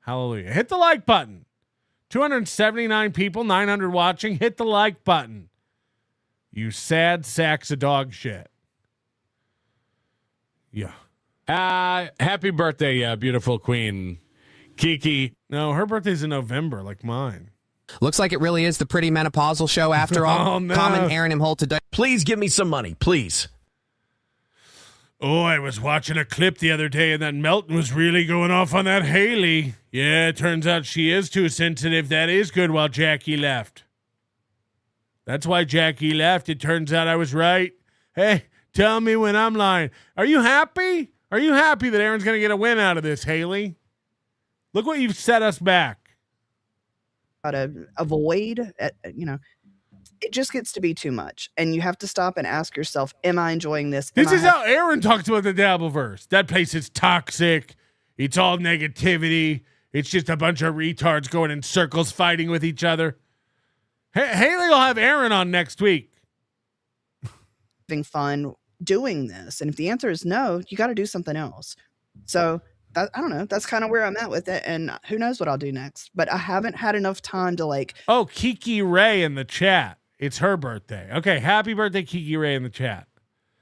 Hallelujah. Hit the like button. 279 people, 900 watching. Hit the like button. You sad sacks of dog shit. Yeah. Happy birthday, beautiful queen, Kiki. No, her birthday's in November, like mine. Looks like it really is the pretty menopausal show after all. Oh, no. Common Aaron and Holt today. Please give me some money, please. Oh, I was watching a clip the other day and that Melton was really going off on that Haley. Yeah, it turns out she is too sensitive. That is good while Jackie left. That's why Jackie left. It turns out I was right. Hey, tell me when I'm lying. Are you happy? Are you happy that Aaron's going to get a win out of this, Haley? Look what you've set us back. To avoid, it just gets to be too much. And you have to stop and ask yourself, am I enjoying this? This is how Aaron talks about the Dabbleverse. That place is toxic. It's all negativity. It's just a bunch of retards going in circles fighting with each other. Haley will have Aaron on next week. Having fun doing this. And if the answer is no, you got to do something else. So I don't know. That's kind of where I'm at with it. And who knows what I'll do next. But I haven't had enough time to like. Oh, Kiki Ray in the chat. It's her birthday. Okay, happy birthday, Kiki Ray in the chat.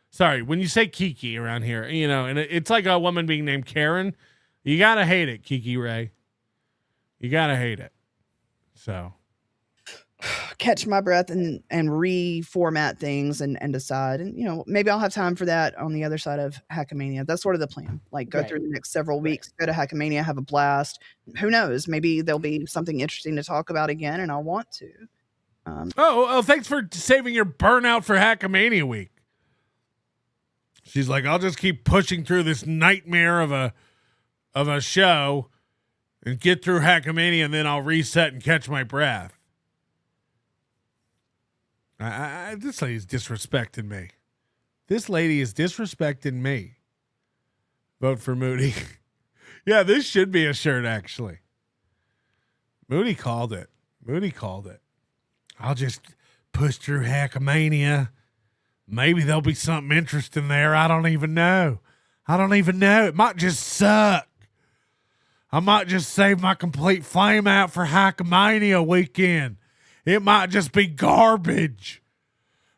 Sorry, when you say Kiki around here, and it's like a woman being named Karen. You got to hate it, Kiki Ray. You got to hate it. So. Catch my breath and reformat things and decide. And, maybe I'll have time for that on the other side of Hackamania. That's sort of the plan. Like go through the next several weeks, go to Hackamania, have a blast. Who knows? Maybe there'll be something interesting to talk about again and I'll want to. Thanks for saving your burnout for Hackamania week. She's like, I'll just keep pushing through this nightmare of a show and get through Hackamania and then I'll reset and catch my breath. This lady's disrespecting me. This lady is disrespecting me. Vote for Moody. Yeah, this should be a shirt, actually. Moody called it. I'll just push through Hackamania. Maybe there'll be something interesting there. I don't even know. It might just suck. I might just save my complete flame out for Hackamania weekend. It might just be garbage.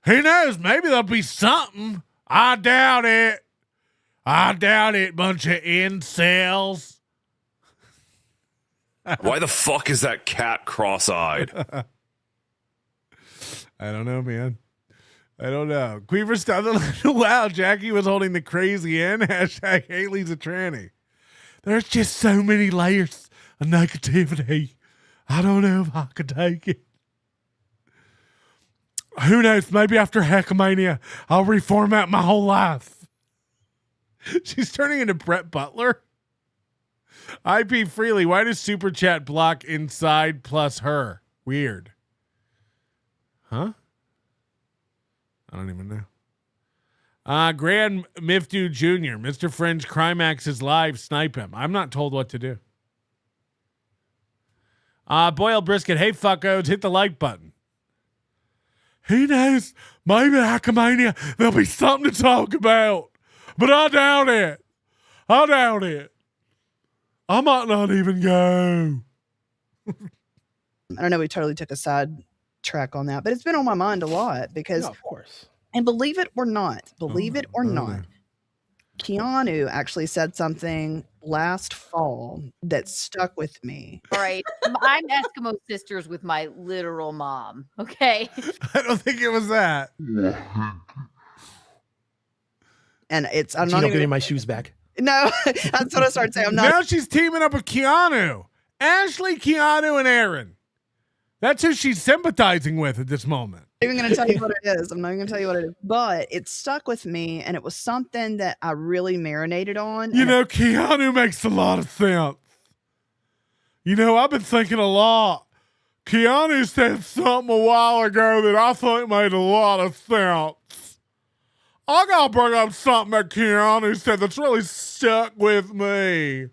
Who knows? Maybe there'll be something. I doubt it. Bunch of incels. Why the fuck is that cat cross-eyed? I don't know, man. I don't know. Queever stuff. Wow, Jackie was holding the crazy end. Hashtag Haley's a tranny. There's just so many layers of negativity. I don't know if I could take it. Who knows? Maybe after Hackamania, I'll reformat my whole life. She's turning into Brett Butler. IP Freely. Why does Super Chat block inside plus her? Weird. Huh? I don't even know. Grand Miftu Jr. Mr. Fringe CRIES is live. Snipe him. I'm not told what to do. Boiled Brisket. Hey, fuckos. Hit the like button. Who knows? Maybe Hackamania, there'll be something to talk about. But I doubt it. I might not even go. I don't know. We totally took a side track on that, but it's been on my mind a lot because, of course. And believe it or not, Keanu actually said something last fall that stuck with me. All right. I'm Eskimo sisters with my literal mom. Okay. I don't think it was that. And I'm not not getting my shoes back. No, that's what I started saying. I'm not. Now she's teaming up with Keanu. Ashley, Keanu, and Aaron. That's who she's sympathizing with at this moment. I'm not even going to tell you what it is. I'm not even going to tell you what it is. But it stuck with me, and it was something that I really marinated on. Keanu makes a lot of sense. I've been thinking a lot. Keanu said something a while ago that I think made a lot of sense. I got to bring up something that Keanu said that's really stuck with me.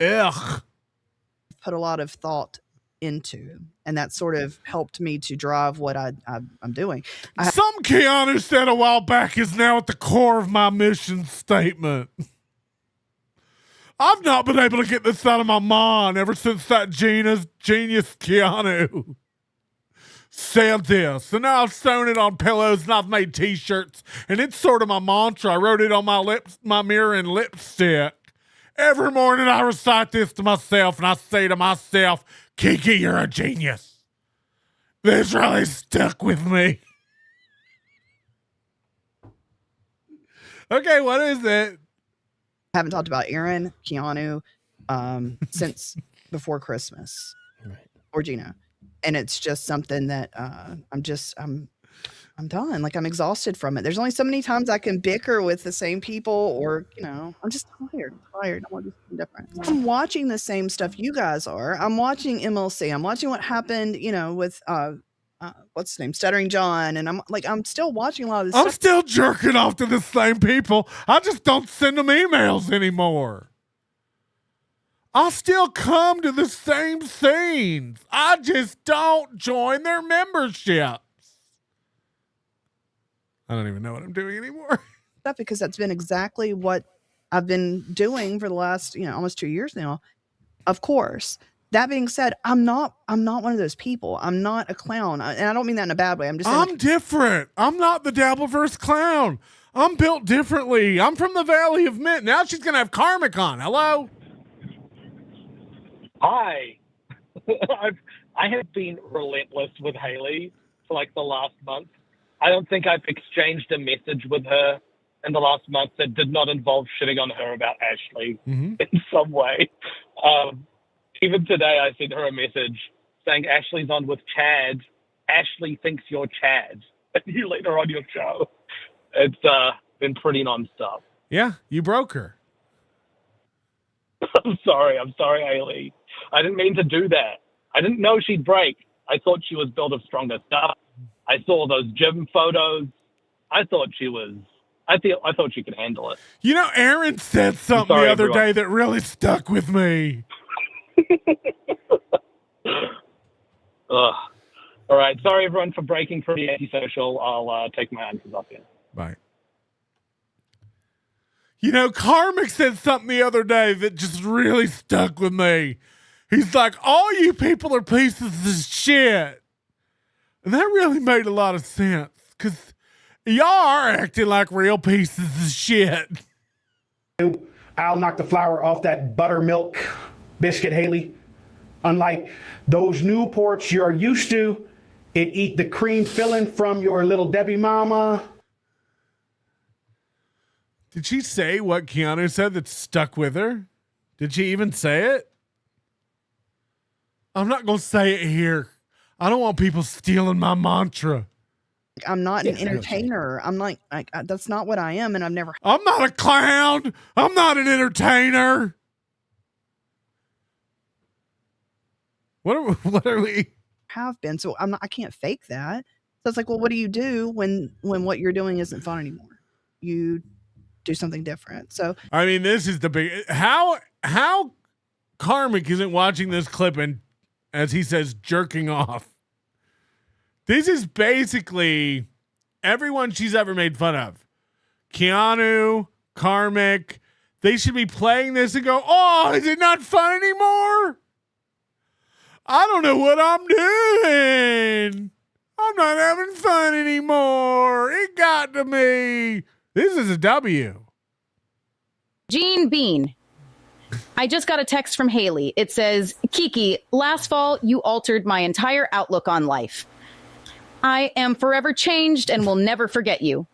Ugh. Put a lot of thought into. and that sort of helped me to drive what I'm doing. Some Keanu said a while back is now at the core of my mission statement. I've not been able to get this out of my mind ever since that genius Keanu said this. And now I've sewn it on pillows and I've made t-shirts, and it's sort of my mantra. I wrote it on my mirror in lipstick. Every morning I recite this to myself, and I say to myself, Kiki, you're a genius. This really stuck with me. Okay, what is it? I haven't talked about Aaron, Keanu, since before Christmas, or Geno, and it's just something that I'm done. Like, I'm exhausted from it. There's only so many times I can bicker with the same people, or I'm just tired. I want to do something different. I'm watching the same stuff you guys are. I'm watching MLC. I'm watching what happened, with what's his name, Stuttering John, and I'm still watching a lot of this. I'm still jerking off to the same people. I just don't send them emails anymore. I still come to the same scenes. I just don't join their memberships. I don't even know what I'm doing anymore. Because that's been exactly what I've been doing for the last, almost 2 years now. Of course. That being said, I'm not one of those people. I'm not a clown. And I don't mean that in a bad way. I'm different. I'm not the Dabbleverse clown. I'm built differently. I'm from the Valley of Mint. Now she's going to have Karmic on. Hello? Hi. I have been relentless with Haley for like the last month. I don't think I've exchanged a message with her in the last month that did not involve shitting on her about Ashley in some way. Even today, I sent her a message saying Ashley's on with Chad. Ashley thinks you're Chad. And you let her on your show. It's been pretty nonstop. Yeah, you broke her. I'm sorry, Haley. I didn't mean to do that. I didn't know she'd break. I thought she was built of stronger stuff. I saw those gym photos. I thought she could handle it. Aaron said something the other day that really stuck with me. All right. Sorry, everyone, for breaking pretty antisocial. I'll take my answers off here. Bye. Karmic said something the other day that just really stuck with me. He's like, all you people are pieces of shit. And that really made a lot of sense, because y'all are acting like real pieces of shit. I'll knock the flour off that buttermilk biscuit, Haley. Unlike those Newports you're used to, it eat the cream filling from your little Debbie mama. Did she say what Keanu said that stuck with her? Did she even say it? I'm not going to say it here. I don't want people stealing my mantra. I'm not an entertainer. I'm like, that's not what I am, and I've never. I'm not a clown. I'm not an entertainer. What are we? Have been, so I can't fake that. So it's like, well, what do you do when what you're doing isn't fun anymore? You do something different. So I mean, this is the big how Karmic isn't watching this clip and, as he says, jerking off. This is basically everyone she's ever made fun of. Keanu, Karmic, they should be playing this and go, oh, is it not fun anymore? I don't know what I'm doing. I'm not having fun anymore. It got to me. This is a W. Gene Bean. I just got a text from Haley. It says, Kiki, last fall, you altered my entire outlook on life. I am forever changed and will never forget you.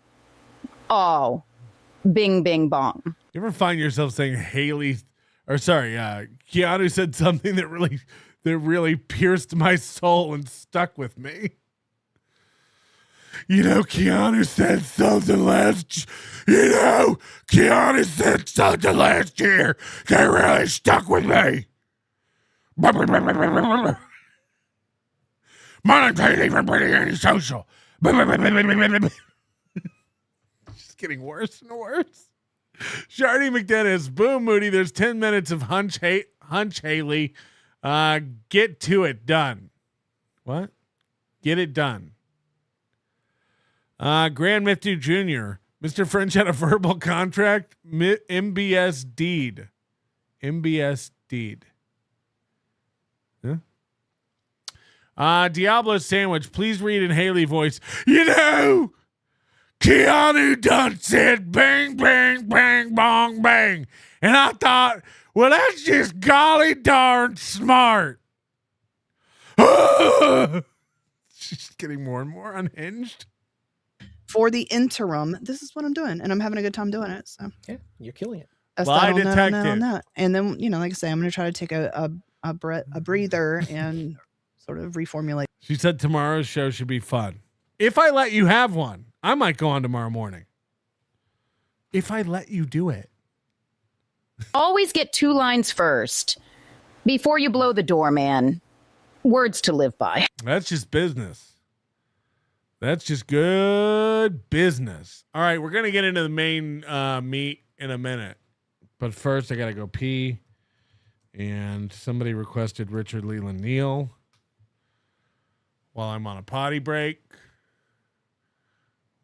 Oh, bing, bing, bong. You ever find yourself saying Keanu said something that really pierced my soul and stuck with me? Keanu said something last year that really stuck with me. Mine ain't even pretty antisocial. Just getting worse and worse. Shardy McDennis, boom, Moody. There's 10 minutes of hunch Haley. Get to it. Done. What? Get it done. Grand Miftu Jr. Mr. French had a verbal contract. MBS deed. MBS deed. Huh? Diablo Sandwich, please read in Haley voice. You know, Keanu done said bang, bang, bang, bong, bang. And I thought, well, that's just golly darn smart. She's getting more and more unhinged. For the interim, this is what I'm doing, and I'm having a good time doing it. So yeah, you're killing it. That's Lie that detective. on that. And then, like I say, I'm going to try to take a breather and sort of reformulate. She said tomorrow's show should be fun. If I let you have one, I might go on tomorrow morning. If I let you do it. Always get 2 lines first before you blow the door, man. Words to live by. That's just business. That's just good business. All right, we're going to get into the main meat in a minute. But first, I got to go pee. And somebody requested Richard Leland Neal while I'm on a potty break.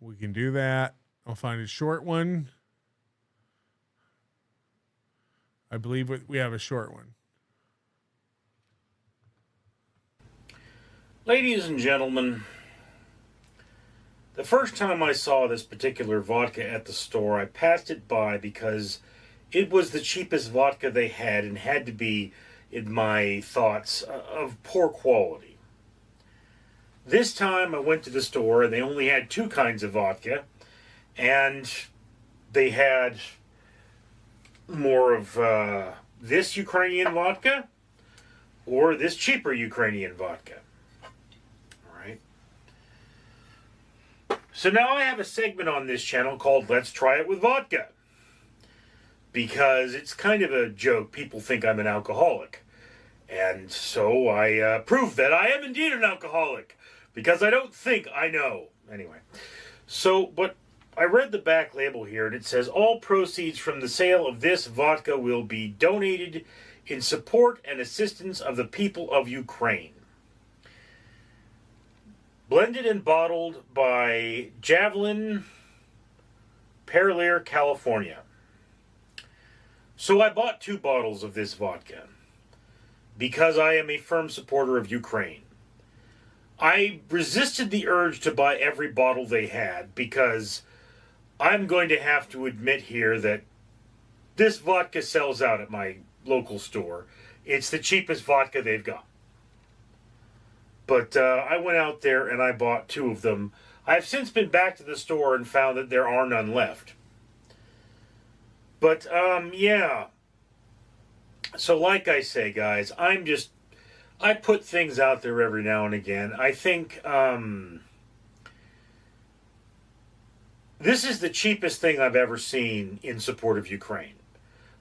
We can do that. I'll find a short one. I believe we have a short one. Ladies and gentlemen, the first time I saw this particular vodka at the store, I passed it by because it was the cheapest vodka they had and had to be, in my thoughts, of poor quality. This time I went to the store and they only had 2 kinds of vodka, and they had more of this Ukrainian vodka or this cheaper Ukrainian vodka. So now I have a segment on this channel called Let's Try It with Vodka. Because it's kind of a joke. People think I'm an alcoholic. And so I prove that I am indeed an alcoholic. Because I don't think I know. Anyway. But I read the back label here and it says, all proceeds from the sale of this vodka will be donated in support and assistance of the people of Ukraine. Blended and bottled by Javelin, Parlier, California. So I bought 2 bottles of this vodka because I am a firm supporter of Ukraine. I resisted the urge to buy every bottle they had because I'm going to have to admit here that this vodka sells out at my local store. It's the cheapest vodka they've got. But I went out there and I bought 2 of them. I've since been back to the store and found that there are none left. But, yeah. So like I say, guys, I put things out there every now and again. I think this is the cheapest thing I've ever seen in support of Ukraine.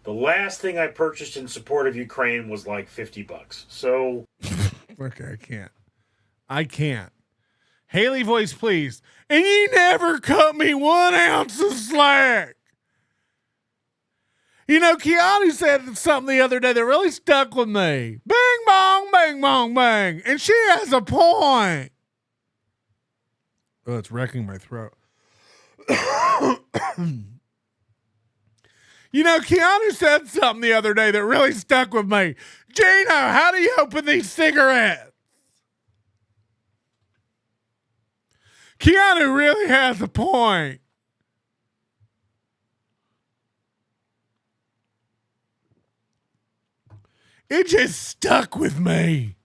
The last thing I purchased in support of Ukraine was like $50. So... Okay, I can't. Haley voice, please. And you never cut me 1 ounce of slack. You know, Keanu said something the other day that really stuck with me. Bing, bong, bang, bong, bang. And she has a point. Oh, it's wrecking my throat. You know, Keanu said something the other day that really stuck with me. Geno, how do you open these cigarettes? Keanu really has a point. It just stuck with me.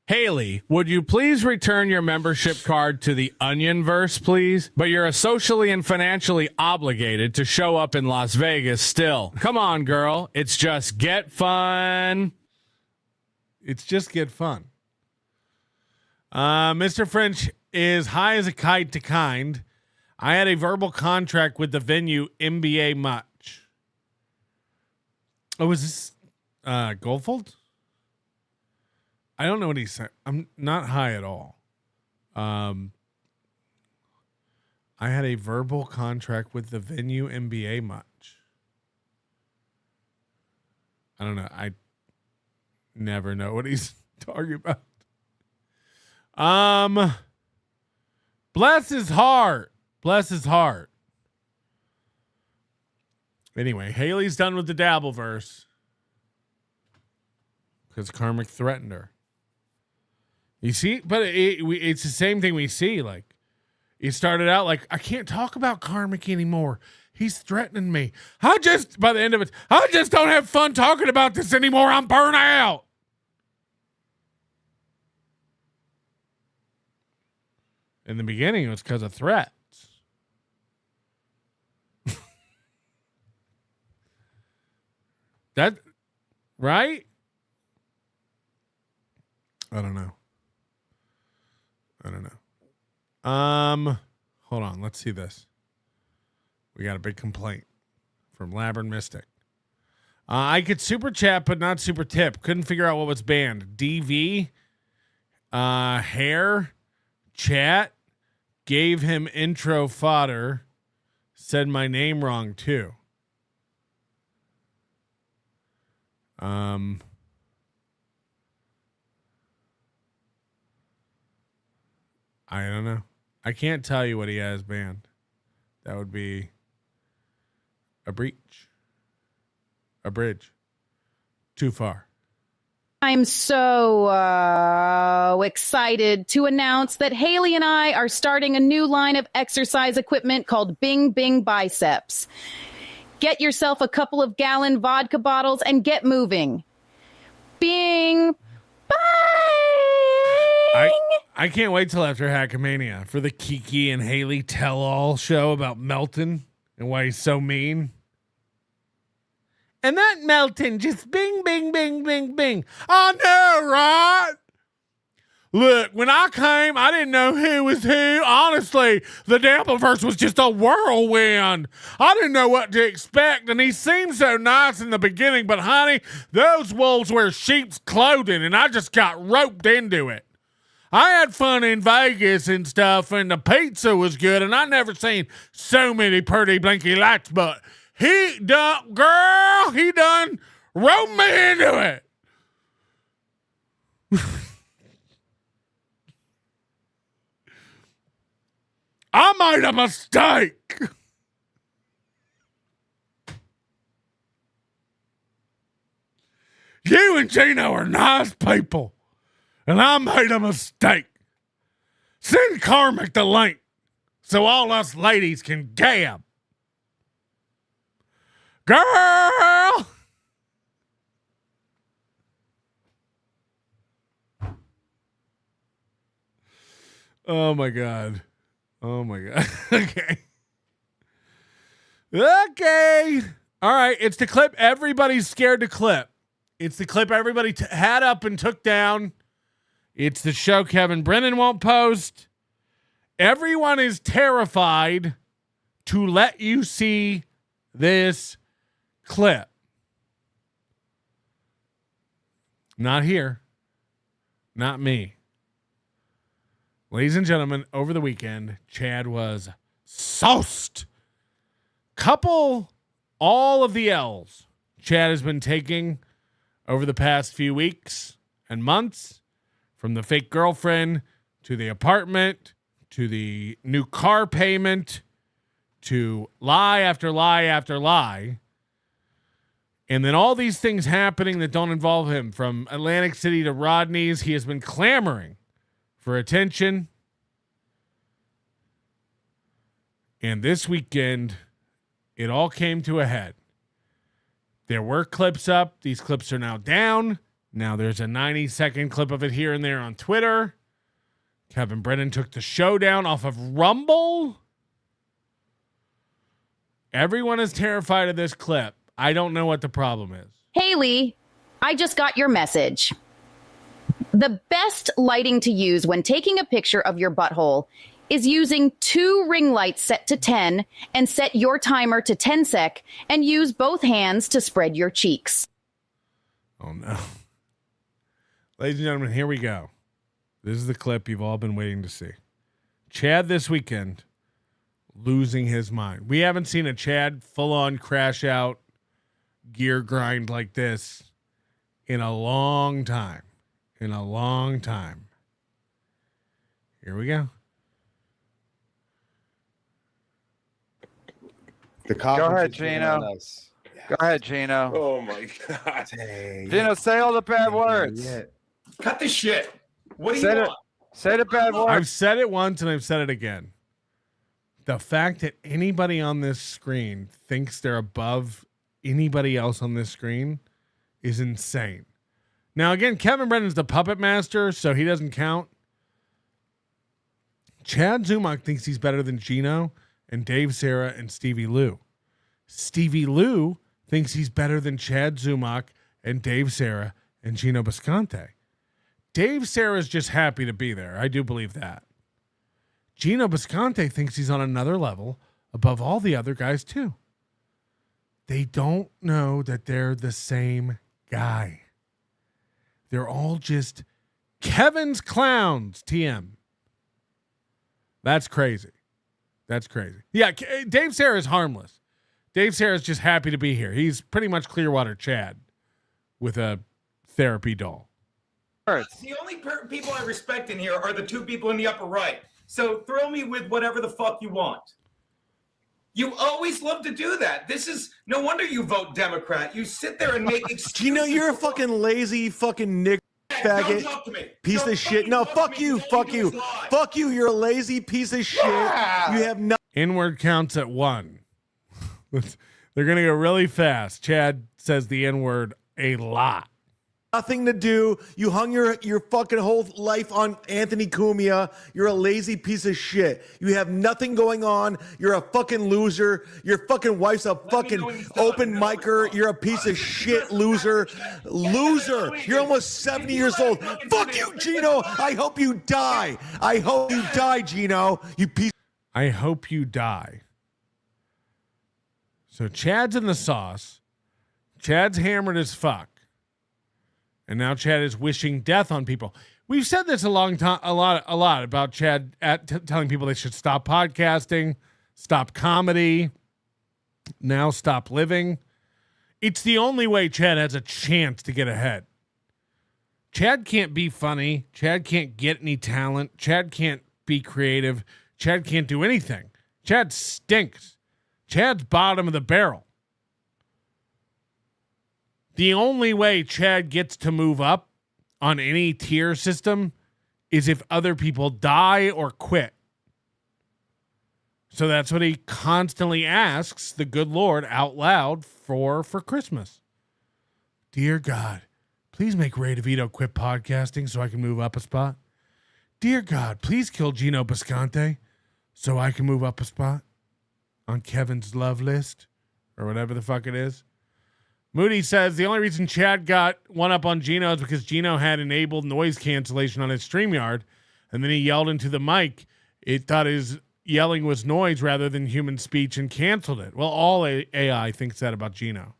Haley, would you please return your membership card to the Onionverse, please? But you're socially and financially obligated to show up in Las Vegas still. Come on, girl. It's just get fun. It's just get fun. Mr. French is high as a kite to kind. I had a verbal contract with the venue MBA Much. Oh, is this Goldfold? I don't know what he said. I'm not high at all. I had a verbal contract with the venue MBA Much. I don't know. I never know what he's talking about. Bless his heart. Bless his heart. Anyway, Haley's done with the Dabbleverse because Karmic threatened her. You see, but it's the same thing we see. Like, he started out like, I can't talk about Karmic anymore. He's threatening me. By the end of it, I just don't have fun talking about this anymore. I'm burnt out. In the beginning, it was because of threats. That, right? I don't know. Hold on. Let's see this. We got a big complaint from Labyrinth Mystic. I could super chat, but not super tip. Couldn't figure out what was banned. DV, hair, chat, gave him intro fodder, said my name wrong too. I don't know. I can't tell you what he has banned. That would be a breach. A bridge. Too far. I'm so excited to announce that Haley and I are starting a new line of exercise equipment called Bing Bing Biceps. Get yourself a couple of gallon vodka bottles and get moving. Bing Bang! I can't wait till after Hackamania for the Kiki and Haley tell-all show about Melton and why he's so mean. And that Melton just bing, bing, bing, bing, bing. I know, right? Look, when I came, I didn't know who was who. Honestly, the Dabbleverse was just a whirlwind. I didn't know what to expect, and he seemed so nice in the beginning, but honey, those wolves wear sheep's clothing, and I just got roped into it. I had fun in Vegas and stuff, and the pizza was good, and I never seen so many pretty blinky lights, but he done roped me into it. I made a mistake. You and Geno are nice people, and I made a mistake. Send Karmic the link so all us ladies can gab. Girl! Oh my God. Oh my God. Okay. Okay. All right. It's the clip everybody's scared to clip. It's the clip everybody had up and took down. It's the show Kevin Brennan won't post. Everyone is terrified to let you see this clip. Not here. Not me. Ladies and gentlemen, over the weekend, Chad was sauced. Couple all of the L's Chad has been taking over the past few weeks and months, from the fake girlfriend to the apartment to the new car payment to lie after lie after lie. And then all these things happening that don't involve him, from Atlantic City to Rodney's. He has been clamoring for attention. And this weekend, it all came to a head. There were clips up. These clips are now down. Now there's a 90-second clip of it here and there on Twitter. Kevin Brennan took the show down off of Rumble. Everyone is terrified of this clip. I don't know what the problem is. Haley, I just got your message. The best lighting to use when taking a picture of your butthole is using 2 ring lights set to 10 and set your timer to 10 sec and use both hands to spread your cheeks. Oh, no. Ladies and gentlemen, here we go. This is the clip you've all been waiting to see. Chad this weekend losing his mind. We haven't seen a Chad full-on crash out gear grind like this in a long time. In a long time. Here we go. The Go ahead, Geno. Go ahead, Geno. Oh my God. Geno, say all the bad words. Cut the shit. What do Say you it. want? Say the bad words. I've said it once and I've said it again. The fact that anybody on this screen thinks they're above anybody else on this screen is insane. Now, again, Kevin Brennan's the puppet master, so he doesn't count. Chad Zumock thinks he's better than Geno and Dave Sarah and Stevie Lou. Stevie Lou thinks he's better than Chad Zumock and Dave Sarah and Geno Bisconte. Dave Sarah's just happy to be there. I do believe that. Geno Bisconte thinks he's on another level above all the other guys too. They don't know that they're the same guy. They're all just Kevin's clowns, TM. That's crazy. That's crazy. Yeah, Dave Sarah is harmless. Dave Sarah's just happy to be here. He's pretty much Clearwater Chad with a therapy doll. The only people I respect in here are the two people in the upper right. So throw me with whatever the fuck you want. You always love to do that. This is no wonder you vote Democrat. You sit there and make excuses. Geno, you're a fucking lazy fucking nigger. Faggot, don't talk to me. piece Don't of shit. No, fuck you, fuck you, fuck you. You're a lazy piece of shit. You have no. Inward counts at 1. They're going to go really fast. Chad says the N-word a lot. Nothing to do. You hung your fucking whole life on Anthony Cumia. You're a lazy piece of shit. You have nothing going on. You're a fucking loser. Your fucking wife's a fucking open micer. You're a piece of shit loser. Loser. You're almost 70 years old. Fuck you, Geno. I hope you die. I hope you die, Geno. You piece. I hope you die. So Chad's in the sauce. Chad's hammered as fuck. And now Chad is wishing death on people. We've said this a long time, a lot about Chad telling people they should stop podcasting, stop comedy, now stop living. It's the only way Chad has a chance to get ahead. Chad can't be funny. Chad can't get any talent. Chad can't be creative. Chad can't do anything. Chad stinks. Chad's bottom of the barrel. The only way Chad gets to move up on any tier system is if other people die or quit. So that's what he constantly asks the good Lord out loud for Christmas. Dear God, please make Ray DeVito quit podcasting so I can move up a spot. Dear God, please kill Geno Bisconte so I can move up a spot on Kevin's love list or whatever the fuck it is. Moody says the only reason Chad got one up on Geno is because Geno had enabled noise cancellation on his StreamYard, and then he yelled into the mic. It thought his yelling was noise rather than human speech and canceled it. Well, all AI thinks that about Geno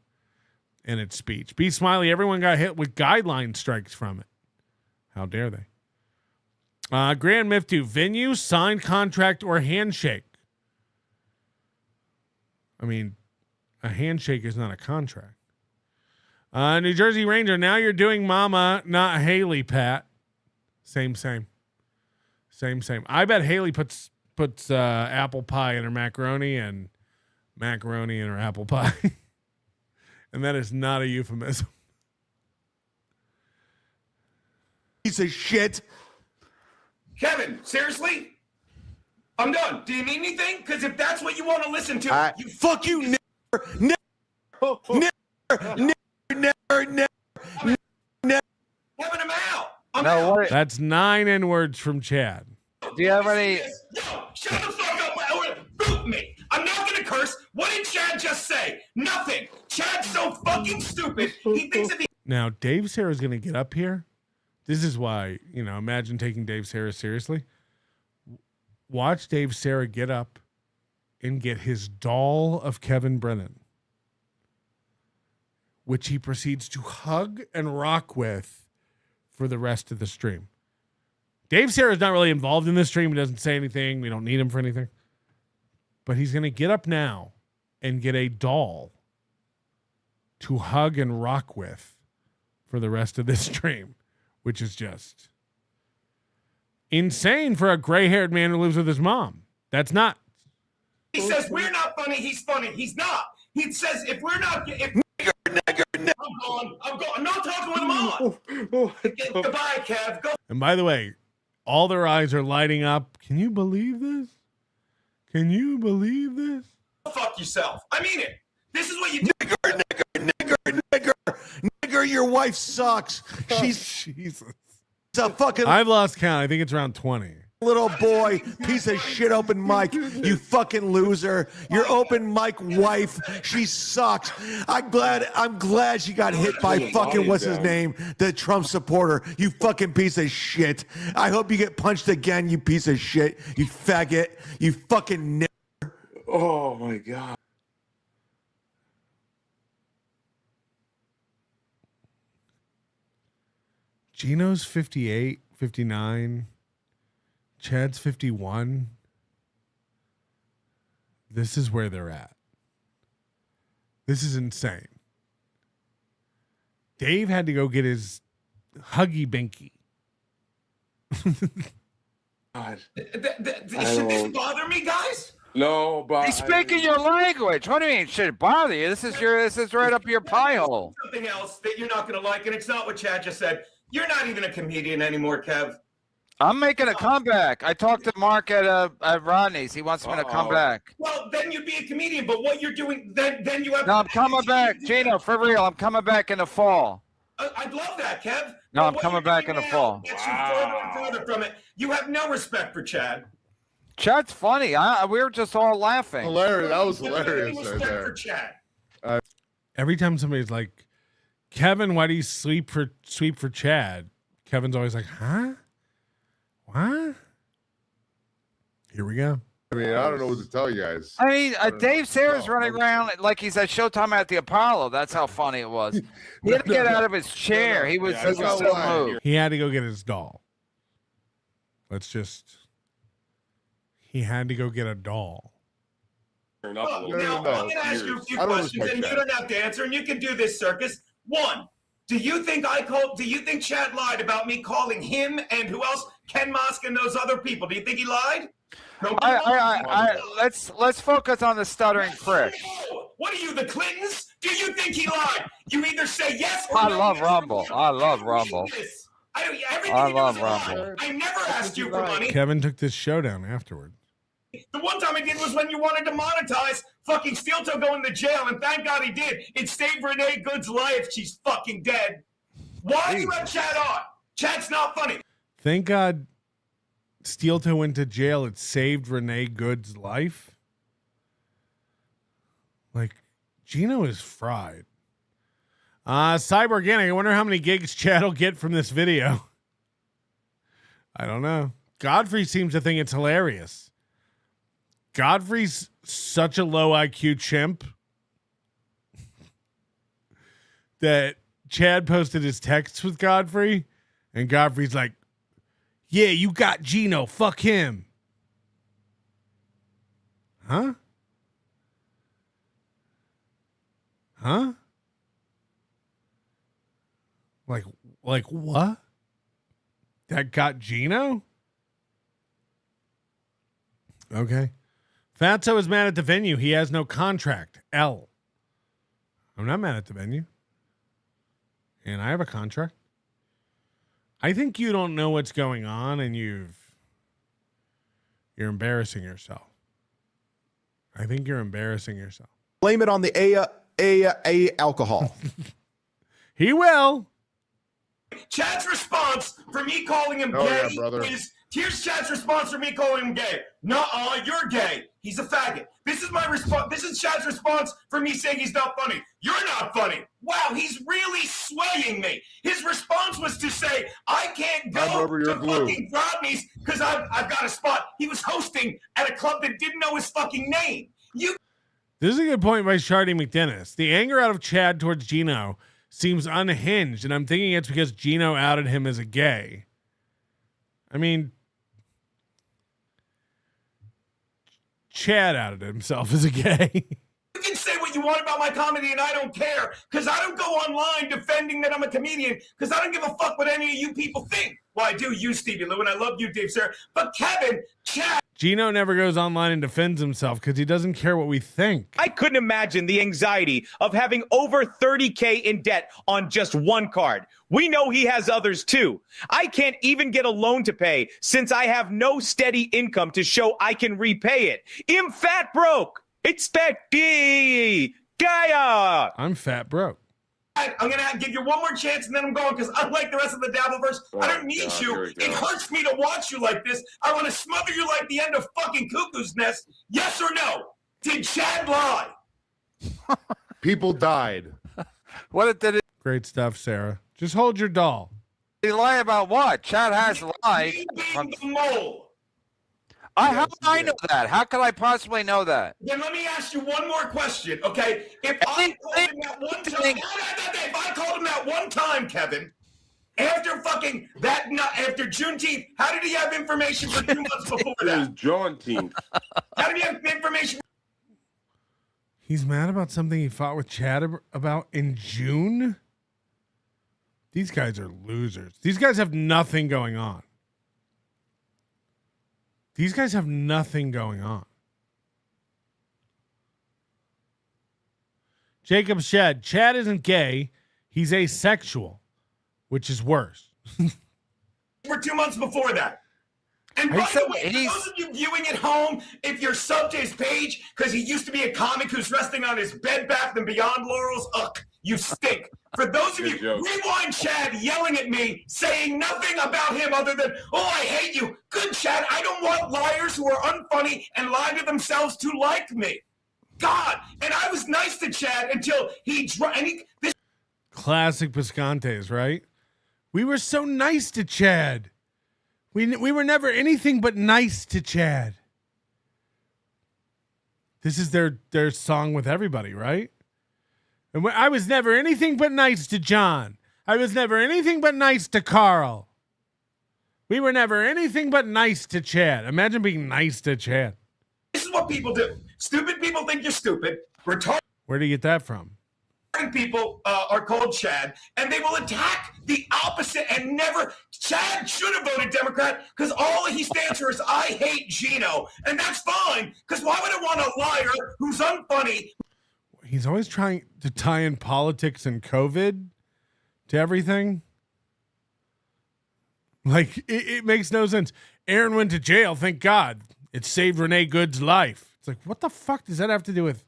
and its speech. Be Smiley, everyone got hit with guideline strikes from it. How dare they? Grand Miftu, venue, signed contract, or handshake? I mean, a handshake is not a contract. New Jersey Ranger, now you're doing Mama, not Haley, Pat. Same. I bet Haley puts apple pie in her macaroni and macaroni in her apple pie. And that is not a euphemism. Piece of shit. Kevin, seriously? I'm done. Do you need anything? Because if that's what you want to listen to, you fuck you, never. Kevin, I'm out. That's 9 N-words from Chad. Do you have any? No, shut the fuck up. Boot me. I'm not going to curse. What did Chad just say? Nothing. Chad's so fucking stupid. He thinks if he... Now, Dave Sarah's going to get up here. This is why, imagine taking Dave Sarah seriously. Watch Dave Sarah get up and get his doll of Kevin Brennan, which he proceeds to hug and rock with for the rest of the stream. Dave Sarah's not really involved in this stream. He doesn't say anything. We don't need him for anything. But he's going to get up now and get a doll to hug and rock with for the rest of this stream, which is just insane for a gray-haired man who lives with his mom. That's not. He says we're not funny. He's funny. He's not. He says if we're not, I'm gone. I'm not talking with him on. Goodbye, Kev. Go. And by the way, all their eyes are lighting up. Can you believe this? Can you believe this? Fuck yourself. I mean it. This is what you do. Nigger, your wife sucks. She's Jesus. a fucking I've lost count. I think it's around 20. little boy, piece of shit open mic. You fucking loser. Your open mic wife, she sucks. I'm glad she got hit by fucking what's his name, the Trump supporter. You fucking piece of shit. I hope you get punched again, you piece of shit. You faggot. You fucking nigger. Oh my God. Geno's 58, 59. Chad's 51. This is where they're at. This is insane. Dave had to go get his Huggy Binky. God. Should this bother me, guys? No, but He's speaking your language. What do you mean? Should it bother you? This is right up your pie hole. Something else that you're not going to like, and it's not what Chad just said. You're not even a comedian anymore, Kev. I'm making a comeback. I talked to Mark at Rodney's. He wants me to come back. Well, then you'd be a comedian, but what you're doing, then you have. No, I'm coming back, Geno. For real, I'm coming back in the fall. I'd love that, Kev. No, I'm coming back in the fall. Gets you further and further from it. You have no respect for Chad. Chad's funny. We were just all laughing. Hilarious. That was You have no hilarious right respect for there. Chad. Every time somebody's like, Kevin, why do you sweep for Chad? Kevin's always like, huh? What? Here we go. I mean, I don't know what to tell you guys. I mean, Dave Sayers running around like he's at Showtime at the Apollo. That's how funny it was. He had to get out of his chair. He was so moved. He had to go get his doll. He had to go get a doll. Now, I'm going to ask you a few questions, and you don't have to answer, and you can do this, Circus. One, do you think Chad lied about me calling him and who else? Ken Mosk and those other people. Do you think he lied? Let's focus on the stuttering prick. What are you, the Clintons? Do you think he lied? You either say yes or I no. love Rumble. I love Rumble. I love Rumble. I never asked you for money. Kevin took this showdown afterward. The one time I did was when you wanted to monetize fucking Steel Toe going to jail, and thank God he did. It saved Renee Good's life. She's fucking dead. Why do you have Chad on? Chad's not funny. Thank God Steel Toe went to jail. It saved Renee Good's life. Like, Geno is fried. Cyborganic, I wonder how many gigs Chad will get from this video. I don't know. Godfrey seems to think it's hilarious. Godfrey's such a low IQ chimp that Chad posted his texts with Godfrey, and Godfrey's like, yeah, you got Geno. Fuck him. Huh? Huh? Like what? That got Geno? Okay. Fatso is mad at the venue. He has no contract. I'm not mad at the venue. And I have a contract. I think you don't know what's going on, and you're embarrassing yourself. I think you're embarrassing yourself. Blame it on the A alcohol. He will. Chad's response for me calling him gay is, here's Chad's response for me calling him gay. Nuh-uh, you're gay. He's a faggot. This is my response. This is Chad's response for me saying he's not funny. You're not funny. Wow, he's really swaying me. His response was to say, I can't go to fucking Rodney's because I've got a spot. He was hosting at a club that didn't know his fucking name. This is a good point by Shardy McDennis. The anger out of Chad towards Geno seems unhinged, and I'm thinking it's because Geno outed him as a gay. I mean, Chad outed himself as a gay. You can say what what you want about my comedy, and I don't care because I don't go online defending that I'm a comedian because I don't give a fuck what any of you people think. Well, I do, you, Stevie Lou, and I love you, Dave Sarah. But Kevin, Chad. Geno never goes online and defends himself because he doesn't care what we think. I couldn't imagine the anxiety of having over 30K in debt on just one card. We know he has others too. I can't even get a loan to pay since I have no steady income to show I can repay it. I'm fat broke. Expect Gaia. I'm fat broke. I'm going to give you one more chance and then I'm going because unlike the rest of the Dabbleverse, I don't need you. It hurts me to watch you like this. I want to smother you like the end of fucking Cuckoo's Nest. Yes or no? Did Chad lie? People died. What did it? Great stuff, Sarah. Just hold your doll. He lie about what? Chad has lied. Being the mole. How do I know that? How could I possibly know that? Then let me ask you one more question, okay? If I told him that one time, if I told him that one time, Kevin, after fucking that, after Juneteenth, how did he have information for 2 months before that? It was Juneteenth. How did he have information? He's mad about something he fought with Chad about in June? These guys are losers. These guys have nothing going on. These guys have nothing going on. Jacob Shed. Chad isn't gay. He's asexual, which is worse. For 2 months before that. And by the way, for those of you viewing at home, if you're sub to his page, because he used to be a comic who's resting on his Bed Bath & Beyond laurels, ugh, you stink. For those of you, rewind Chad yelling at me, saying nothing about him other than, oh, I hate you. Good, Chad. I don't want liars who are unfunny and lie to themselves to like me. God. And I was nice to Chad until this. Classic Biscontes, right? We were so nice to Chad. We were never anything but nice to Chad. This is their song with everybody, right? And I was never anything but nice to John. I was never anything but nice to Carl. We were never anything but nice to Chad. Imagine being nice to Chad. This is what people do. Stupid people think you're stupid. Retarded Where do you get that from? people are called Chad, and they will attack the opposite and never. Chad should have voted Democrat because all he stands for is I hate Geno, and that's fine because why would I want a liar who's unfunny? He's always trying to tie in politics and COVID to everything. Like, it makes no sense. Aaron went to jail, thank God. It saved Renee Good's life. It's like, what the fuck does that have to do with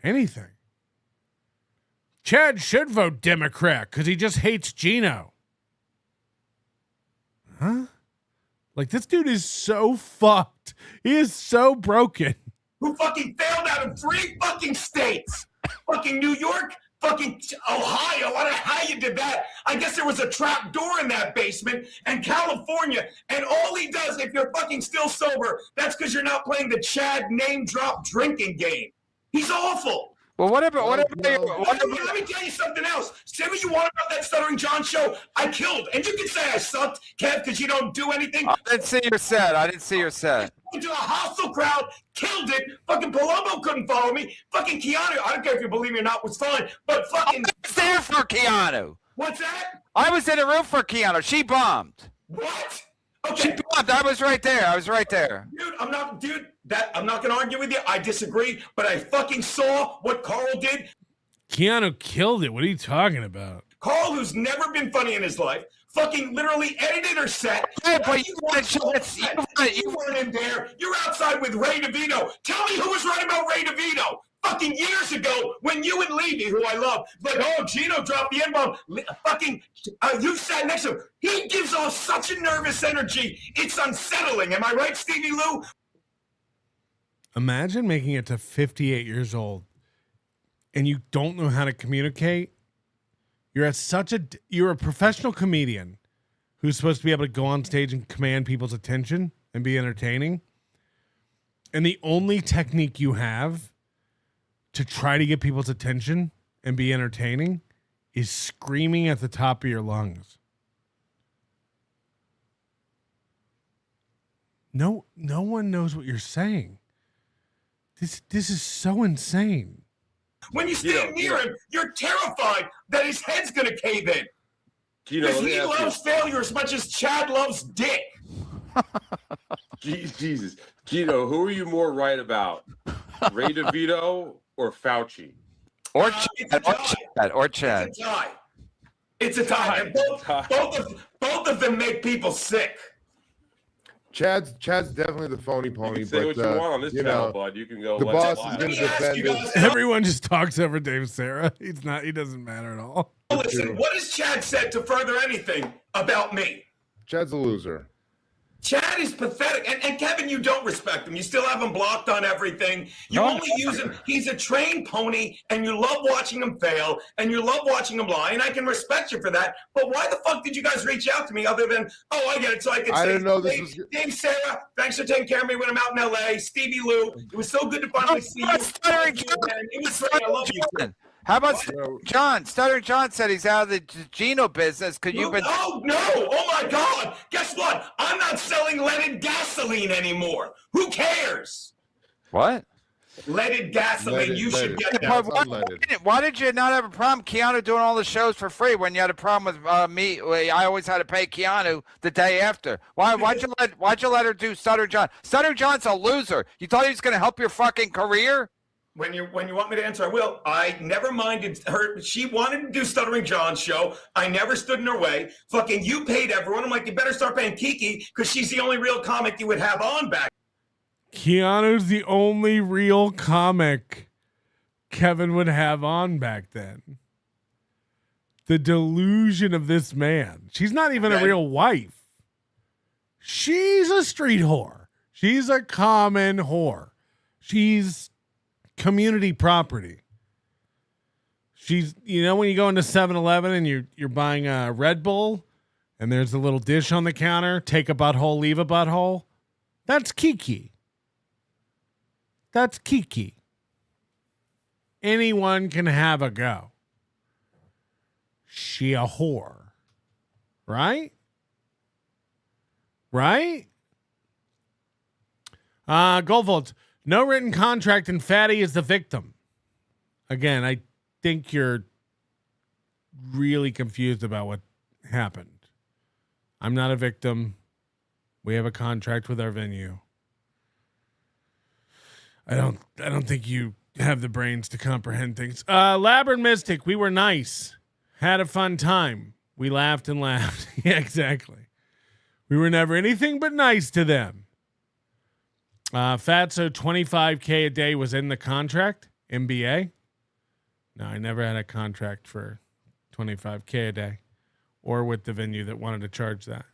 anything? Chad should vote Democrat because he just hates Geno. Huh? Like, this dude is so fucked. He is so broken. Who fucking failed out of 3 fucking states. Fucking New York, fucking Ohio. I don't know how you did that. I guess there was a trap door in that basement. And California. And all he does, if you're fucking still sober, that's because you're not playing the Chad name drop drinking game. He's awful. Well, whatever. Let me tell you something else. Say what you want about that Stuttering John show. I killed. And you can say I sucked, Kev, because you don't do anything. I didn't see your set. Into a hostile crowd, killed it. Fucking Palumbo couldn't follow me. Fucking Keanu, I don't care if you believe me or not, was fine. But fucking. I was there for Keanu. What's that? I was in the room for Keanu. She bombed. What? Okay. She bombed. I was right there. Dude, I'm not going to argue with you. I disagree. But I fucking saw what Carl did. Keanu killed it. What are you talking about? Carl, who's never been funny in his life, fucking literally edited her set. Hey, but you weren't in there. You're outside with Ray DeVito. Tell me who was right about Ray DeVito. Fucking years ago, when you and Levy, who I love, like, oh, Geno dropped the N-bomb. Fucking, you sat next to him. He gives off such a nervous energy. It's unsettling. Am I right, Stevie Lou? Imagine making it to 58 years old and you don't know how to communicate. You're a professional comedian who's supposed to be able to go on stage and command people's attention and be entertaining. And the only technique you have to try to get people's attention and be entertaining is screaming at the top of your lungs. No one knows what you're saying. This is so insane. When you stand near him, you're terrified that his head's going to cave in. Because he loves failure as much as Chad loves dick. Jesus. Geno, who are you more right about? Ray DeVito or Fauci? Or Chad. It's a tie. It's a tie. And both of them make people sick. Chad's definitely the phony pony. Say what you want on this channel, bud. You can go. The boss is going to defend it. Everyone just talks over Dave Sarah. He's not. He doesn't matter at all. Listen, what has Chad said to further anything about me? Chad's a loser. Chad is pathetic. And Kevin, you don't respect him. You still have him blocked on everything. You only use him. He's a trained pony, and you love watching him fail, and you love watching him lie, and I can respect you for that. But why the fuck did you guys reach out to me other than, I get it, so I could say, didn't know this was... Dave Sarah, thanks for taking care of me when I'm out in L.A., Stevie Lou, it was so good to finally see you. Stuttering John. It was great. I love you. How about Stuttering John? Stuttering John said he's out of the Geno business because you've been. Oh, no. Oh, my God. Guess what? I'm not selling leaded gasoline anymore. Who cares? What? Leaded gasoline. You should get that. Why did you not have a problem, Keanu, doing all the shows for free when you had a problem with me? I always had to pay Keanu the day after. Why'd you let her do Stuttering John? Stuttering John's a loser. You thought he was going to help your fucking career? When you want me to answer, I will. I never minded her. She wanted to do Stuttering John's show. I never stood in her way. Fucking you paid everyone. I'm like, you better start paying Kiki because she's the only real comic you would have on back. Keanu's the only real comic Kevin would have on back then. The delusion of this man. She's not even a real wife. She's a street whore. She's a common whore. She's community property. She's, when you go into 7-Eleven and you're buying a Red Bull and there's a little dish on the counter, take a butthole, leave a butthole. That's Kiki. That's Kiki. Anyone can have a go. She a whore. Right? Right? Goldfolds. No written contract and Fatty is the victim. Again, I think you're really confused about what happened. I'm not a victim. We have a contract with our venue. I don't think you have the brains to comprehend things. Labyrinth Mystic, we were nice. Had a fun time. We laughed and laughed. Yeah, exactly. We were never anything but nice to them. Fatso, $25K a day was in the contract. MBA. No, I never had a contract for $25K a day or with the venue that wanted to charge that.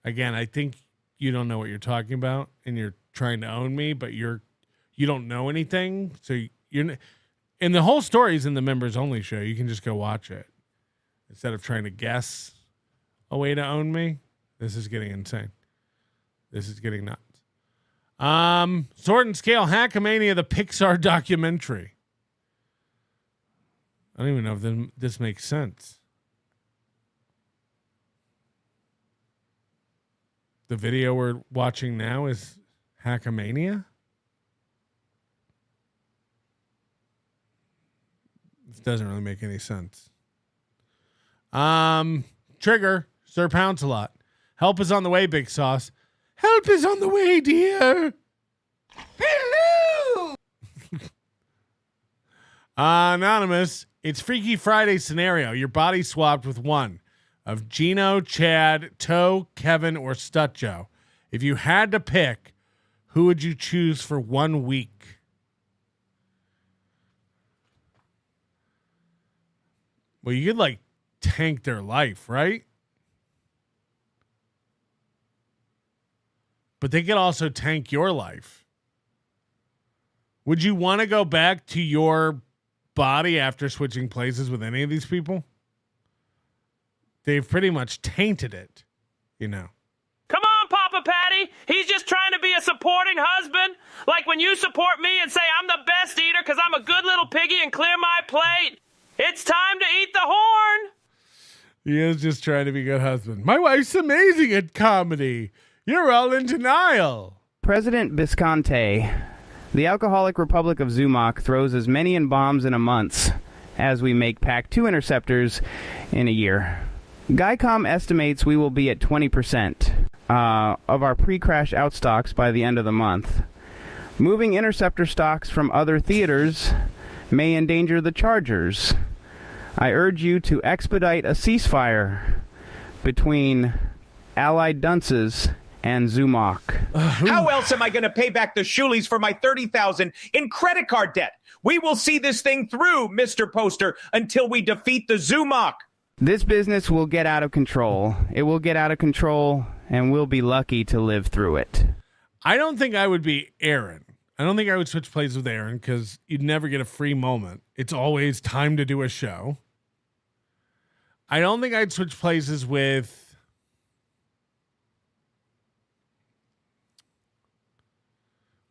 Again, I think you don't know what you're talking about and you're trying to own me, but you don't know anything. So and the whole story is in the members only show. You can just go watch it instead of trying to guess a way to own me. This is getting insane. This is getting nuts. Sword and Scale Hackamania, the Pixar documentary. I don't even know if this makes sense. The video we're watching now is Hackamania? This doesn't really make any sense. Trigger, Sir Pounce-A-Lot. Help is on the way, Big Sauce. Help is on the way, dear. Hello. Anonymous, it's Freaky Friday scenario. Your body swapped with one of Geno, Chad, Toe, Kevin, or Stutjo. If you had to pick, who would you choose for 1 week? Well, you could tank their life, right? But they could also tank your life. Would you want to go back to your body after switching places with any of these people? They've pretty much tainted it, Come on, Papa Patty. He's just trying to be a supporting husband. Like when you support me and say I'm the best eater because I'm a good little piggy and clear my plate. It's time to eat the horn. He is just trying to be a good husband. My wife's amazing at comedy. You're all in denial. President Bisconte The alcoholic Republic of Zumock throws as many bombs in a month as we make Pack 2 interceptors in a year. Guycom estimates we will be at 20% of our pre-crash outstocks by the end of the month. Moving interceptor stocks from other theaters may endanger the Chargers. I urge you to expedite a ceasefire between allied dunces and Zumock. How else am I going to pay back the Shuleys for my $30,000 in credit card debt? We will see this thing through, Mr. Poster, until we defeat the Zumock. This business will get out of control. It will get out of control, and we'll be lucky to live through it. I don't think I would be Aaron. I don't think I would switch places with Aaron because you'd never get a free moment. It's always time to do a show. I don't think I'd switch places with...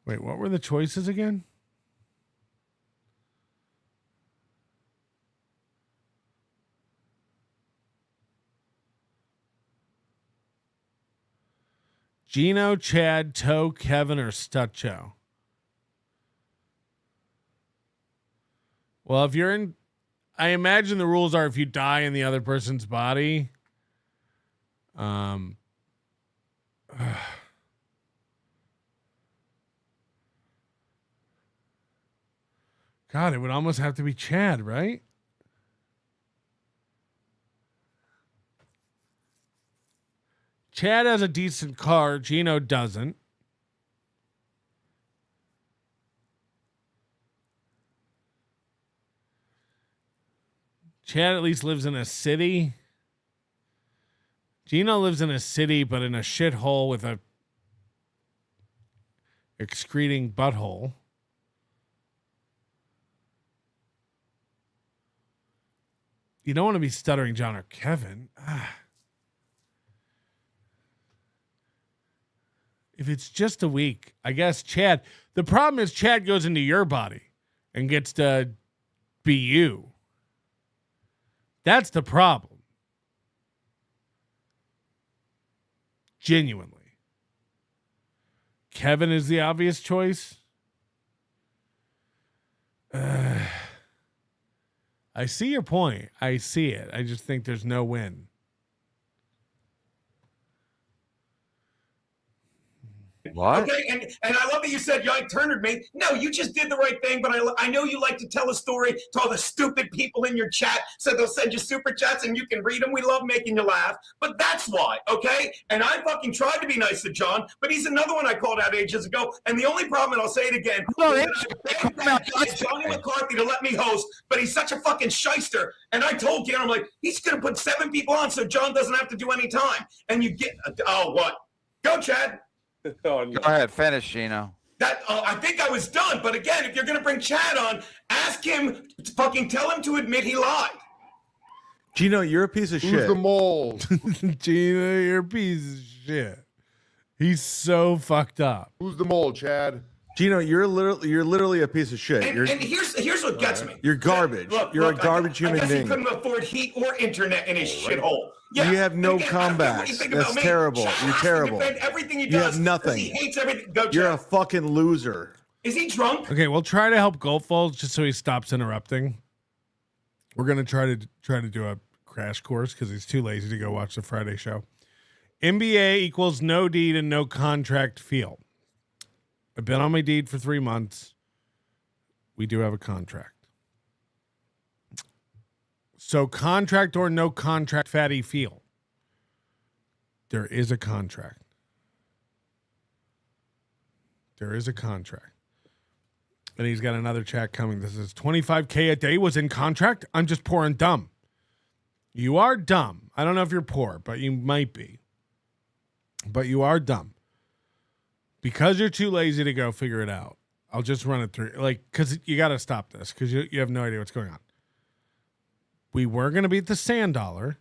Wait, what were the choices again? Geno, Chad, Toe, Kevin, or Stutcho? Well, if you're in... I imagine the rules are if you die in the other person's body. God, it would almost have to be Chad, right? Chad has a decent car. Geno doesn't. Chad at least lives in a city. Geno lives in a city, but in a shithole with a excreting butthole. You don't want to be Stuttering John or Kevin. If it's just a week, I guess Chad. The problem is Chad goes into your body and gets to be you. That's the problem. Genuinely. Kevin is the obvious choice. I see your point. I see it. I just think there's no win. What? Okay, and I love that you said you turned me. No, you just did the right thing, but I know you like to tell a story to all the stupid people in your chat, so they'll send you super chats and you can read them. We love making you laugh, but that's why, okay? And I fucking tried to be nice to John, but he's another one I called out ages ago, and the only problem, and I'll say it again, is Johnny McCarthy to let me host, but he's such a fucking shyster, and I told you, I'm like, he's going to put 7 people on so John doesn't have to do any time, and you get, what? Go, Chad. Oh, no. Go ahead, finish, Geno. I think I was done, but again, if you're going to bring Chad on, ask him to fucking tell him to admit he lied. Geno, you're a piece of shit. Who's the mole? Geno, you're a piece of shit. He's so fucked up. Who's the mole, Chad? Geno, you're literally a piece of shit. And here's what gets me. You're garbage. You're a garbage human I guess being. he couldn't afford heat or internet in his shithole. Yeah, you have no comebacks. That's terrible. You're terrible. Everything he You does. have nothing. He hates everything. Go, You're Chad. a fucking loser. Is he drunk? Okay, we'll try to help Goldfold just so he stops interrupting. We're gonna try to do a crash course because he's too lazy to go watch the Friday show. NBA equals no deed and no contract feel. I've been on my deed for 3 months. We do have a contract. So contract or no contract, fatty feel. There is a contract. There is a contract. And he's got another chat coming. This is $25K a day was in contract. I'm just poor and dumb. You are dumb. I don't know if you're poor, but you might be. But you are dumb. Because you're too lazy to go figure it out. I'll just run it through. Because you got to stop this because you have no idea what's going on. We were going to beat the Sand Dollar.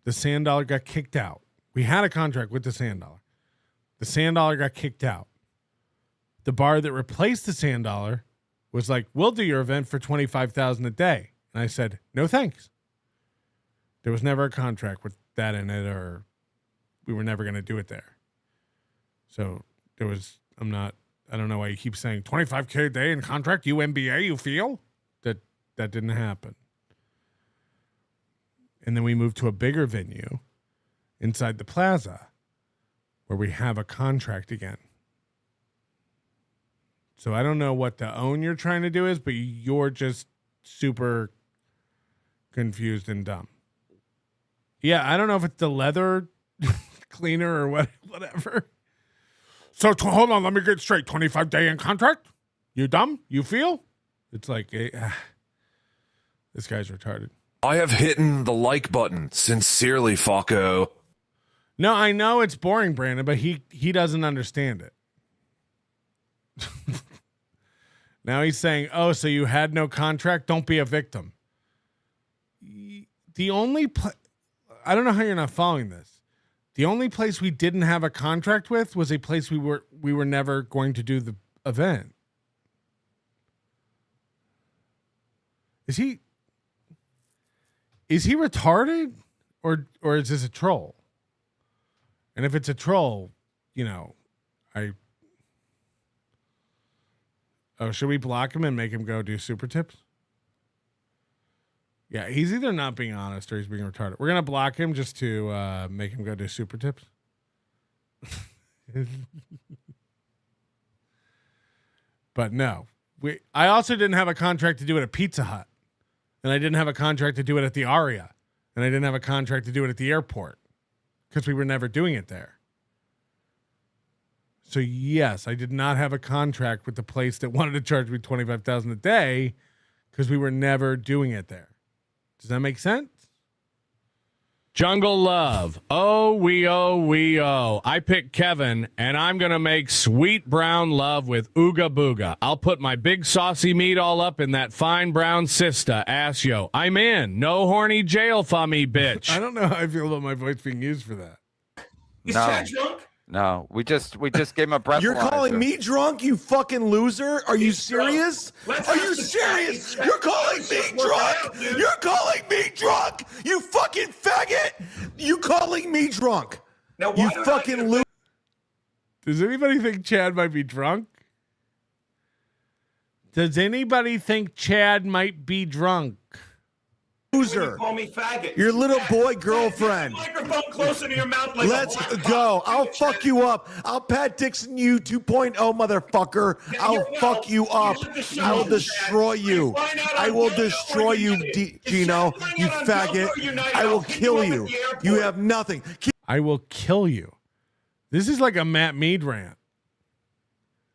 The Sand Dollar got kicked out. We had a contract with the Sand Dollar. The Sand Dollar got kicked out. The bar that replaced the Sand Dollar was like, we'll do your event for $25,000 a day. And I said, no thanks. There was never a contract with that in it, or we were never going to do it there. So I'm not I don't know why you keep saying 25K a day in contract, you MBA, you feel? That didn't happen. And then we moved to a bigger venue inside the plaza where we have a contract again. So I don't know what the own you're trying to do is, but you're just super confused and dumb. Yeah, I don't know if it's the leather cleaner or whatever. So hold on, let me get straight. 25-day in contract? You dumb? You feel? It's like, this guy's retarded. I have hidden the like button. Sincerely, fucko. No, I know it's boring, Brandon, but he doesn't understand it. Now he's saying, oh, so you had no contract? Don't be a victim. The only I don't know how you're not following this. The only place we didn't have a contract with was a place we were never going to do the event. Is he retarded or is this a troll? And if it's a troll, should we block him and make him go do super tips? Yeah, he's either not being honest or he's being retarded. We're going to block him just to make him go do super tips. But no, I also didn't have a contract to do it at Pizza Hut. And I didn't have a contract to do it at the Aria. And I didn't have a contract to do it at the airport because we were never doing it there. So yes, I did not have a contract with the place that wanted to charge me $25,000 a day because we were never doing it there. Does that make sense? Jungle Love. Oh, we oh. I picked Kevin, and I'm going to make sweet brown love with Ooga Booga. I'll put my big saucy meat all up in that fine brown sister ass yo. I'm in. No horny jail for me, bitch. I don't know how I feel about my voice being used for that. Is Chad drunk? No, we just gave him a breathalyzer. You're calling me drunk, you fucking loser? Are you serious? Are you serious? You're calling me drunk? You're calling me drunk? You fucking faggot! You calling me drunk? Now, you fucking loser. Does anybody think Chad might be drunk? Does anybody think Chad might be drunk? Loser. Call me faggot. Your little boy girlfriend. Microphone closer to your mouth. Like Let's go. I'll fuck you up. I'll Pat Dixon you 2.0, motherfucker. I'll fuck you up. I will destroy you. I will destroy you, Geno. You faggot. I will kill you. You have nothing. I will kill you. This is like a Matt Mead rant.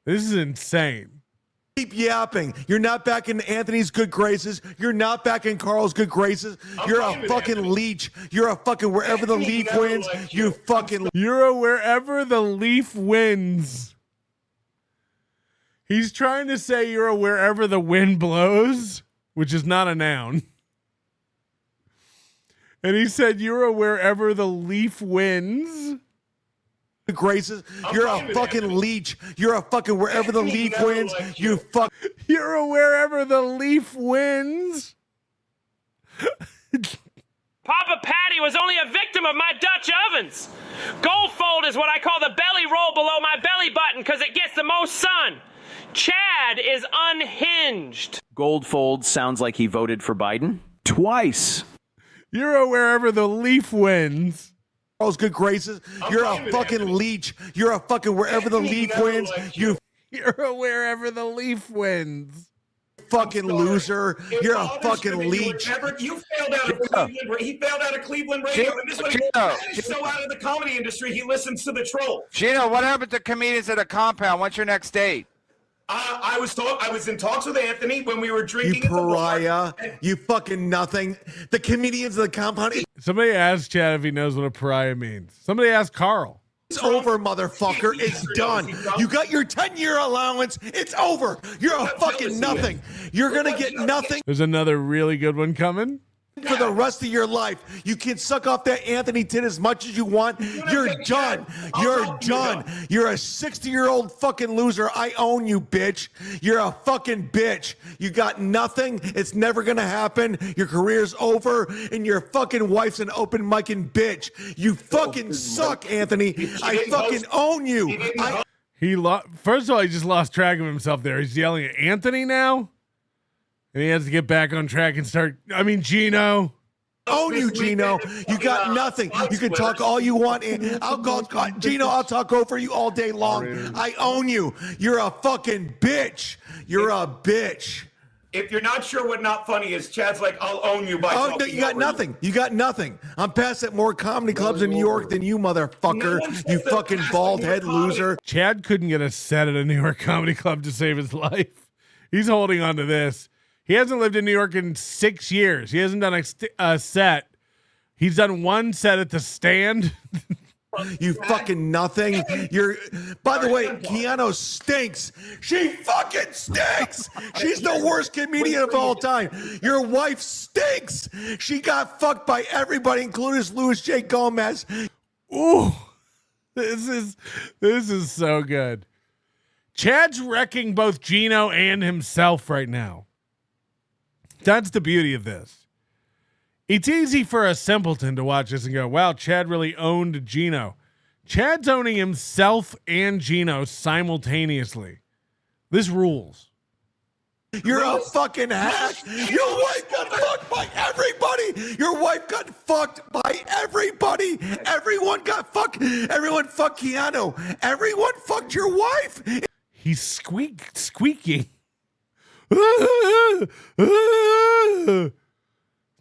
This is insane. Keep yapping. You're not back in Anthony's good graces. You're not back in Carl's good graces. You're a fucking leech. You're a fucking wherever the leaf wins. You fucking. You're a wherever the leaf wins. He's trying to say you're a wherever the wind blows, which is not a noun. And he said you're a wherever the leaf wins. Graces. You're a fucking leech. You're a fucking wherever the leaf wins. You fuck. You're a wherever the leaf wins. Papa Patty was only a victim of my Dutch ovens. Goldfold is what I call the belly roll below my belly button because it gets the most sun. Chad is unhinged. Goldfold sounds like he voted for Biden twice. You're a wherever the leaf wins. Carl's good graces. You're a fucking leech. You're a fucking wherever the leaf wins. You're a wherever the leaf wins. Fucking loser. You're a fucking leech. You failed out of Cleveland. He failed out of Cleveland radio. And this one is so out of the comedy industry, he listens to the troll. Geno, what happened to comedians at a compound? What's your next date? I was in talks with Anthony when we were drinking. You pariah. You fucking nothing. The comedians of the compound. Somebody asked Chad if he knows what a pariah means. Somebody asked Carl. It's over, motherfucker. It's done. You got your 10-year allowance. It's over. You're a fucking nothing. You're going to get nothing. There's another really good one coming. For the rest of your life. You can suck off that Anthony tit as much as you want. You're done. You're done. You're a 60-year-old fucking loser. I own you, bitch. You're a fucking bitch. You got nothing. It's never going to happen. Your career's over, and your fucking wife's an open micing bitch. You fucking suck, Anthony. I fucking own you. First of all, he just lost track of himself there. He's yelling at Anthony now. And he has to get back on track and start. I mean, Geno. Own you, Geno. You got nothing. You can talk all you want. I'll call Geno. I'll talk over you all day long. I own you. You're a fucking bitch. You're a bitch. If you're not sure what not funny is, Chad's like, I'll own you by. Oh, no, you got nothing. You got nothing. I'm past at more comedy clubs in New York than you, motherfucker. You fucking bald head loser. Chad couldn't get a set at a New York comedy club to save his life. He's holding on to this. He hasn't lived in New York in 6 years. He hasn't done a set. He's done one set at the Stand. You fucking nothing. By the way, Keanu stinks. She fucking stinks. She's the worst comedian of all time. Your wife stinks. She got fucked by everybody, including Louis J. Gomez. Ooh, this is so good. Chad's wrecking both Geno and himself right now. That's the beauty of this. It's easy for a simpleton to watch this and go, wow, Chad really owned Geno. Chad's owning himself and Geno simultaneously. This rules. You're a fucking hack. Your wife got fucked by everybody. Your wife got fucked by everybody. Everyone got fucked. Everyone fucked Keanu. Everyone fucked your wife. He's squeaking.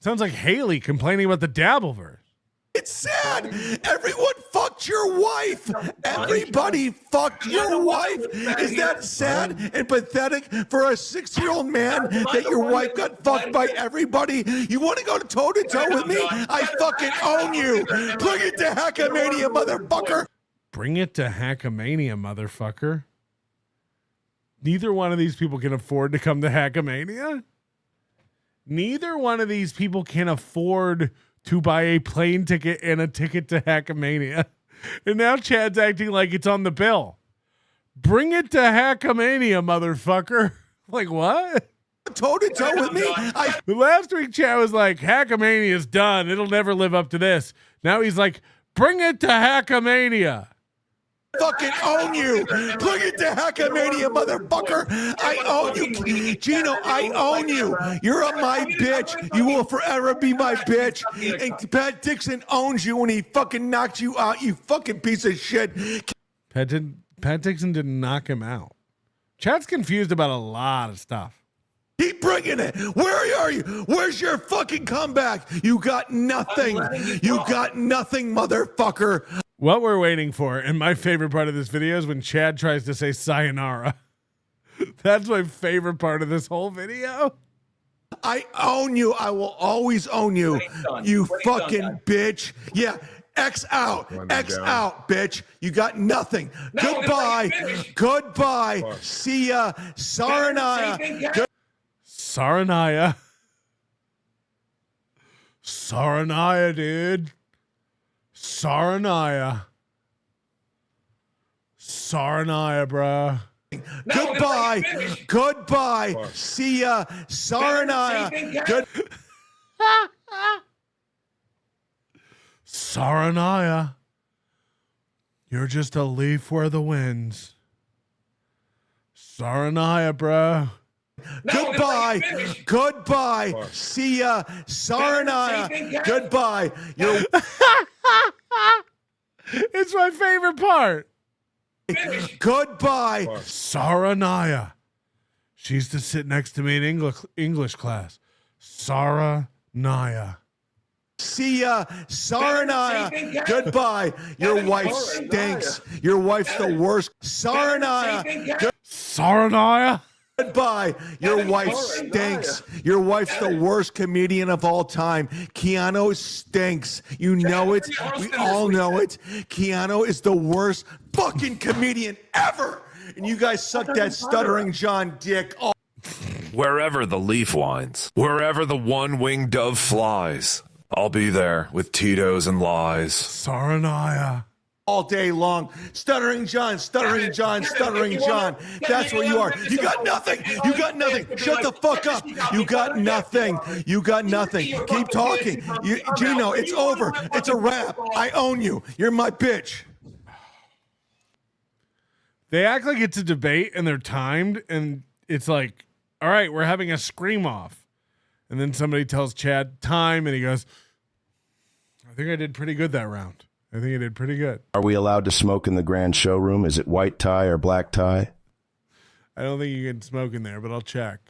Sounds like Haley complaining about the Dabbleverse. It's sad. Everyone fucked your wife. Everybody fucked your wife. Is that sad and pathetic for a 6-year-old man that your wife got fucked by everybody? You want to go toe-to-toe with me? I fucking own you. Bring it to Hackamania, motherfucker. Bring it to Hackamania, motherfucker. Neither one of these people can afford to come to Hackamania. Neither one of these people can afford to buy a plane ticket and a ticket to Hackamania. And now Chad's acting like it's on the bill. Bring it to Hackamania, motherfucker. Like, what? Toe-to-toe with me? Last week, Chad was like, Hackamania is done. It'll never live up to this. Now he's like, bring it to Hackamania. Fucking own you. Bring it to Hackamania, motherfucker. I own you. Geno, I own you. You're my bitch. You will forever be my bitch. And Pat Dixon owns you when he fucking knocked you out, you fucking piece of shit. Pat Dixon didn't knock him out. Chad's confused about a lot of stuff. Keep bringing it. Where are you? Where's your fucking comeback? You got nothing. You got nothing, motherfucker. What we're waiting for, and my favorite part of this video is when Chad tries to say sayonara. That's my favorite part of this whole video. I own you. I will always own you. You fucking bitch. Yeah. X out. X out, bitch. You got nothing. Goodbye. Goodbye. See ya. Saranaya. Saranaya. Saranaya, dude. Saranaya. Saranaya, bruh. Goodbye. Goodbye. See ya. Saranaya. Good. Saranaya. You're just a leaf where the wind's. Saranaya, bruh. Goodbye. Goodbye. See ya. Saranaya. Goodbye. You're. It's my favorite part. Goodbye. Saranaya. She used to sit next to me in English class. Saranaya. See ya. Saranaya. Goodbye. Your wife stinks. Your wife's the worst. Saranaya. Saranaya. Goodbye. Your wife stinks. Your wife's the worst comedian of all time. Keanu stinks. You know it. We all know it. Keanu is the worst fucking comedian ever. And you guys suck that Stuttering John dick. Oh. Wherever the leaf winds, wherever the one-winged dove flies, I'll be there with Tito's and lies. Saranaya. All day long. Stuttering John, Stuttering John, Stuttering John. That's where you are. You got nothing. You got nothing. Shut the fuck up. You got nothing. You got nothing. Keep talking. Geno, it's over. It's a wrap. I own you. You're my bitch. They act like it's a debate and they're timed, and it's like, all right, we're having a scream off. And then somebody tells Chad time, and he goes, I think I did pretty good that round. I think I did pretty good. Are we allowed to smoke in the grand showroom? Is it white tie or black tie? I don't think you can smoke in there, but I'll check.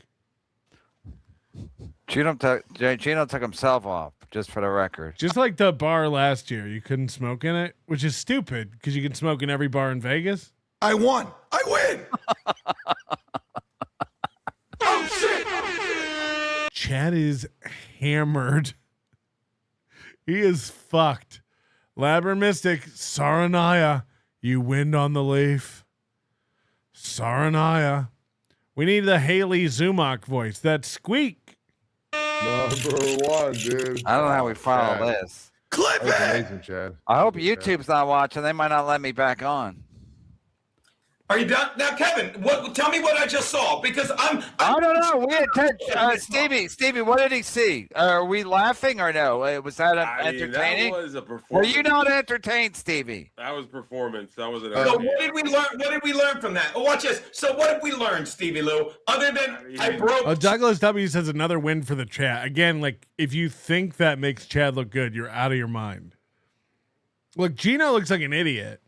Geno took himself off, just for the record. Just like the bar last year, you couldn't smoke in it, which is stupid because you can smoke in every bar in Vegas. I won. I win. Oh, shit. Chad is hammered. He is fucked. Labber Mystic, Saranaya, you wind on the leaf. Saranaya. We need the Haley Zumock voice. That squeak. Number one, dude. I don't know how we follow this. Clip it. Amazing, Chad. I hope YouTube's not watching. They might not let me back on. Are you done now, Kevin? Tell me what I just saw because I don't know. We had Stevie, what did he see? Are we laughing or no? Was that entertaining? That was a performance. Were you not entertained, Stevie? That was performance. That was an. So what did we learn? What did we learn from that? Oh, watch this. So what have we learned, Stevie Lou? Other than I broke. Douglas W says another win for the chat. Again, like if you think that makes Chad look good, you're out of your mind. Look, Geno looks like an idiot.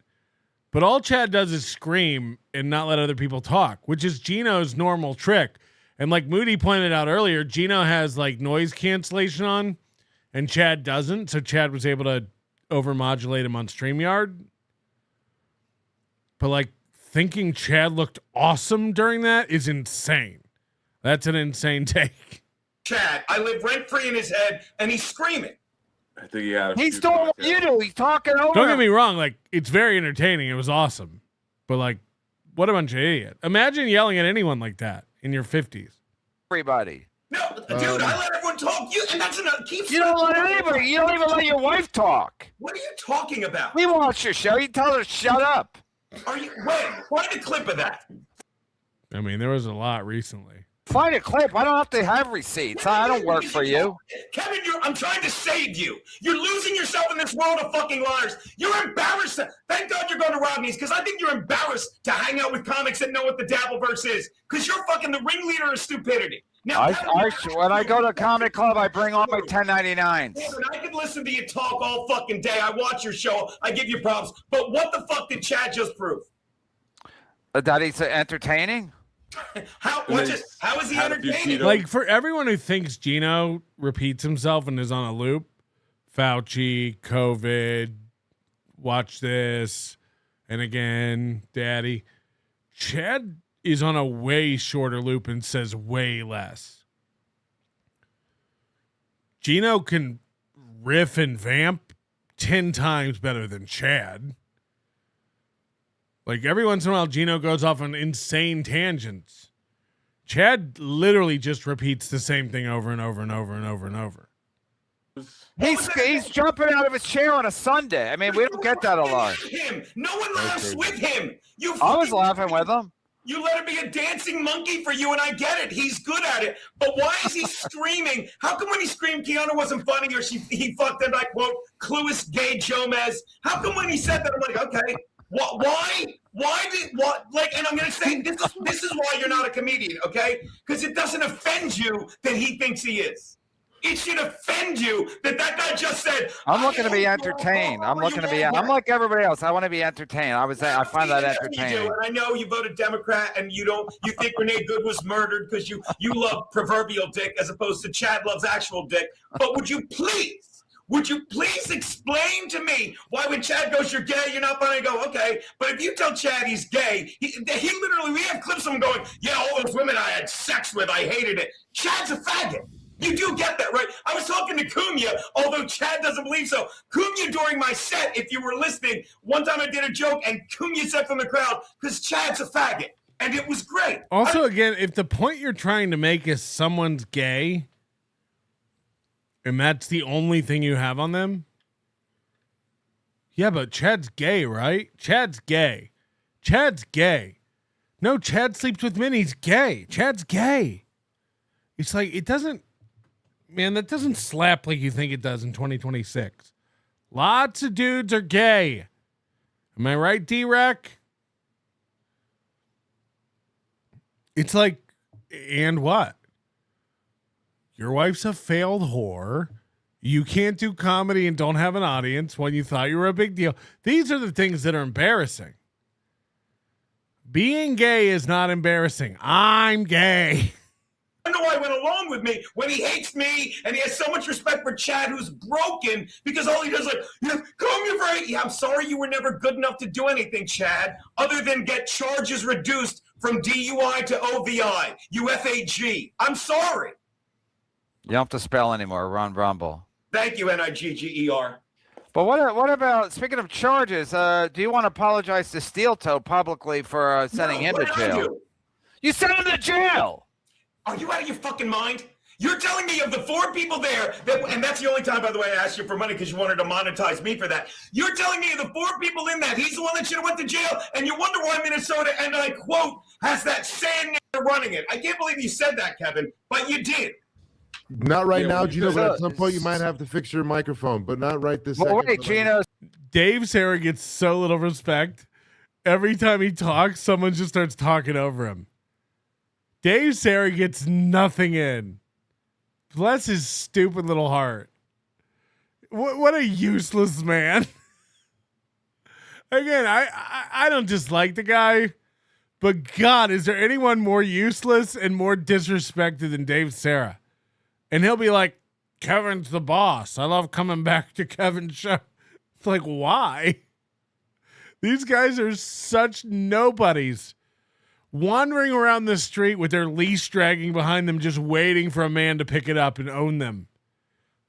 But all Chad does is scream and not let other people talk, which is Geno's normal trick. And like Moody pointed out earlier, Geno has like noise cancellation on and Chad doesn't. So Chad was able to overmodulate him on StreamYard. But like thinking Chad looked awesome during that is insane. That's an insane take. Chad, I live rent free in his head and he's screaming. I think he had. He's doing what you do. He's talking over. Don't get me wrong. Like it's very entertaining. It was awesome. But like, what a bunch of idiots. Imagine yelling at anyone like that in your 50s. Everybody. No, dude, I let everyone talk. You and that's enough. You don't let anybody. You don't even let your wife talk. What are you talking about? We watch your show. You tell her to shut up. Are you? Wait, find a clip of that. I mean, there was a lot recently. Find a clip. I don't have to have receipts. I don't work for you. Kevin, I'm trying to save you. You're losing yourself in this world of fucking liars. You're embarrassed. Thank God you're going to Rodney's because I think you're embarrassed to hang out with comics that know what the Dabbleverse is because you're fucking the ringleader of stupidity. Now, when I go to Comic Club, I bring all my 1099s. Kevin, I could listen to you talk all fucking day. I watch your show. I give you props. But what the fuck did Chad just prove? That he's entertaining? How is he entertaining? Like for everyone who thinks Geno repeats himself and is on a loop, Fauci, COVID, watch this, and again, Daddy. Chad is on a way shorter loop and says way less. Geno can riff and vamp 10 times better than Chad. Like every once in a while, Geno goes off on insane tangents. Chad literally just repeats the same thing over and over and over and over and over. He's jumping out of his chair on a Sunday. I mean, we don't get that a lot. No one laughs with him. I was laughing with him. You let him be a dancing monkey for you, and I get it. He's good at it. But why is he screaming? How come when he screamed Keanu wasn't funny or he fucked him like, quote, Clueless Gay Jomez? How come when he said that, I'm like, okay. Why? And I'm going to say this is why you're not a comedian, okay? Because it doesn't offend you that he thinks he is. It should offend you that guy just said. I'm looking to be entertained. I'm I'm like everybody else. I want to be entertained. I find that entertaining. And I know you voted Democrat, and you think Renee Good was murdered because you love proverbial dick as opposed to Chad loves actual dick. But would you please explain to me why when Chad goes, you're gay, you're not funny, I go, okay. But if you tell Chad he's gay, he literally, we have clips of him going, yeah, all those women I had sex with, I hated it. Chad's a faggot. You do get that, right? I was talking to Cunha, although Chad doesn't believe so. Cunha, during my set, if you were listening, one time I did a joke, and Cunha said from the crowd, because Chad's a faggot. And it was great. Also, again, if the point you're trying to make is someone's gay, and that's the only thing you have on them? Yeah, but Chad's gay, right? Chad's gay. No, Chad sleeps with men. He's gay. Chad's gay. It's like, it doesn't, man, that doesn't slap like you think it does in 2026. Lots of dudes are gay. Am I right, D-Rec? It's like, and what? Your wife's a failed whore. You can't do comedy and don't have an audience when you thought you were a big deal. These are the things that are embarrassing. Being gay is not embarrassing. I'm gay. I know why he went along with me when he hates me and he has so much respect for Chad, who's broken, because all he does is like, come here for hate. Yeah, I'm sorry you were never good enough to do anything, Chad, other than get charges reduced from DUI to OVI, UFAG. I'm sorry. You don't have to spell anymore. Ron Rumble. Thank you, NIGGER. But what about, speaking of charges, do you want to apologize to Steel Toe publicly for sending him to jail? You sent him to jail! Are you out of your fucking mind? You're telling me of the 4 people there, and that's the only time, by the way, I asked you for money because you wanted to monetize me for that. You're telling me of the 4 people in that, he's the one that should have went to jail, and you wonder why Minnesota, and I quote, has that sand running it. I can't believe you said that, Kevin, but you did. Not right now, Geno, but at some point you might have to fix your microphone, but not right this second. Wait, Geno. Dave Sarah gets so little respect. Every time he talks, someone just starts talking over him. Dave Sarah gets nothing in. Bless his stupid little heart. What a useless man. Again, I don't dislike the guy, but God, is there anyone more useless and more disrespected than Dave Sarah? And he'll be like, Kevin's the boss. I love coming back to Kevin's show. It's like, why? These guys are such nobodies. Wandering around the street with their leash dragging behind them, just waiting for a man to pick it up and own them.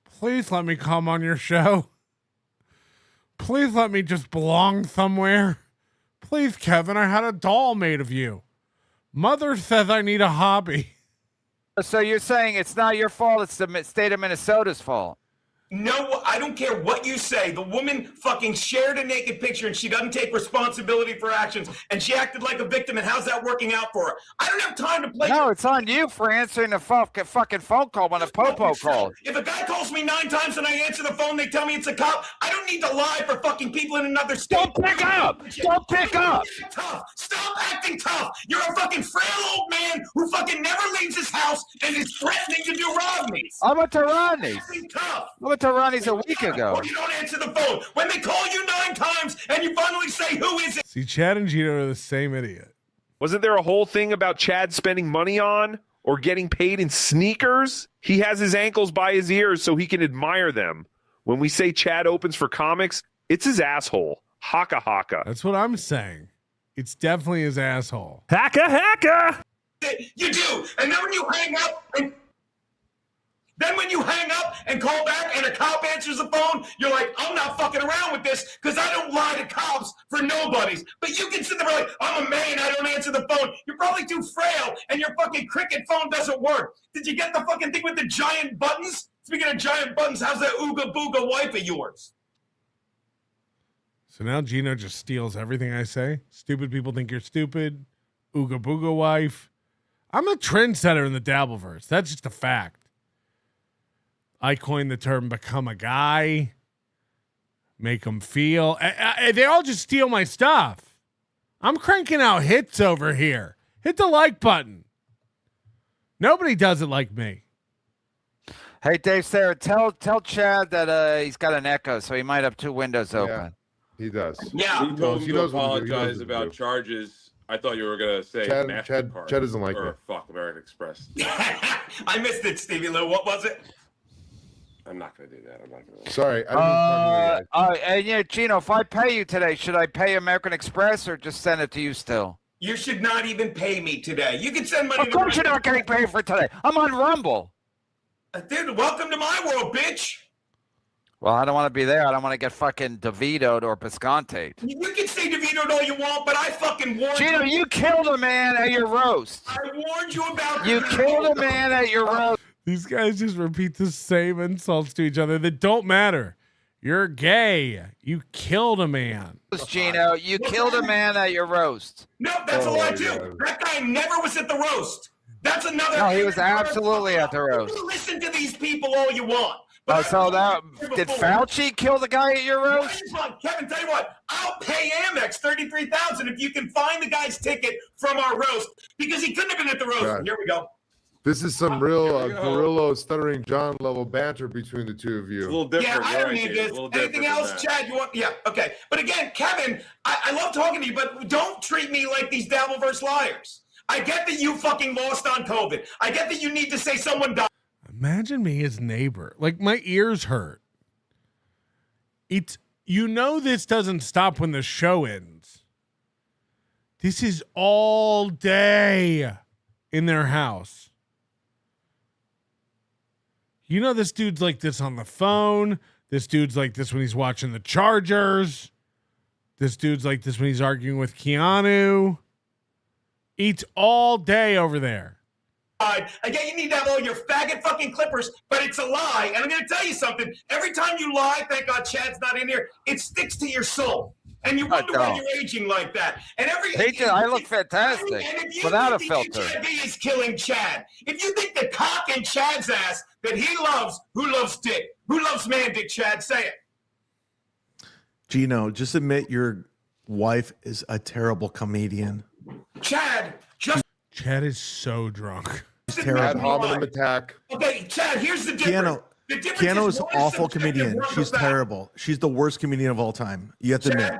Please let me come on your show. Please let me just belong somewhere. Please, Kevin, I had a doll made of you. Mother says I need a hobby. So you're saying it's not your fault, it's the state of Minnesota's fault? No, I don't care what you say. The woman fucking shared a naked picture and she doesn't take responsibility for actions and she acted like a victim, and how's that working out for her? I don't have time to play. No, it's on you for answering the fucking phone call when a popo called. If a guy calls me 9 times and I answer the phone, they tell me it's a cop. I don't need to lie for fucking people in another state. Don't pick up! Don't pick up! Tough. Stop acting tough. You're a fucking frail old man who fucking never leaves his house and is threatening to do Rodney's. I went to Rodney's. Tough. I went to Rodney's a week ago. Or you don't answer the phone. When they call you 9 times and you finally say, who is it? See, Chad and Geno are the same idiot. Wasn't there a whole thing about Chad spending money on or getting paid in sneakers? He has his ankles by his ears so he can admire them. When we say Chad opens for comics, it's his asshole. Haka haka. That's what I'm saying. It's definitely his asshole. Haka haka. You do. And then when you hang up and call back and a cop answers the phone, you're like, I'm not fucking around with this because I don't lie to cops for nobodies. But you can sit there like, I'm a man, I don't answer the phone. You're probably too frail and your fucking cricket phone doesn't work. Did you get the fucking thing with the giant buttons? Speaking of giant buttons, how's that ooga booga wife of yours? So now Geno just steals everything I say. Stupid people think you're stupid. Ooga booga wife. I'm a trendsetter in the Dabbleverse. That's just a fact. I coined the term become a guy. Make them feel. They all just steal my stuff. I'm cranking out hits over here. Hit the like button. Nobody does it like me. Hey, Dave Sarah, tell Chad that he's got an echo, so he might have 2 windows open. He does. Yeah. He told He me to knows what to do. He knows apologize what to about do. charges. I thought you were going to say Chad MasterCard. doesn't like or me. Fuck, American Express. I missed it, Stevie Lou. What was it? I'm not going to do that. I'm not going to. Sorry. I didn't And yeah, Geno, if I pay you today, should I pay American Express or just send it to you still? You should not even pay me today. You can send money Of course you're not getting paid for today. I'm on Rumble. Dude, welcome to my world, bitch. Well, I don't want to be there. I don't want to get fucking DeVito'd or Bisconte. You can say DeVito'd all you want, but I fucking warned you. Geno, you killed a man at your roast. I warned you about You killed a man at your roast. These guys just repeat the same insults to each other that don't matter. You're gay. You killed a man. Geno, you killed a man at your roast. No, that's a lie too. That guy never was at the roast. That's another. No, he was absolutely at the roast. You listen to these people all you want, So that did Fauci kill the guy at your roast? Kevin, tell you what, I'll pay Amex $33,000 if you can find the guy's ticket from our roast because he couldn't have been at the roast. Right. Here we go. This is some real Perillo, Stuttering John level banter between the two of you. It's a little different. Yeah, I don't need this. Anything else, Chad? You want? Yeah, okay. But again, Kevin, I love talking to you, but don't treat me like these Dabbleverse liars. I get that you fucking lost on COVID. I get that you need to say someone died. Imagine me as neighbor. Like, my ears hurt. This doesn't stop when the show ends. This is all day in their house. This dude's like this on the phone. This dude's like this when he's watching the Chargers. This dude's like this when he's arguing with Keanu. Eats all day over there. Again, you need to have all your faggot fucking clippers, but it's a lie. And I'm going to tell you something. Every time you lie, thank God Chad's not in here, it sticks to your soul. And you wonder why you're aging like that. And I look fantastic without a filter. HIV is killing Chad. If you think the cock in Chad's ass that he loves, who loves dick? Who loves man dick, Chad? Say it. Geno, just admit your wife is a terrible comedian. Chad is so drunk. Ad hominem attack. Okay, Chad, here's the difference. Keanu is an awful comedian. She's terrible. She's the worst comedian of all time. You have to admit.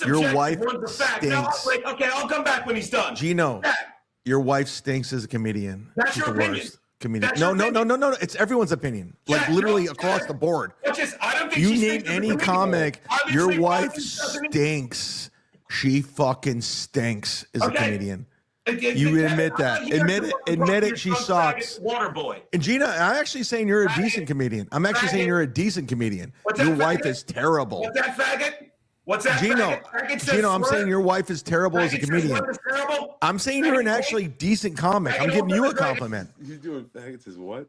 Your wife stinks. Okay, I'll come back when he's done. Geno, your wife stinks as a comedian. That's She's your the opinion. worst comedian. No. It's everyone's opinion. Like literally across the board. I don't think You she name stinks as a any comedian. comic, Obviously, your wife Rodney doesn't. stinks. She fucking stinks as a comedian. Again, You admit that. Admit it. She sucks. Waterboy. And Gina, I'm actually saying you're a decent comedian. I'm actually saying you're a decent comedian. Your wife is terrible. What's that, faggot? What's that, Gino, faggot? Faggot says Gino, I'm swear. saying your wife is terrible as a Faggot says comedian. swear is terrible. I'm saying you're an actually decent comic. I'm giving you a compliment. He's doing faggots as what?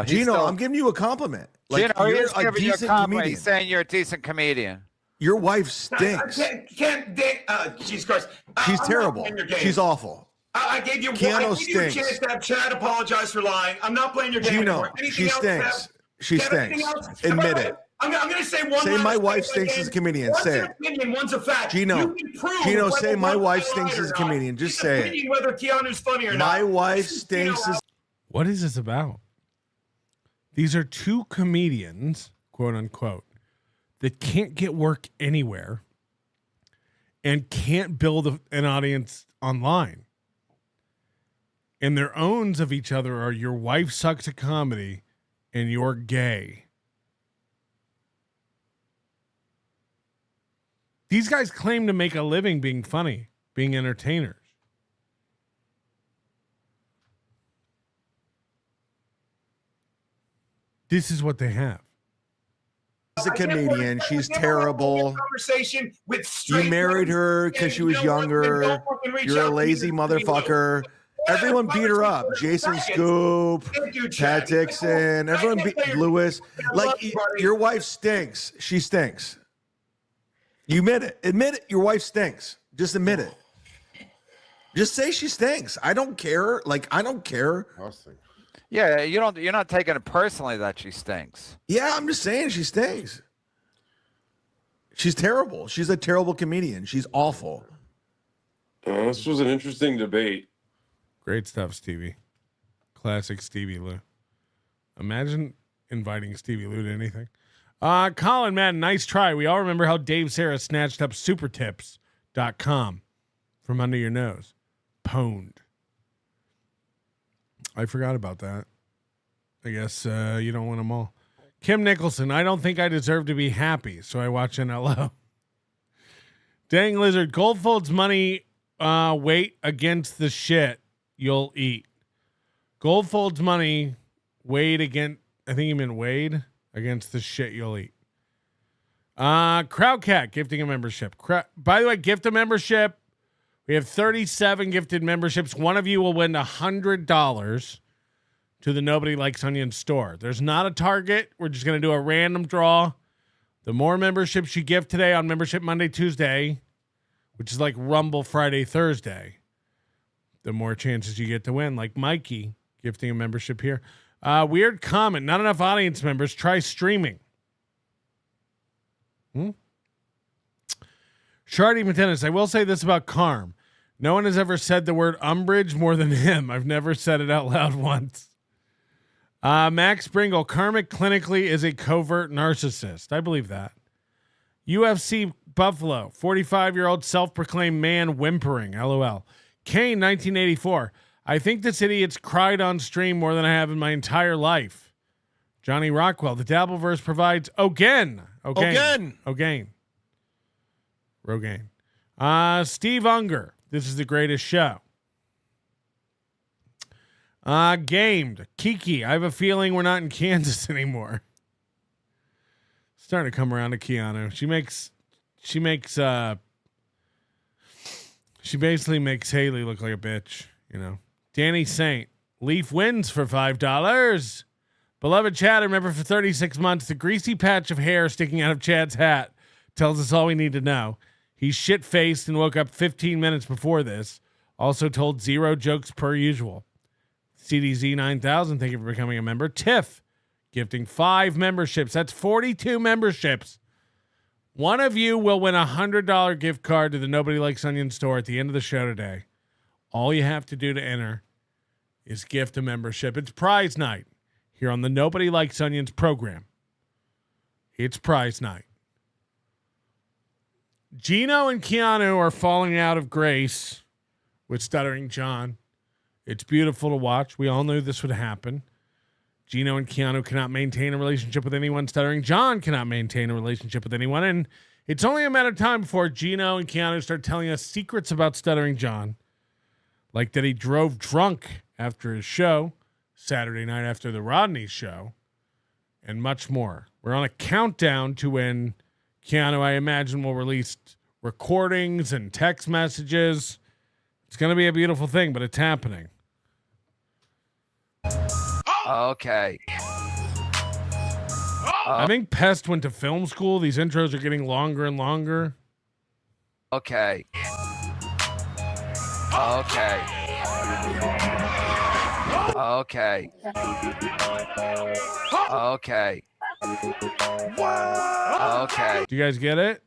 Gino, I'm giving you a compliment. Like, Gino, you're he's a giving you a decent compliment. comedian. He's saying you're a decent comedian. Your wife stinks. Jesus Christ. She's I'm not terrible. playing your game. She's awful. I gave you Keanu a stinks. chance to have Chad apologize for lying. I'm not playing your game Gino, anymore. Anything she else, stinks. Kev? She Kev, anything stinks. else? Admit it. I'm going to say one Say last my thing wife stinks again. as a comedian. One's Say an it. opinion, one's a fact. Gino, You can prove Gino, whether say my one wife guy stinks lied or as a not. comedian. Just It's say it. opinion whether Keanu's funny or not. My wife stinks as. What is this about? These are two comedians, quote unquote, that can't get work anywhere and can't build an audience online. And their owns of each other are your wife sucks at comedy and you're gay. These guys claim to make a living being funny, being entertainers. This is what they have. She's a comedian. She's terrible. Conversation with You straight married her because she was younger. You're a lazy motherfucker. Everyone beat her up. Jason Scoop, Pat Dixon, everyone beat Lewis. Like, your wife stinks. She stinks. You admit it. Admit it. Your wife stinks. Just admit it. Just say she stinks. I don't care. Like, I don't care. Yeah, you're not taking it personally that she stinks. Yeah, I'm just saying she stinks. She's terrible. She's a terrible comedian. She's awful. This was an interesting debate. Great stuff, Stevie. Classic Stevie Lou. Imagine inviting Stevie Lou to anything. Colin Madden, nice try. We all remember how Dave Sarah snatched up supertips.com from under your nose. Pwned. I forgot about that. I guess you don't want them all. Kim Nicholson, I don't think I deserve to be happy, so I watch NLO. Dang Lizard, Goldfold's money weight against the shit you'll eat. Goldfold's money weighed against, I think you meant weighed against the shit you'll eat. Crowdcat gifting a membership. By the way, gift a membership. We have 37 gifted memberships. One of you will win $100 to the Nobody Likes Onions store. There's not a target. We're just going to do a random draw. The more memberships you gift today on Membership Monday, Tuesday, which is like Rumble Friday, Thursday, the more chances you get to win. Like Mikey gifting a membership here. Weird comment. Not enough audience members. Try streaming. Shardy Matenis, I will say this about Karm. No one has ever said the word umbrage more than him. I've never said it out loud once. Max Bringle, Karmic clinically is a covert narcissist. I believe that. UFC Buffalo, 45-year-old self-proclaimed man whimpering. LOL. Kane, 1984. I think this idiot's cried on stream more than I have in my entire life. Johnny Rockwell, the Dabbleverse provides Rogaine. Steve Unger, this is the greatest show. Gamed. Kiki, I have a feeling we're not in Kansas anymore. Starting to come around to Keanu. She basically makes Haley look like a bitch, you know. Danny Saint, Leaf wins for $5. Beloved Chad, remember for 36 months, the greasy patch of hair sticking out of Chad's hat tells us all we need to know. He's shit-faced and woke up 15 minutes before this. Also told 0 jokes per usual. CDZ 9000, thank you for becoming a member. Tiff, gifting 5 memberships. That's 42 memberships. One of you will win a $100 gift card to the Nobody Likes Onion store at the end of the show today. All you have to do to enter is gift a membership. It's prize night here on the Nobody Likes Onions program. It's prize night. Geno and Keanu are falling out of grace with Stuttering John. It's beautiful to watch. We all knew this would happen. Geno and Keanu cannot maintain a relationship with anyone. Stuttering John cannot maintain a relationship with anyone. And it's only a matter of time before Geno and Keanu start telling us secrets about Stuttering John. Like that he drove drunk after his show, Saturday night after the Rodney show, and much more. We're on a countdown to when Keanu, I imagine, will release recordings and text messages. It's going to be a beautiful thing, but it's happening. Okay. I think Pest went to film school. These intros are getting longer and longer. Okay. Do you guys get it?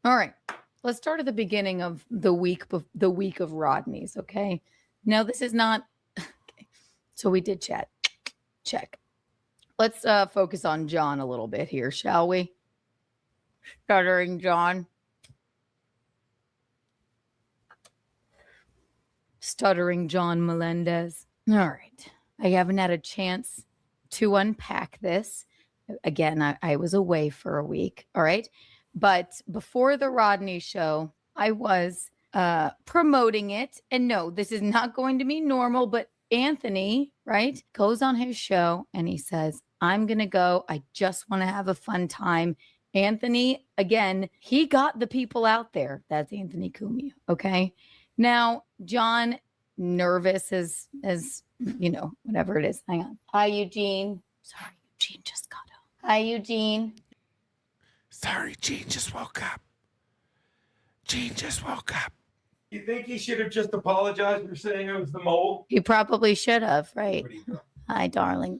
All right. Let's start at the beginning of the week of Rodney's, okay? Now, this is not... Okay. So we did chat. Check. Let's focus on John a little bit here, shall we? Stuttering John. Stuttering John Melendez. All right. I haven't had a chance to unpack this. Again, I was away for a week, all right? But before the Rodney show, I was promoting it. And no, this is not going to be normal, but Anthony, right, goes on his show and he says, I'm going to go. I just want to have a fun time. Anthony, again, he got the people out there. That's Anthony Cumia, okay? Now, John, nervous as you know, whatever it is. Hang on. Hi, Eugene. Sorry, Eugene just got up. Hi, Eugene. Sorry, Gene just woke up. You think he should have just apologized for saying it was the mole? He probably should have, right? Hi, darling.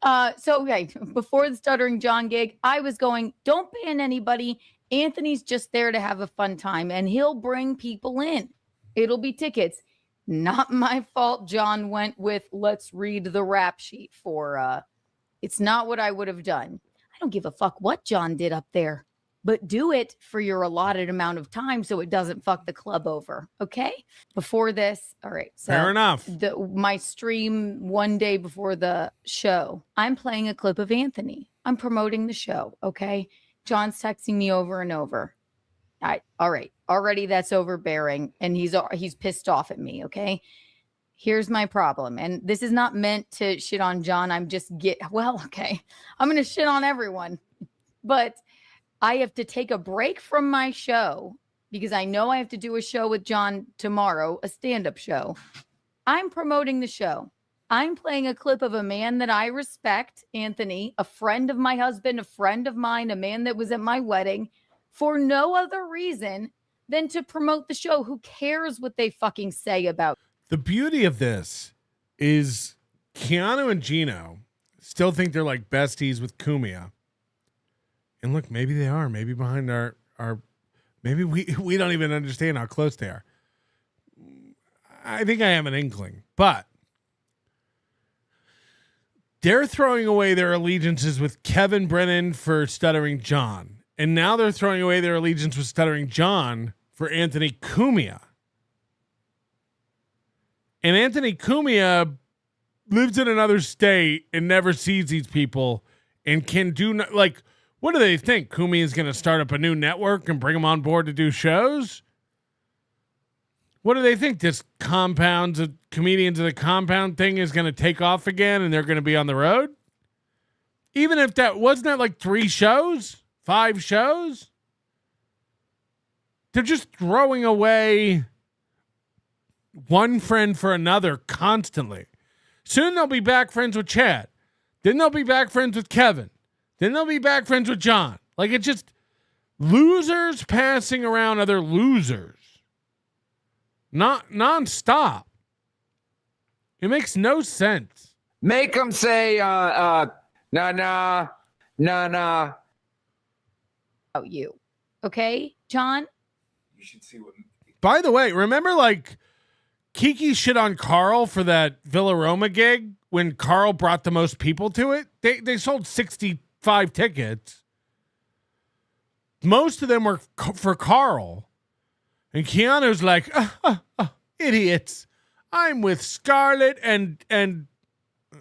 So, okay, before the Stuttering John gig, I was going, don't ban anybody. Anthony's just there to have a fun time, and he'll bring people in. It'll be tickets. Not my fault John went with, let's read the rap sheet for, it's not what I would have done. I don't give a fuck what John did up there, but do it for your allotted amount of time so it doesn't fuck the club over, okay? Before this, all right. So fair enough. My stream one day before the show, I'm playing a clip of Anthony. I'm promoting the show, okay? John's texting me over and over. All right. Already that's overbearing, and he's pissed off at me, okay? Here's my problem. And this is not meant to shit on John. I'm going to shit on everyone. But I have to take a break from my show because I know I have to do a show with John tomorrow, a stand-up show. I'm promoting the show. I'm playing a clip of a man that I respect, Anthony, a friend of my husband, a friend of mine, a man that was at my wedding, for no other reason than to promote the show. Who cares what they fucking say about? The beauty of this is Keanu and Geno still think they're like besties with Kumia. And look, maybe they are. Maybe behind our maybe we don't even understand how close they are. I think I have an inkling, but they're throwing away their allegiances with Kevin Brennan for Stuttering John. And now they're throwing away their allegiance with Stuttering John for Anthony Cumia. And Anthony Cumia lives in another state and never sees these people and can do like, what do they think? Cumia is going to start up a new network and bring them on board to do shows? What do they think? This comedians of the compound thing is going to take off again and they're going to be on the road? Even if wasn't that like 3 shows, 5 shows? They're just throwing away one friend for another constantly. Soon they'll be back friends with Chad. Then they'll be back friends with Kevin. Then they'll be back friends with John. Like, it's just losers passing around other losers. Not nonstop. It makes no sense. Make them say, nah. About you. Okay, John? You should see what. By the way, remember like Kiki shit on Carl for that Villa Roma gig when Carl brought the most people to it? They sold 65 tickets. Most of them were for Carl. And Keanu's like, idiots. I'm with Scarlett and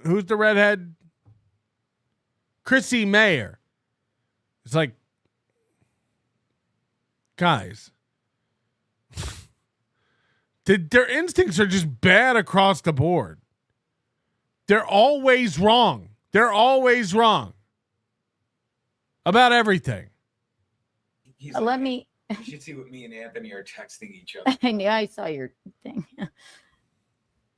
who's the redhead? Chrissy Mayer. It's like, guys, their instincts are just bad across the board. They're always wrong. They're always wrong about everything. Let me. You should see what me and Anthony are texting each other. I knew I saw your thing.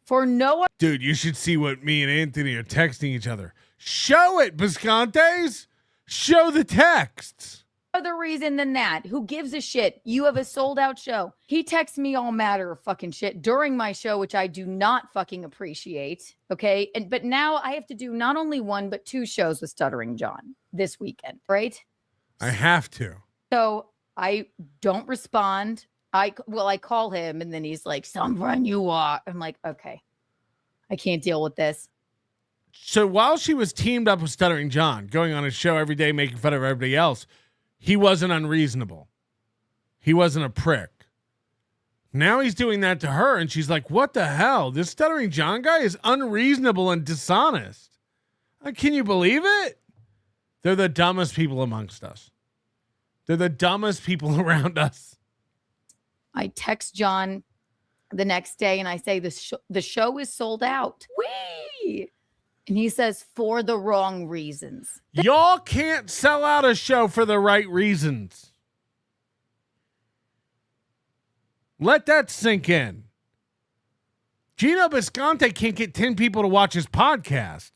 For no. Dude, you should see what me and Anthony are texting each other. Show it, Biscontes. Show the texts. Other reason than that. Who gives a shit? You have a sold out show. He texts me all matter of fucking shit during my show, which I do not fucking appreciate. Okay. But now I have to do not only 1, but 2 shows with Stuttering John this weekend, right? I have to. So I don't respond. I call him and then he's like, someone you are. I'm like, okay, I can't deal with this. So while she was teamed up with Stuttering John, going on his show every day, making fun of everybody else, he wasn't unreasonable. He wasn't a prick. Now he's doing that to her, and she's like, what the hell? This Stuttering John guy is unreasonable and dishonest. Can you believe it? They're the dumbest people amongst us. They're the dumbest people around us. I text John the next day, and I say, the show is sold out. Whee! And he says, for the wrong reasons. Y'all can't sell out a show for the right reasons. Let that sink in. Geno Bisconte can't get 10 people to watch his podcast.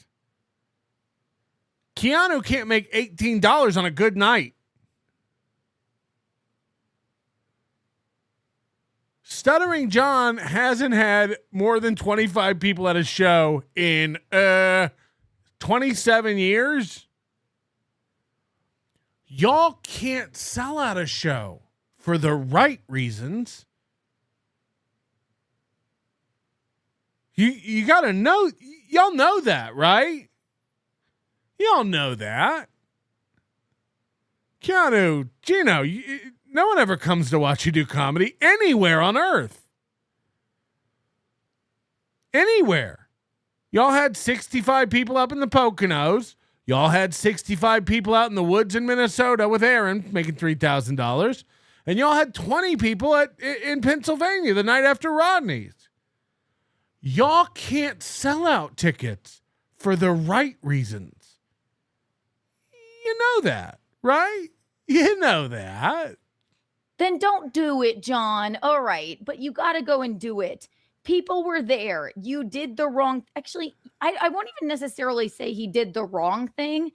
Keanu can't make $18 on a good night. Stuttering John hasn't had more than 25 people at a show in 27 years. Y'all can't sell out a show for the right reasons. You got to know, y'all know that, right? Y'all know that. Keanu, Geno, no one ever comes to watch you do comedy anywhere on earth. Anywhere. Y'all had 65 people up in the Poconos. Y'all had 65 people out in the woods in Minnesota with Aaron making $3,000. And y'all had 20 people in Pennsylvania the night after Rodney's. Y'all can't sell out tickets for the right reasons. You know that, right? You know that. Then don't do it, John. All right, but you got to go and do it. People were there. You did the wrong. Actually, I won't even necessarily say he did the wrong thing.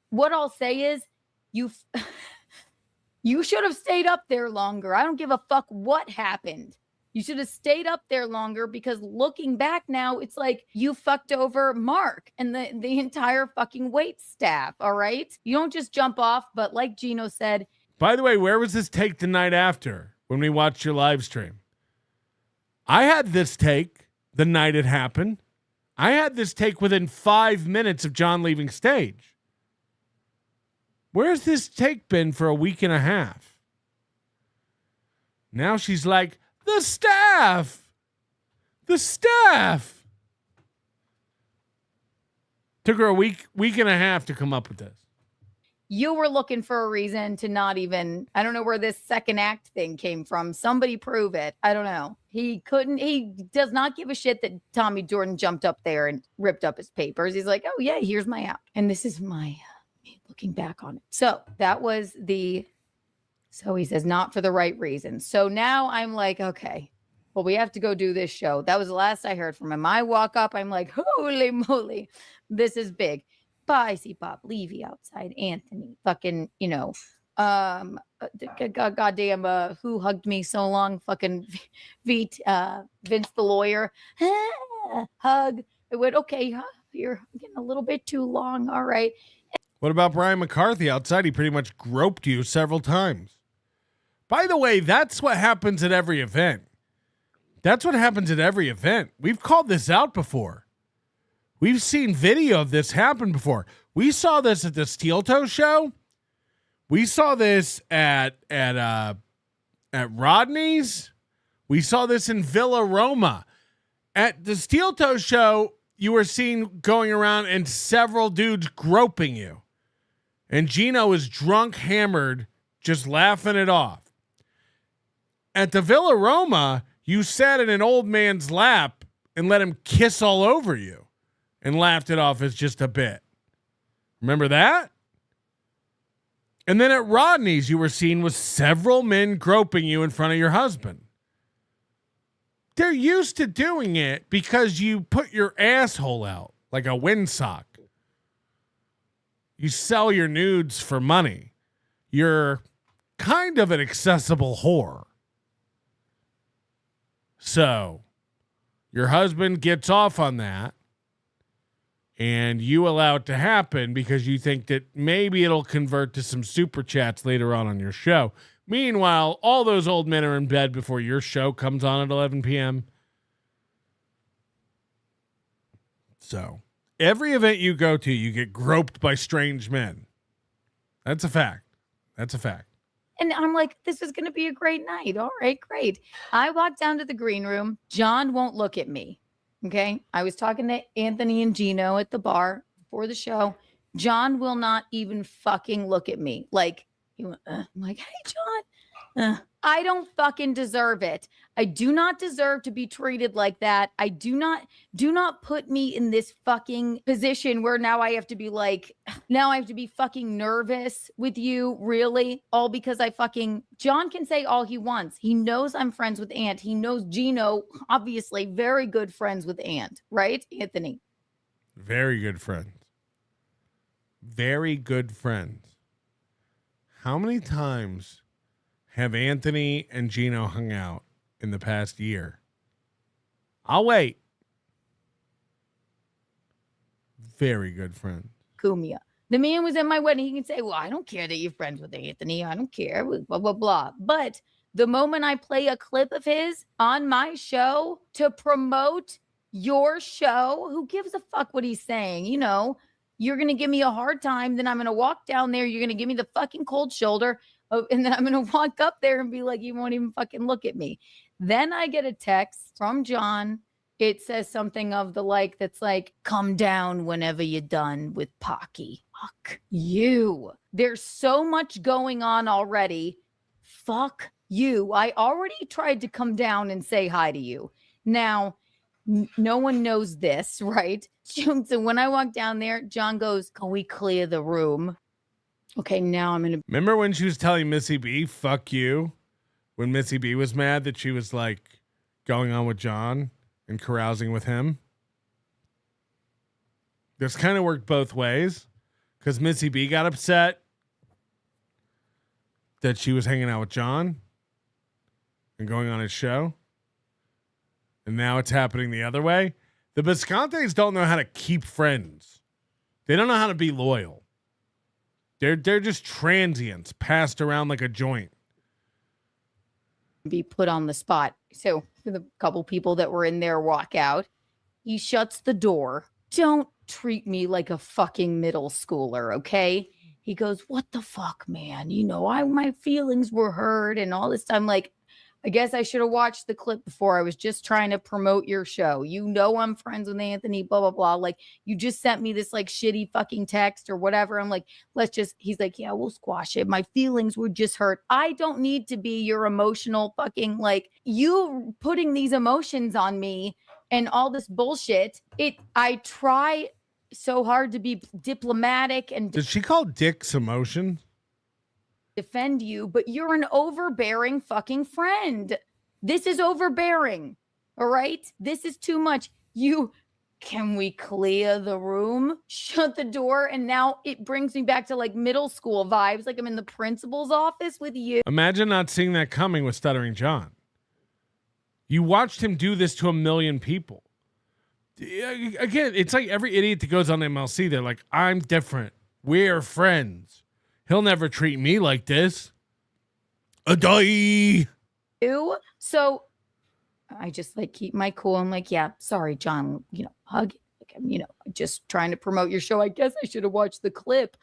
What I'll say is You should have stayed up there longer. I don't give a fuck what happened. You should have stayed up there longer, because looking back now, it's like you fucked over Mark and the entire fucking wait staff, all right? You don't just jump off, but like Geno said. By the way, where was this take the night after when we watched your live stream? I had this take the night it happened. I had this take within 5 minutes of John leaving stage. Where's this take been for a week and a half? Now she's like, the staff. Took her a week and a half to come up with this. You were looking for a reason to not even, I don't know where this second act thing came from. Somebody prove it. I don't know. He does not give a shit that Tommy Jordan jumped up there and ripped up his papers. He's like, oh yeah, here's my out. And this is my looking back on it. So that was so he says, not for the right reason. So now I'm like, okay, well, we have to go do this show. That was the last I heard from him. I walk up, I'm like, holy moly, this is big. But I see Bob Levy outside, Anthony, fucking, goddamn, who hugged me so long? Fucking Vince the lawyer. Hug. I went, okay, you're getting a little bit too long. All right. What about Brian McCarthy outside? He pretty much groped you several times. By the way, that's what happens at every event. We've called this out before. We've seen video of this happen before. We saw this at the Steel Toe show. We saw this at Rodney's. We saw this in Villa Roma. At the Steel Toe show, you were seen going around and several dudes groping you. And Geno is drunk, hammered, just laughing it off. At the Villa Roma, you sat in an old man's lap and let him kiss all over you and laughed it off as just a bit. Remember that? And then at Rodney's, you were seen with several men groping you in front of your husband. They're used to doing it because you put your asshole out like a windsock. You sell your nudes for money. You're kind of an accessible whore. So your husband gets off on that and you allow it to happen because you think that maybe it'll convert to some super chats later on your show. Meanwhile, all those old men are in bed before your show comes on at 11 p.m. So every event you go to, you get groped by strange men. That's a fact. And I'm like, this is going to be a great night. All right, great. I walk down to the green room. John won't look at me. Okay. I was talking to Anthony and Geno at the bar before the show. John will not even fucking look at me. Like, I'm like, hey, John, I don't fucking deserve it. I do not deserve to be treated like that. Do not put me in this fucking position where now I have to be fucking nervous with you, really? All because John can say all he wants. He knows I'm friends with Ant. He knows Geno, obviously very good friends with Ant, right, Anthony? Very good friends. Very good friends. How many times have Anthony and Geno hung out in the past year? I'll wait. Very good friend. Kumia. The man was at my wedding. He can say, well, I don't care that you're friends with Anthony. I don't care. Blah, blah, blah. But the moment I play a clip of his on my show to promote your show, who gives a fuck what he's saying? You know, you're going to give me a hard time. Then I'm going to walk down there. You're going to give me the fucking cold shoulder. And then I'm going to walk up there and be like, you won't even fucking look at me. Then I get a text from John. It says something of the like, that's like, come down whenever you're done with Pocky. Fuck you. There's so much going on already. Fuck you. I already tried to come down and say hi to you. Now, no one knows this, right? So when I walk down there, John goes, can we clear the room? Okay, now I'm going to... Remember when she was telling Missy B, fuck you? When Missy B was mad that she was like going on with John and carousing with him? This kind of worked both ways because Missy B got upset that she was hanging out with John and going on his show. And now it's happening the other way. The Biscontes don't know how to keep friends. They don't know how to be loyal. They're just transients passed around like a joint. Be put on the spot. So for the couple people that were in there walk out, he shuts the door. Don't treat me like a fucking middle schooler, okay? He goes, what the fuck, man? You know, my feelings were hurt and all this time. Like, I guess I should have watched the clip before. I was just trying to promote your show. You know, I'm friends with Anthony, blah, blah, blah. Like, you just sent me this like shitty fucking text or whatever. I'm like, he's like, yeah, we'll squash it. My feelings were just hurt. I don't need to be your emotional fucking, like, you putting these emotions on me and all this bullshit. I try so hard to be diplomatic and Did she call dicks emotion? defend you, but you're an overbearing fucking friend. This is overbearing. All right. This is too much. Can we clear the room? Shut the door. And now it brings me back to like middle school vibes. Like I'm in the principal's office with you. Imagine not seeing that coming with Stuttering John. You watched him do this to a million people. Again, it's like every idiot that goes on MLC. They're like, I'm different. We're friends. He'll never treat me like this. A-die. So I just like keep my cool. I'm like, yeah, sorry, John, hug. Like, I'm, just trying to promote your show. I guess I should have watched the clip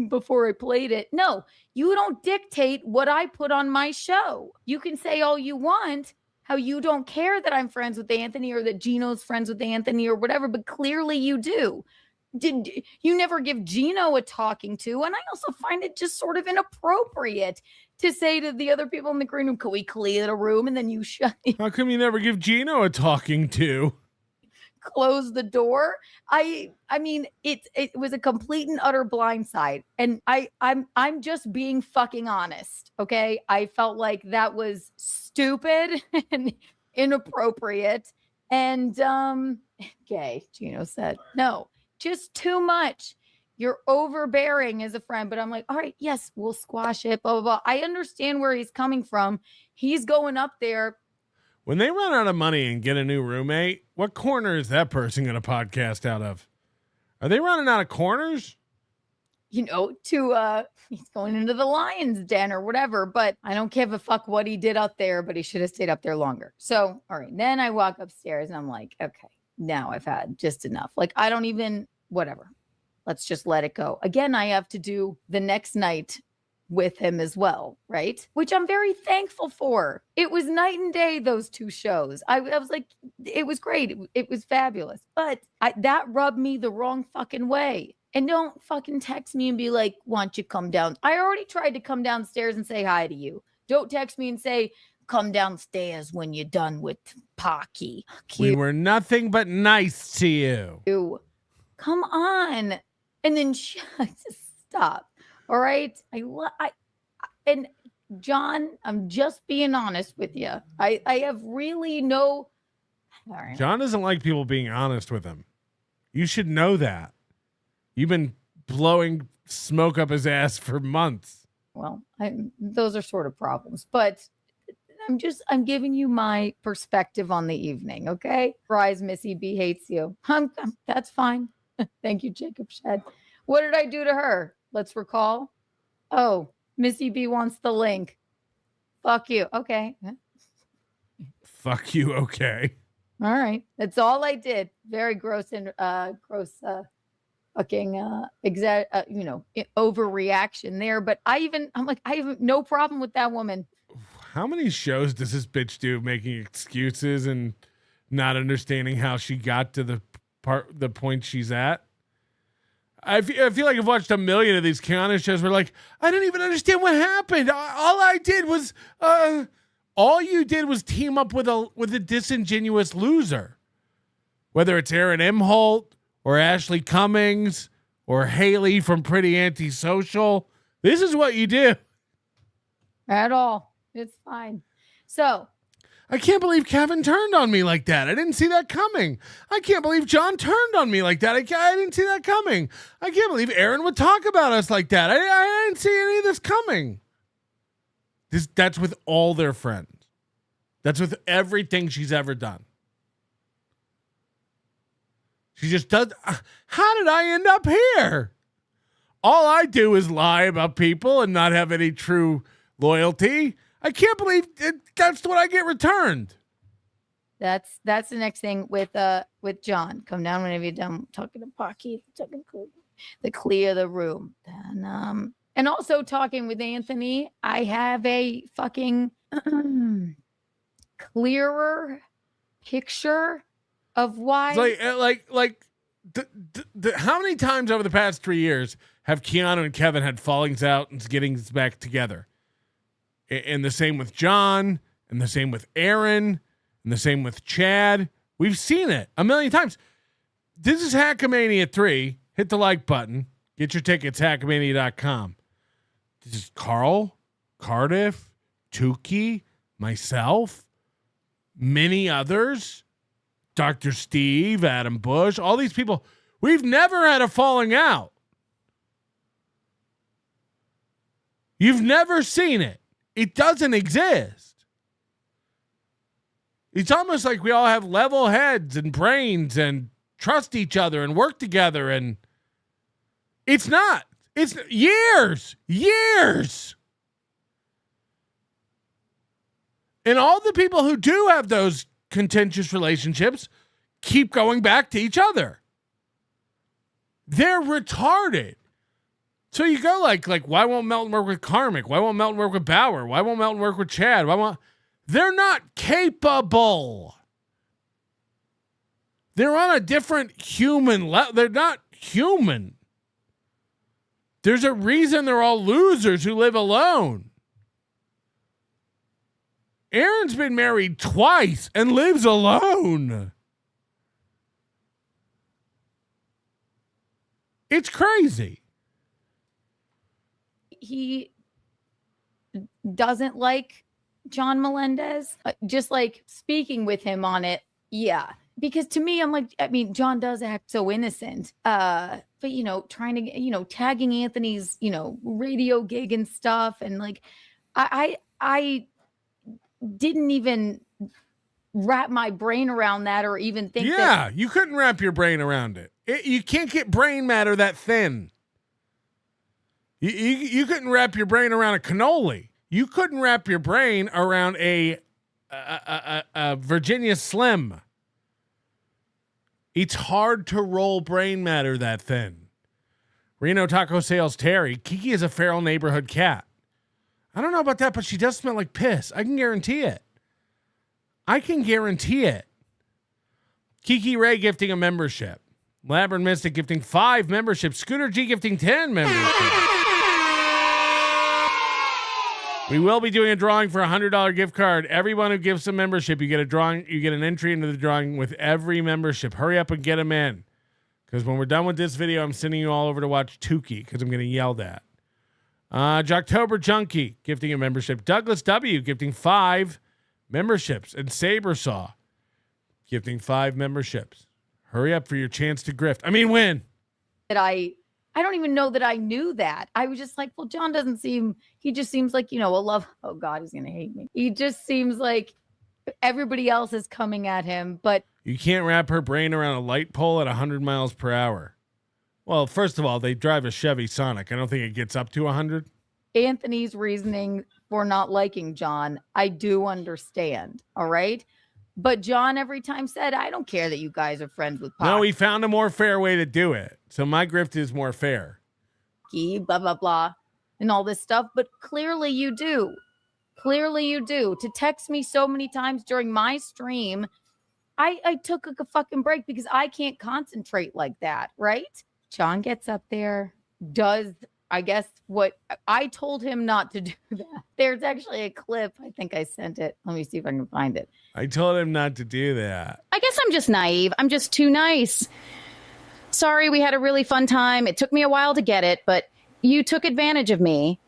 before I played it. No, you don't dictate what I put on my show. You can say all you want, how you don't care that I'm friends with Anthony or that Geno's friends with Anthony or whatever, but clearly you do. Did you never give Geno a talking to? And I also find it just sort of inappropriate to say to the other people in the green room, can we clear the room? And then you How come you never give Geno a talking to? Close the door. I mean, it was a complete and utter blindside. And I'm just being fucking honest. Okay. I felt like that was stupid and inappropriate. And gay, Geno said, no. Just too much. You're overbearing as a friend. But I'm like, all right, yes, we'll squash it, blah, blah, blah. I understand where he's coming from. He's going up there. When they run out of money and get a new roommate, what corner is that person going to podcast out of? Are they running out of corners? He's going into the lion's den or whatever. But I don't give a fuck what he did out there, but he should have stayed up there longer. So, all right. Then I walk upstairs and I'm like, okay, now I've had just enough. Like, I don't even... whatever. Let's just let it go. Again, I have to do the next night with him as well, right? Which I'm very thankful for. It was night and day, those two shows. I was like, it was great. It was fabulous. But that rubbed me the wrong fucking way. And don't fucking text me and be like, why don't you come down? I already tried to come downstairs and say hi to you. Don't text me and say, come downstairs when you're done with Pocky. We were nothing but nice to you. Come on. And then just stop. All right. And John, I'm just being honest with you. I have really no. All right. John doesn't like people being honest with him. You should know that. You've been blowing smoke up his ass for months. Well, those are sort of problems, but I'm giving you my perspective on the evening. Okay. Rise, Missy B hates you. That's fine. Thank you, Jacob Shed. What did I do to her? Let's recall. Oh, Missy B wants the link. Fuck you. Okay. Fuck you. Okay. All right. That's all I did. Very gross and fucking overreaction there. But I'm like, I have no problem with that woman. How many shows does this bitch do making excuses and not understanding how she got to the point she's at? I feel like I've watched a million of these Keanu shows where like, I don't even understand what happened. All you did was team up with a disingenuous loser. Whether it's Aaron Imholt or Ashley Cummings or Haley from Pretty Antisocial. This is what you do. At all. It's fine. So I can't believe Kevin turned on me like that. I didn't see that coming. I can't believe John turned on me like that. I didn't see that coming. I can't believe Aaron would talk about us like that. I didn't see any of this coming. That's with all their friends. That's with everything she's ever done. She just does. How did I end up here? All I do is lie about people and not have any true loyalty. I can't believe that's what I get returned. That's the next thing with John. Come down whenever you're done talking to Pocky. The clear the room. And also talking with Anthony, I have a fucking clearer picture of why. How many times over the past 3 years have Keanu and Kevin had fallings out and getting back together? And the same with John, and the same with Aaron, and the same with Chad. We've seen it a million times. This is Hackamania 3. Hit the like button. Get your tickets, hackamania.com. This is Carl, Cardiff, Tukey, myself, many others, Dr. Steve, Adam Bush, all these people. We've never had a falling out. You've never seen it. It doesn't exist. It's almost like we all have level heads and brains and trust each other and work together, and it's not. It's years. And all the people who do have those contentious relationships keep going back to each other. They're retarded. So you go like why won't Melton work with Karmic? Why won't Melton work with Bauer? Why won't Melton work with Chad? They're not capable. They're on a different human level. They're not human. There's a reason they're all losers who live alone. Aaron's been married twice and lives alone. It's crazy. He doesn't like John Melendez. Just like speaking with him on it. Yeah. Because to me, I'm like, I mean, John does act so innocent. But, trying to, tagging Anthony's, radio gig and stuff. And like, I didn't even wrap my brain around that or even think that. You couldn't wrap your brain around it. You can't get brain matter that thin. You couldn't wrap your brain around a cannoli. You couldn't wrap your brain around a Virginia Slim. It's hard to roll brain matter that thin. Reno Taco Sales Terry. Kiki is a feral neighborhood cat. I don't know about that, but she does smell like piss. I can guarantee it. Kiki Ray gifting a membership. Labyrinth Mystic gifting 5 memberships. Scooter G gifting 10 memberships. We will be doing a drawing for a $100 gift card. Everyone who gives a membership, you get a drawing. You get an entry into the drawing with every membership. Hurry up and get them in, because when we're done with this video, I'm sending you all over to watch Tukey because I'm getting yelled at. Jocktober Junkie gifting a membership. Douglas W gifting 5 memberships, and Sabersaw gifting 5 memberships. Hurry up for your chance to grift. Win. That I don't even know that I knew that. I was just like, well, John he just seems like, a love. Oh God, he's going to hate me. He just seems like everybody else is coming at him, but. You can't wrap her brain around a light pole at 100 miles per hour. Well, first of all, they drive a Chevy Sonic. I don't think it gets up to 100. Anthony's reasoning for not liking John, I do understand. All right. But John every time said, I don't care that you guys are friends with Pop. No, he found a more fair way to do it. So my grift is more fair. Blah, blah, blah, and all this stuff. But clearly you do. To text me so many times during my stream, I took a fucking break because I can't concentrate like that, right? John gets up there, does, I guess, what I told him not to do that. There's actually a clip. I think I sent it. Let me see if I can find it. I told him not to do that. I guess I'm just naive. I'm just too nice. Sorry, we had a really fun time. It took me a while to get it, but you took advantage of me.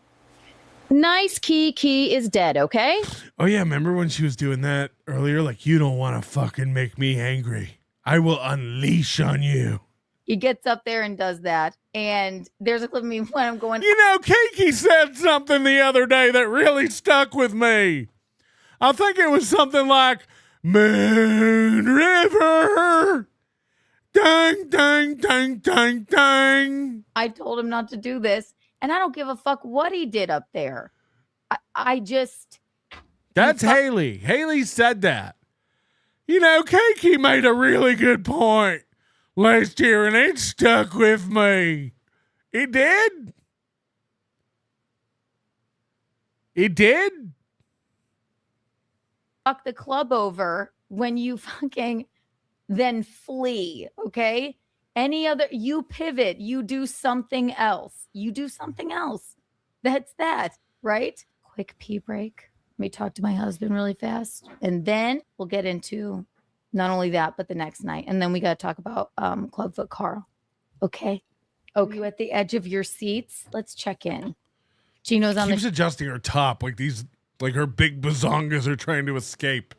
Nice Key is dead, okay? Oh, yeah. Remember when she was doing that earlier? Like, you don't want to fucking make me angry. I will unleash on you. He gets up there and does that. And there's a clip of me when I'm going, You know, Kiki said something the other day that really stuck with me. I think it was something like, Moon River, dang, dang, dang, dang, dang. I told him not to do this. And I don't give a fuck what he did up there. I just. That's Haley. Haley said that. You know, Kiki made a really good point last year, and it stuck with me. It did. It did. Fuck the club over when you fucking then flee, okay? Any other, you pivot, you do something else. You do something else. That's that, right? Quick pee break. Let me talk to my husband really fast. And then we'll get into not only that, but the next night. And then we got to talk about Clubfoot Carl. Okay. Okay. You at the edge of your seats. Let's check in. Geno's on Keeps adjusting her top like her big bazongas are trying to escape.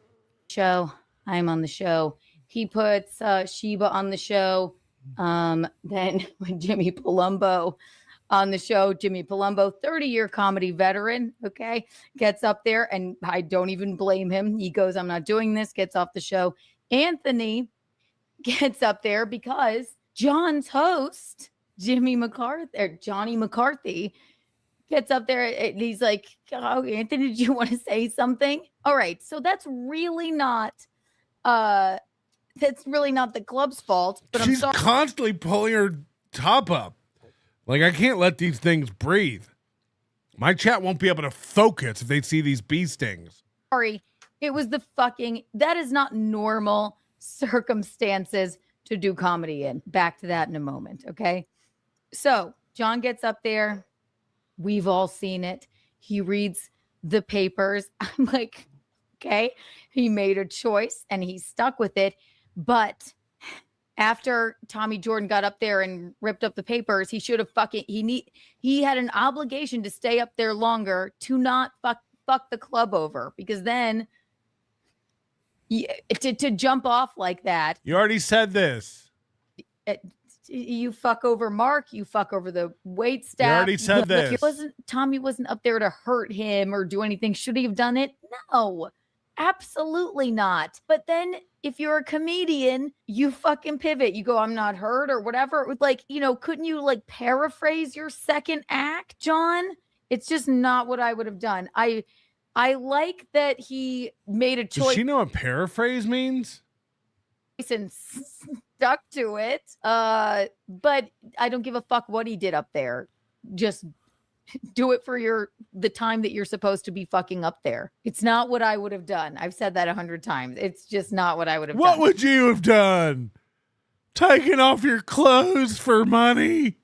Show. I'm on the show. He puts Sheba on the show. Then when Jimmy Palumbo on the show, Jimmy Palumbo, 30-year comedy veteran, okay, gets up there, and I don't even blame him. He goes, I'm not doing this, gets off the show. Anthony gets up there because John's host, Johnny McCarthy, gets up there and he's like, oh, Anthony, did you want to say something? All right. So that's really not the club's fault. But She's constantly pulling her top up. Like, I can't let these things breathe. My chat won't be able to focus if they see these bee stings. Sorry. It was that is not normal circumstances to do comedy in. Back to that in a moment. Okay. So John gets up there. We've all seen it. He reads the papers. I'm like, okay, he made a choice and he stuck with it. But after Tommy Jordan got up there and ripped up the papers, he should have he had an obligation to stay up there longer to not fuck the club over, because then to jump off like that. You already said this. You fuck over Mark, you fuck over the wait staff. You already said this. Tommy wasn't up there to hurt him or do anything. Should he have done it? No, absolutely not. But then if you're a comedian, you fucking pivot. You go, I'm not hurt or whatever. Like, couldn't you paraphrase your second act, John? It's just not what I would have done. I like that he made a choice. Does she know what paraphrase means? And stuck to it. But I don't give a fuck what he did up there. Just do it for the time that you're supposed to be fucking up there. It's not what I would have done. I've said that 100 times. It's just not what I would have done. What would you have done? Taking off your clothes for money?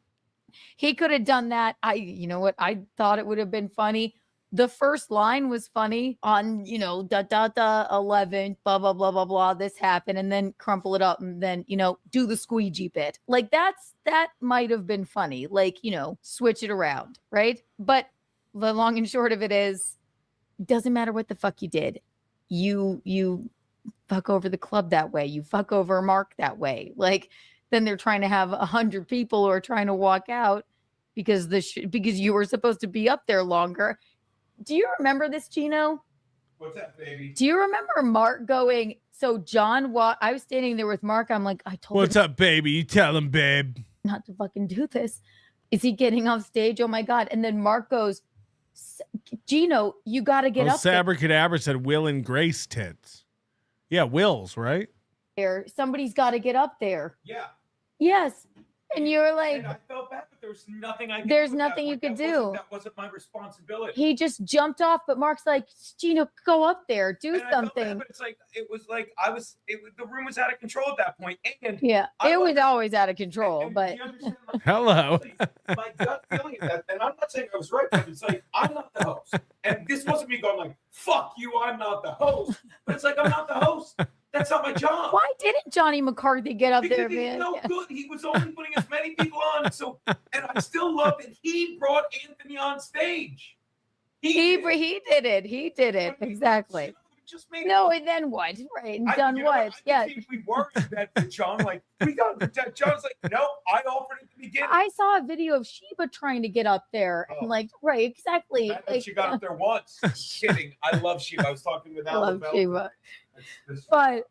He could have done that. You know what? I thought it would have been funny. The first line was funny on, 11, blah, blah, blah, blah, blah. This happened, and then crumple it up and then, do the squeegee bit. Like that might have been funny. Like, switch it around. Right. But the long and short of it is, doesn't matter what the fuck you did. You fuck over the club that way. You fuck over Mark that way. Like, then they're trying to have 100 people who are trying to walk out because because you were supposed to be up there longer. Do you remember this, Geno? What's that, baby? Do you remember Mark going, so John, I was standing there with Mark. I'm like, I told What's up, baby? You tell him, babe. Not to fucking do this. Is he getting off stage? Oh my God. And then Mark goes, Geno, you got to get up Sabracadabra said Will and Grace tits. Yeah, Will's, right? there. Somebody's got to get up there. Yeah. Yes. And you were like, And I felt bad, but there was nothing I could there's do. nothing you could do. That wasn't my responsibility. He just jumped off, but Mark's like, Geno, go up there, do And I felt bad, something. but it was like the room was out of control at that point. And Yeah, it was always out of control, but Hello. my gut feeling is that, and I'm not saying I was right, but it's like, I'm not the host. And this wasn't me going like, fuck you, I'm not the host. But it's like, I'm not the host. That's not my job. Why didn't Johnny McCarthy get up Because there, he's man? no good. He was only putting as many people on. So, and I still love that he brought Anthony on stage. He did it. He did it. Exactly. just made No, and then what? Right, and done you know what? Yeah. We were in bed with John. Like, we got John's like, no, I offered at the beginning. I saw a video of Sheba trying to get up there. And like, right, exactly. Like, She got up there once. Kidding. I love Sheba. I was talking with I Alan love Sheba. But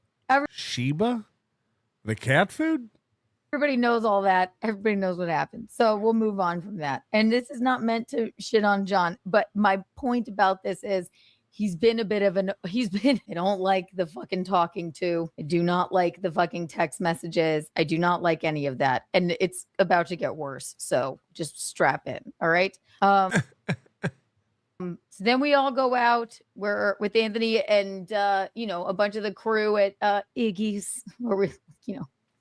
Sheba? The cat food? everybody knows all that. Everybody knows what happened. So we'll move on from that. And this is not meant to shit on John, but my point about this is he's been a bit of I don't like the fucking talking to. I do not like the fucking text messages. I do not like any of that. And it's about to get worse. So just strap in. All right. So then we all go out. We're with Anthony and, a bunch of the crew at Iggy's where we,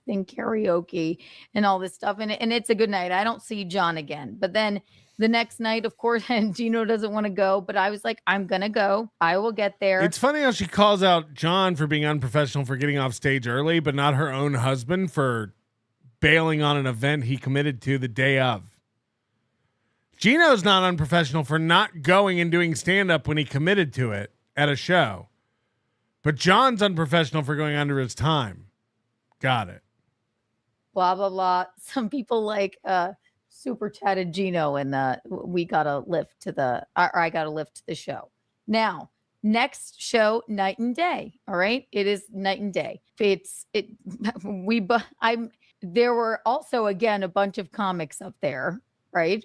sing karaoke and all this stuff. And it's a good night. I don't see John again. But then the next night, of course, and Geno doesn't want to go. But I was like, I'm going to go. I will get there. It's funny how she calls out John for being unprofessional for getting off stage early, but not her own husband for bailing on an event he committed to the day of. Geno's not unprofessional for not going and doing stand-up when he committed to it at a show. But John's unprofessional for going under his time. Got it. Blah, blah, blah. Some people super chatted Geno and we got a lift to I got a lift to the show. Now, next show, night and day. All right. It is night and day. There were also, again, a bunch of comics up there. Right.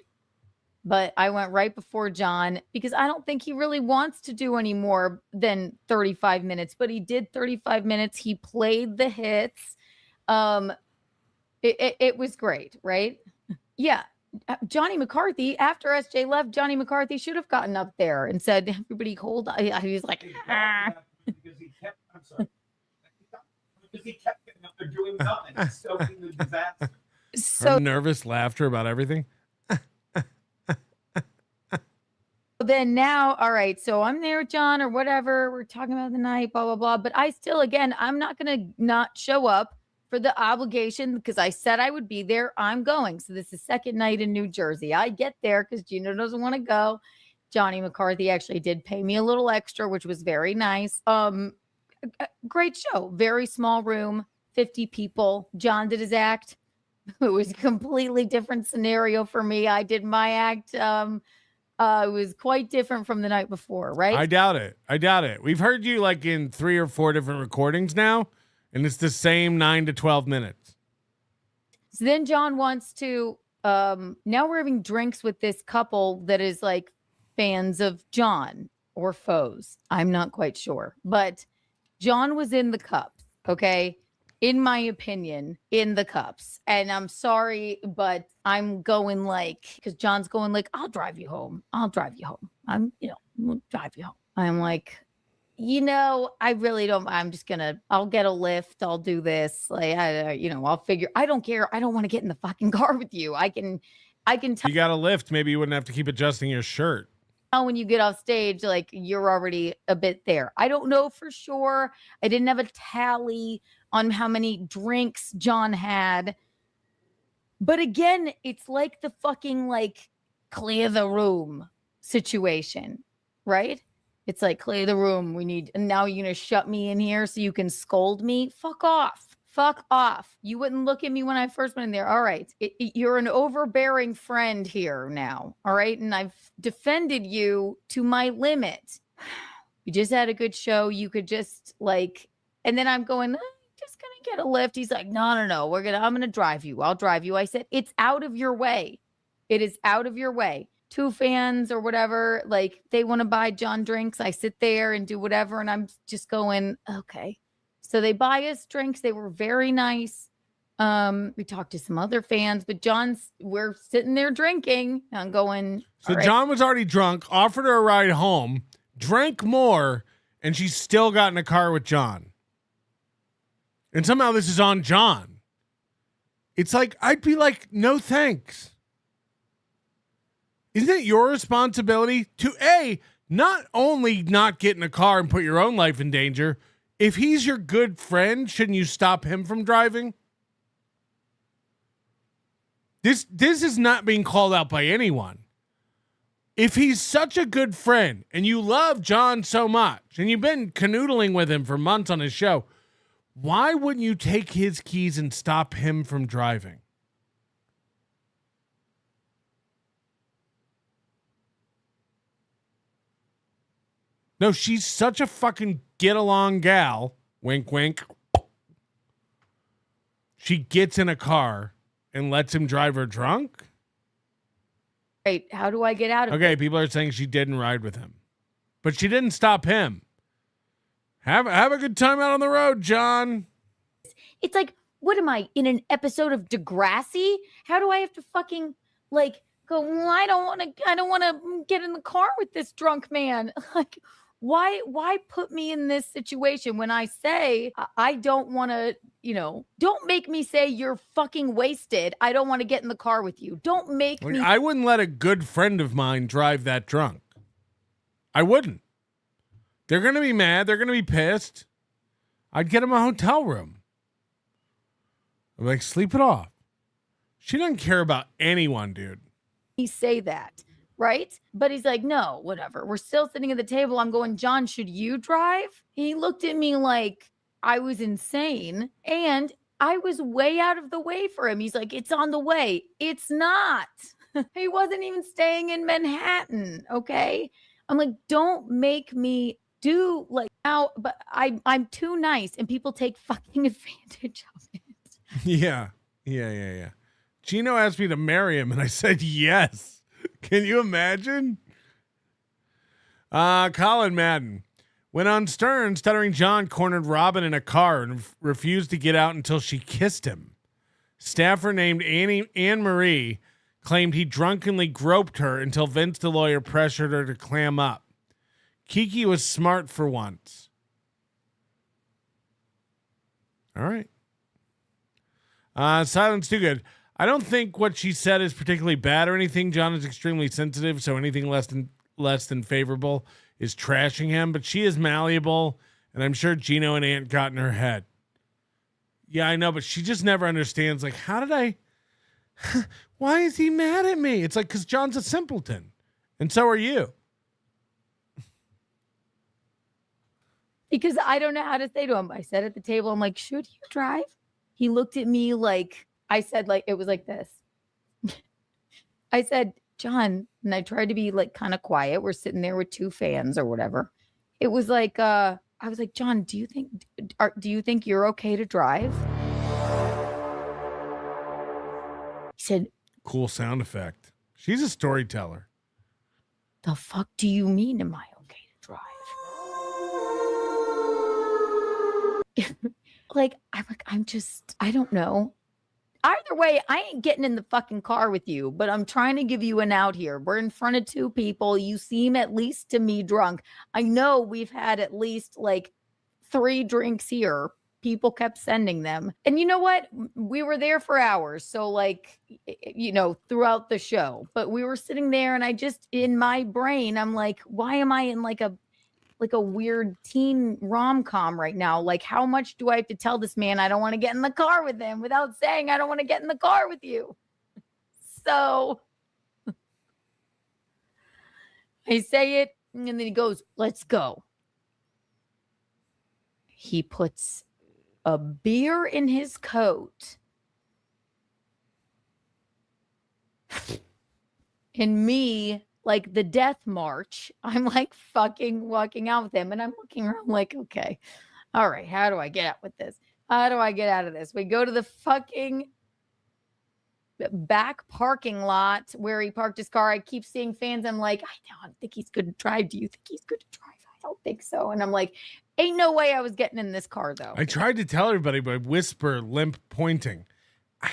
But I went right before John because I don't think he really wants to do any more than 35 minutes, but he did 35 minutes. He played the hits. It was great, right? Yeah. Johnny McCarthy, after SJ left, Johnny McCarthy should have gotten up there and said, everybody hold on. He was like, because he kept getting up there doing nothing, stoking the disaster. Her nervous laughter about everything. Then now, all right, so I'm there with John or whatever. We're talking about the night, blah, blah, blah. But I still, again, I'm not going to not show up for the obligation because I said I would be there. I'm going. So this is second night in New Jersey. I get there because Geno doesn't want to go. Johnny McCarthy actually did pay me a little extra, which was very nice. Great show. Very small room, 50 people. John did his act. It was a completely different scenario for me. I did my act. It was quite different from the night before, right? I doubt it. We've heard you like in 3 or 4 different recordings now, and it's the same 9 to 12 minutes. So then John wants to, now we're having drinks with this couple that is like fans of John or foes. I'm not quite sure, but John was in the cups. Okay. In my opinion, in the cups. And I'm sorry, but I'm going because John's going I'll drive you home. I'll drive you home. We'll drive you home. I'm like, I really don't, I'll get a lift. I'll do this. I'll figure, I don't care. I don't want to get in the fucking car with you. I can tell. You got a lift. Maybe you wouldn't have to keep adjusting your shirt. When you get off stage, you're already a bit there. I don't know for sure. I didn't have a tally on how many drinks John had. But again, it's like the fucking clear the room situation, right? It's like clear the room. And now you're going to shut me in here so you can scold me? Fuck off. Fuck off. You wouldn't look at me when I first went in there. All right. You're an overbearing friend here now. All right. And I've defended you to my limit. You just had a good show. You could just and then I'm going, just going to get a lift. He's like, no. I'm going to drive you. I'll drive you. I said, it's out of your way. It is out of your way. 2 fans or whatever, they want to buy John drinks. I sit there and do whatever. And I'm just going, okay. So they buy us drinks. They were very nice. We talked to some other fans, but we're sitting there drinking. I'm going. So John was already drunk, offered her a ride home, drank more, and she still got in a car with John. And somehow this is on John. It's I'd be no thanks. Isn't it your responsibility to not only not get in a car and put your own life in danger? If he's your good friend, shouldn't you stop him from driving? This is not being called out by anyone. If he's such a good friend and you love John so much and you've been canoodling with him for months on his show, why wouldn't you take his keys and stop him from driving? No, she's such a fucking get along gal. Wink, wink. She gets in a car and lets him drive her drunk? Right. How do I get out of it? Okay, people are saying she didn't ride with him. But she didn't stop him. Have a good time out on the road, John. It's like, what am I, in an episode of Degrassi? How do I have to fucking, like, go, well, I don't want to get in the car with this drunk man. Like, why put me in this situation when I say I don't want to, don't make me say you're fucking wasted. I don't want to get in the car with you. Don't make me. I wouldn't let a good friend of mine drive that drunk. I wouldn't. They're going to be mad. They're going to be pissed. I'd get him a hotel room. I'm like, sleep it off. She doesn't care about anyone, dude. He say that, right? But he's like, no, whatever. We're still sitting at the table. I'm going, John, should you drive? He looked at me like I was insane, and I was way out of the way for him. He's like, it's on the way. It's not. He wasn't even staying in Manhattan, okay? I'm like, don't make me do like now, but I'm too nice, and people take fucking advantage of it. Yeah. Geno asked me to marry him, and I said yes. Can you imagine? Colin Madden. When on Stern, Stuttering John cornered Robin in a car and refused to get out until she kissed him. Staffer named Anne Marie claimed he drunkenly groped her until Vince the lawyer pressured her to clam up. Kiki was smart for once. All right. Silence too good. I don't think what she said is particularly bad or anything. John is extremely sensitive, so anything less than favorable is trashing him. But she is malleable, and I'm sure Geno and Ant got in her head. Yeah, I know, but she just never understands. Like, why is he mad at me? It's like, because John's a simpleton, and so are you. Because I don't know how to say to him. I said at the table, I'm like, should you drive? He looked at me like, I said, like, it was like this. I said, John, and I tried to be like kind of quiet. We're sitting there with two fans or whatever. It was like, I was like, John, do you think you're okay to drive? He said, cool sound effect. She's a storyteller. The fuck do you mean, am I okay to drive? I don't know. Either way, I ain't getting in the fucking car with you, but I'm trying to give you an out here. We're in front of two people. You seem at least to me drunk. I know we've had at least like 3 drinks here. People kept sending them. And you know what? We were there for hours. So like, throughout the show, but we were sitting there and I just, in my brain, I'm like, why am I in like a weird teen rom-com right now? Like, how much do I have to tell this man I don't want to get in the car with him without saying I don't want to get in the car with you? So I say it, and then he goes, let's go. He puts a beer in his coat. And me, like the death march, I'm like fucking walking out with him, and I'm looking around like, okay, all right, how do I get out with this? How do I get out of this? We go to the fucking back parking lot where he parked his car. I keep seeing fans. I'm like, I don't think he's good to drive. Do you think he's good to drive? I don't think so. And I'm like, ain't no way I was getting in this car though. I tried to tell everybody, but I whisper, limp, pointing. I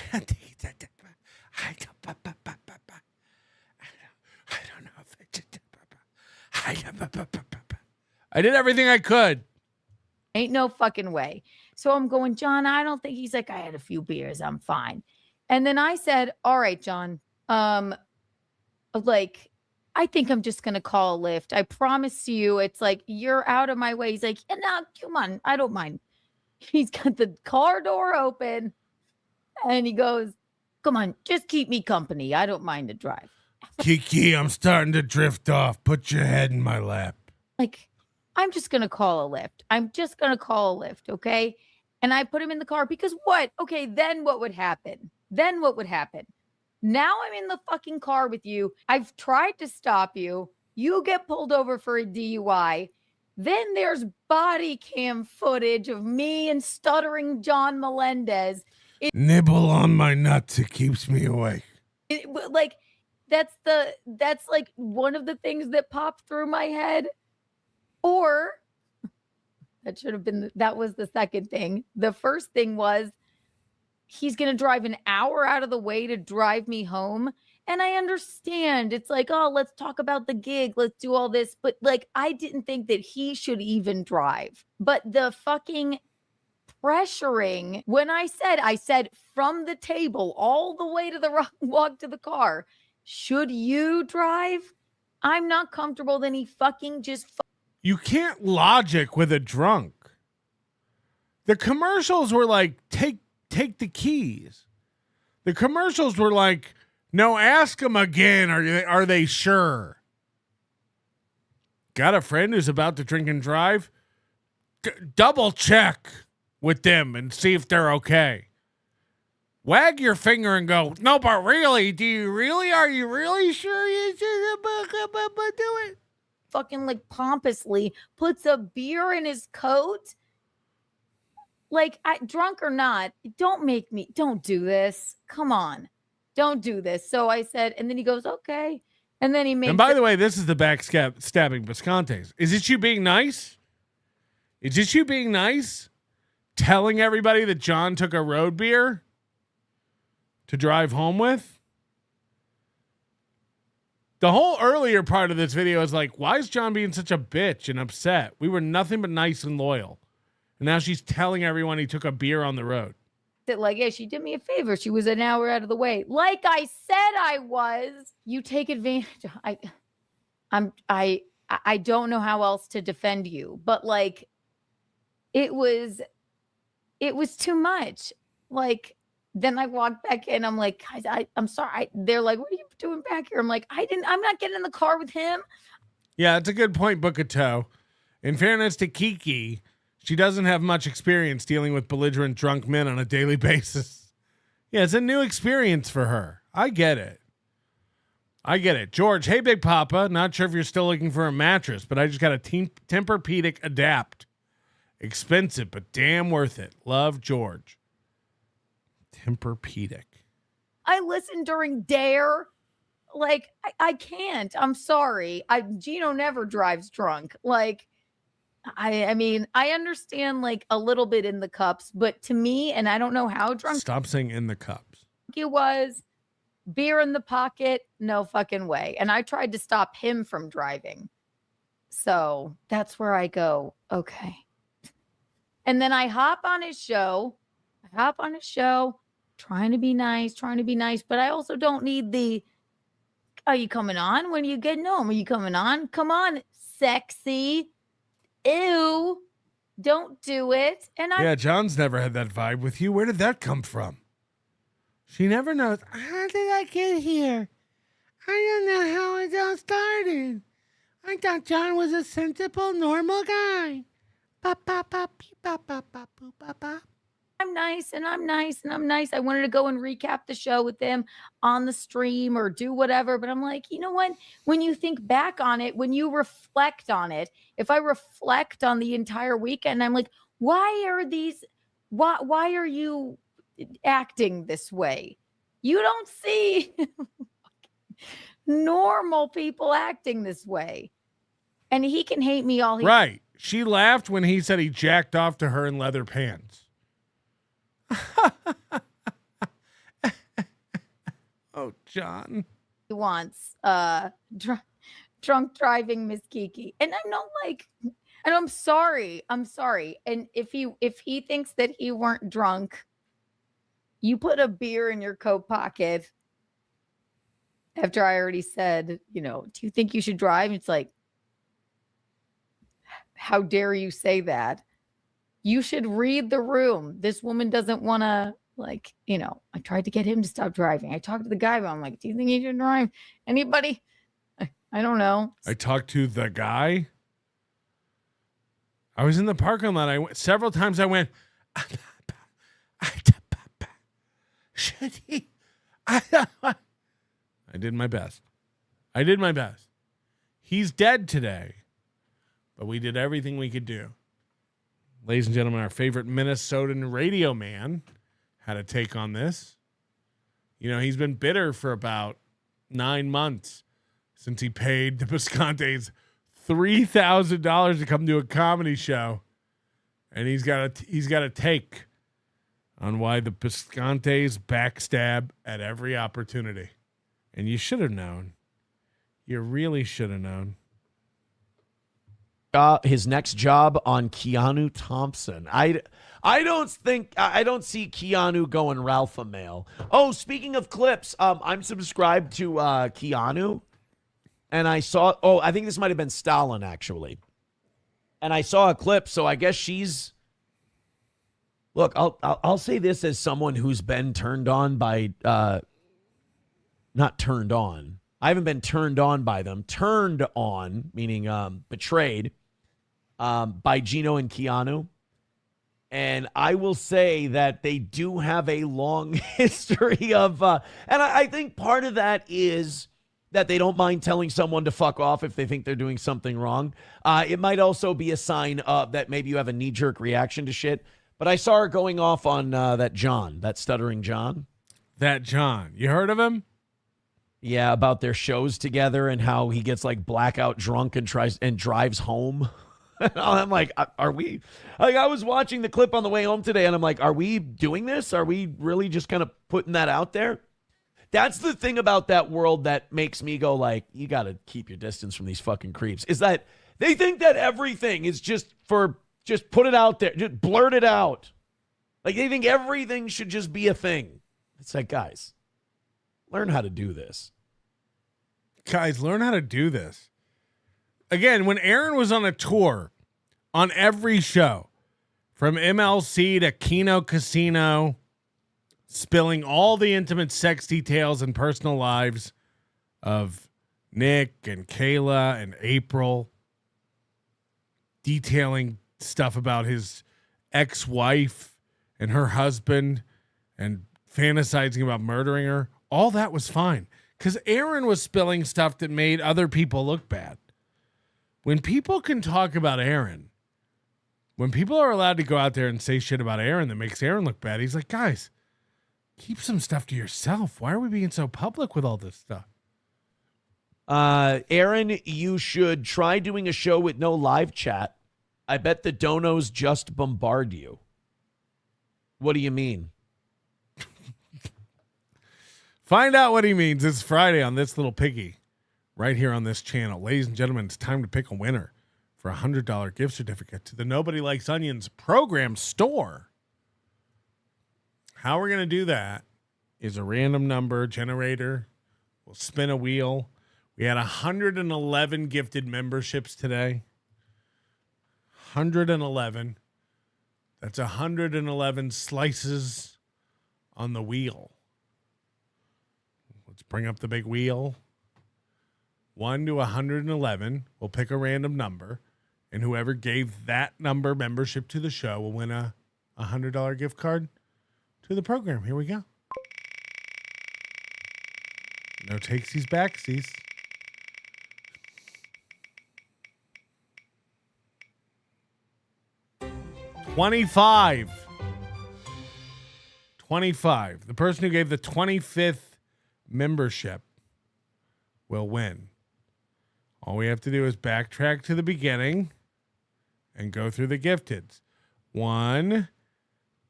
don't know if I did everything I could. Ain't no fucking way. So I'm going, John, I don't think. He's like, I had a few beers. I'm fine. And then I said, all right, John, like, I think I'm just going to call a Lyft. I promise you, it's like, you're out of my way. He's like, yeah, no, come on. I don't mind. He's got the car door open and he goes, come on, just keep me company. I don't mind to drive. Kiki, I'm starting to drift off. Put your head in my lap. Like, I'm just going to call a lift. I'm just going to call a lift, okay? And I put him in the car because what? Okay, then what would happen? Then what would happen? Now I'm in the fucking car with you. I've tried to stop you. You get pulled over for a DUI. Then there's body cam footage of me and Stuttering John Melendez. Nibble on my nuts. It keeps me awake. Like, that's like one of the things that popped through my head. Or that was the second thing. The first thing was he's going to drive an hour out of the way to drive me home. And I understand it's like, oh, let's talk about the gig. Let's do all this. But like, I didn't think that he should even drive. But the fucking pressuring, when I said from the table all the way to the walk to the car, should you drive? I'm not comfortable. Then he fucking just. You can't logic with a drunk. The commercials were like, take the keys. The commercials were like, no, ask them again. Are they sure? Got a friend who's about to drink and drive? Double check with them and see if they're okay. Wag your finger and go, no, but really, do you really? Are you really sure you should do it? Fucking like pompously puts a beer in his coat. Like, drunk or not, don't do this. Come on. Don't do this. So I said, and then he goes, okay. And then he makes. And by the way, this is the backstabbing Biscontes. Is it you being nice? Is it you being nice? Telling everybody that John took a road beer to drive home with? The whole earlier part of this video is like, why is John being such a bitch and upset? We were nothing but nice and loyal. And now she's telling everyone he took a beer on the road. Like, yeah, she did me a favor. She was an hour out of the way. Like I said I was. You take advantage. I don't know how else to defend you. But like, it was too much. Like, then I walked back in. I'm like, guys, I'm sorry. They're like, what are you doing back here? I'm like, I'm not getting in the car with him. Yeah, it's a good point, Book-a-Toe. In fairness to Kiki, she doesn't have much experience dealing with belligerent drunk men on a daily basis. Yeah, it's a new experience for her. I get it. George, hey, Big Papa. Not sure if you're still looking for a mattress, but I just got a Tempur-Pedic Adapt. Expensive, but damn worth it. Love, George. Tempur-Pedic. I listened during Dare. Like, I can't. I'm sorry. Geno never drives drunk. Like, I mean, I understand like a little bit in the cups, but to me, and I don't know how drunk. Stop saying in the cups. He was, beer in the pocket, no fucking way. And I tried to stop him from driving. So that's where I go, okay. And then I hop on his show, trying to be nice, but I also don't need the, are you coming on? When are you getting home? Are you coming on? Come on, sexy. Ew, don't do it. And yeah, John's never had that vibe with you. Where did that come from? She never knows. How did I get here? I don't know how it all started. I thought John was a sensible, normal guy. I'm nice. I wanted to go and recap the show with them on the stream or do whatever. But I'm like, you know what? When you think back on it, when you reflect on it, if I reflect on the entire weekend, I'm like, why are you acting this way? You don't see normal people acting this way. And he can hate me all he right. She laughed when he said he jacked off to her in leather pants. Oh, John. He wants drunk driving Miss Kiki. And I'm not like, and I'm sorry. And if he thinks that he weren't drunk, you put a beer in your coat pocket after I already said, do you think you should drive? It's like, how dare you say that? You should read the room. This woman doesn't want to Like, I tried to get him to stop driving. I talked to the guy, but I'm like, do you think he should drive? Anybody? I don't know. I talked to the guy. I was in the parking lot. Several times I went, should he? I did my best. He's dead today, but we did everything we could do. Ladies and gentlemen, our favorite Minnesotan radio man had a take on this. He's been bitter for about 9 months since he paid the Biscontes $3,000 to come to a comedy show, and he's got a take on why the Biscontes backstab at every opportunity. And you should have known. You really should have known. His next job on Keanu Thompson. I don't see Keanu going Ralph Mail. Oh, speaking of clips, I'm subscribed to Keanu, and I saw. Oh, I think this might have been Stalin actually, and I saw a clip. So I guess she's. Look, I'll say this as someone who's been turned on by. Not turned on. I haven't been turned on by them. Turned on, meaning betrayed, by Geno and Keanu. And I will say that they do have a long history of, and I think part of that is that they don't mind telling someone to fuck off if they think they're doing something wrong. It might also be a sign of that maybe you have a knee-jerk reaction to shit. But I saw her going off on that Stuttering John. That John. You heard of him? Yeah, about their shows together and how he gets like blackout drunk and drives home. I'm like, are we? Like, I was watching the clip on the way home today, and I'm like, are we doing this? Are we really just kind of putting that out there? That's the thing about that world that makes me go like, you got to keep your distance from these fucking creeps. Is that they think that everything is just put it out there, just blurt it out. Like they think everything should just be a thing. It's like, guys, learn how to do this. Guys, learn how to do this. Again, when Aaron was on a tour on every show, from MLC to Keno Casino, spilling all the intimate sex details and personal lives of Nick and Kayla and April, detailing stuff about his ex-wife and her husband and fantasizing about murdering her, all that was fine. Because Aaron was spilling stuff that made other people look bad. When people can talk about Aaron, when people are allowed to go out there and say shit about Aaron that makes Aaron look bad, he's like, guys, keep some stuff to yourself. Why are we being so public with all this stuff? Aaron, you should try doing a show with no live chat. I bet the donos just bombard you. What do you mean? Find out what he means this Friday on This Little Piggy, right here on this channel. Ladies and gentlemen, it's time to pick a winner for a $100 gift certificate to the Nobody Likes Onions program store. How we're going to do that is a random number generator. We'll spin a wheel. We had 111 gifted memberships today. 111. That's 111 slices on the wheel. Let's bring up the big wheel. 1 to 111. We'll pick a random number, and whoever gave that number membership to the show will win a $100 gift card to the program. Here we go. No takesies, backsies. $25. The person who gave the 25th membership will win. All we have to do is backtrack to the beginning and go through the gifteds. 1,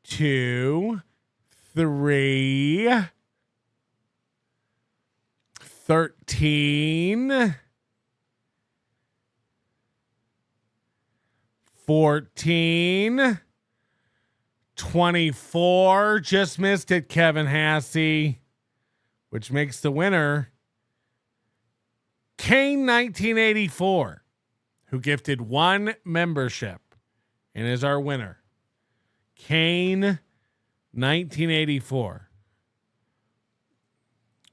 2, 3, 13, 14, 24. Just missed it, Kevin Hassey, which makes the winner Kane 1984, who gifted 1 membership and is our winner. Kane 1984.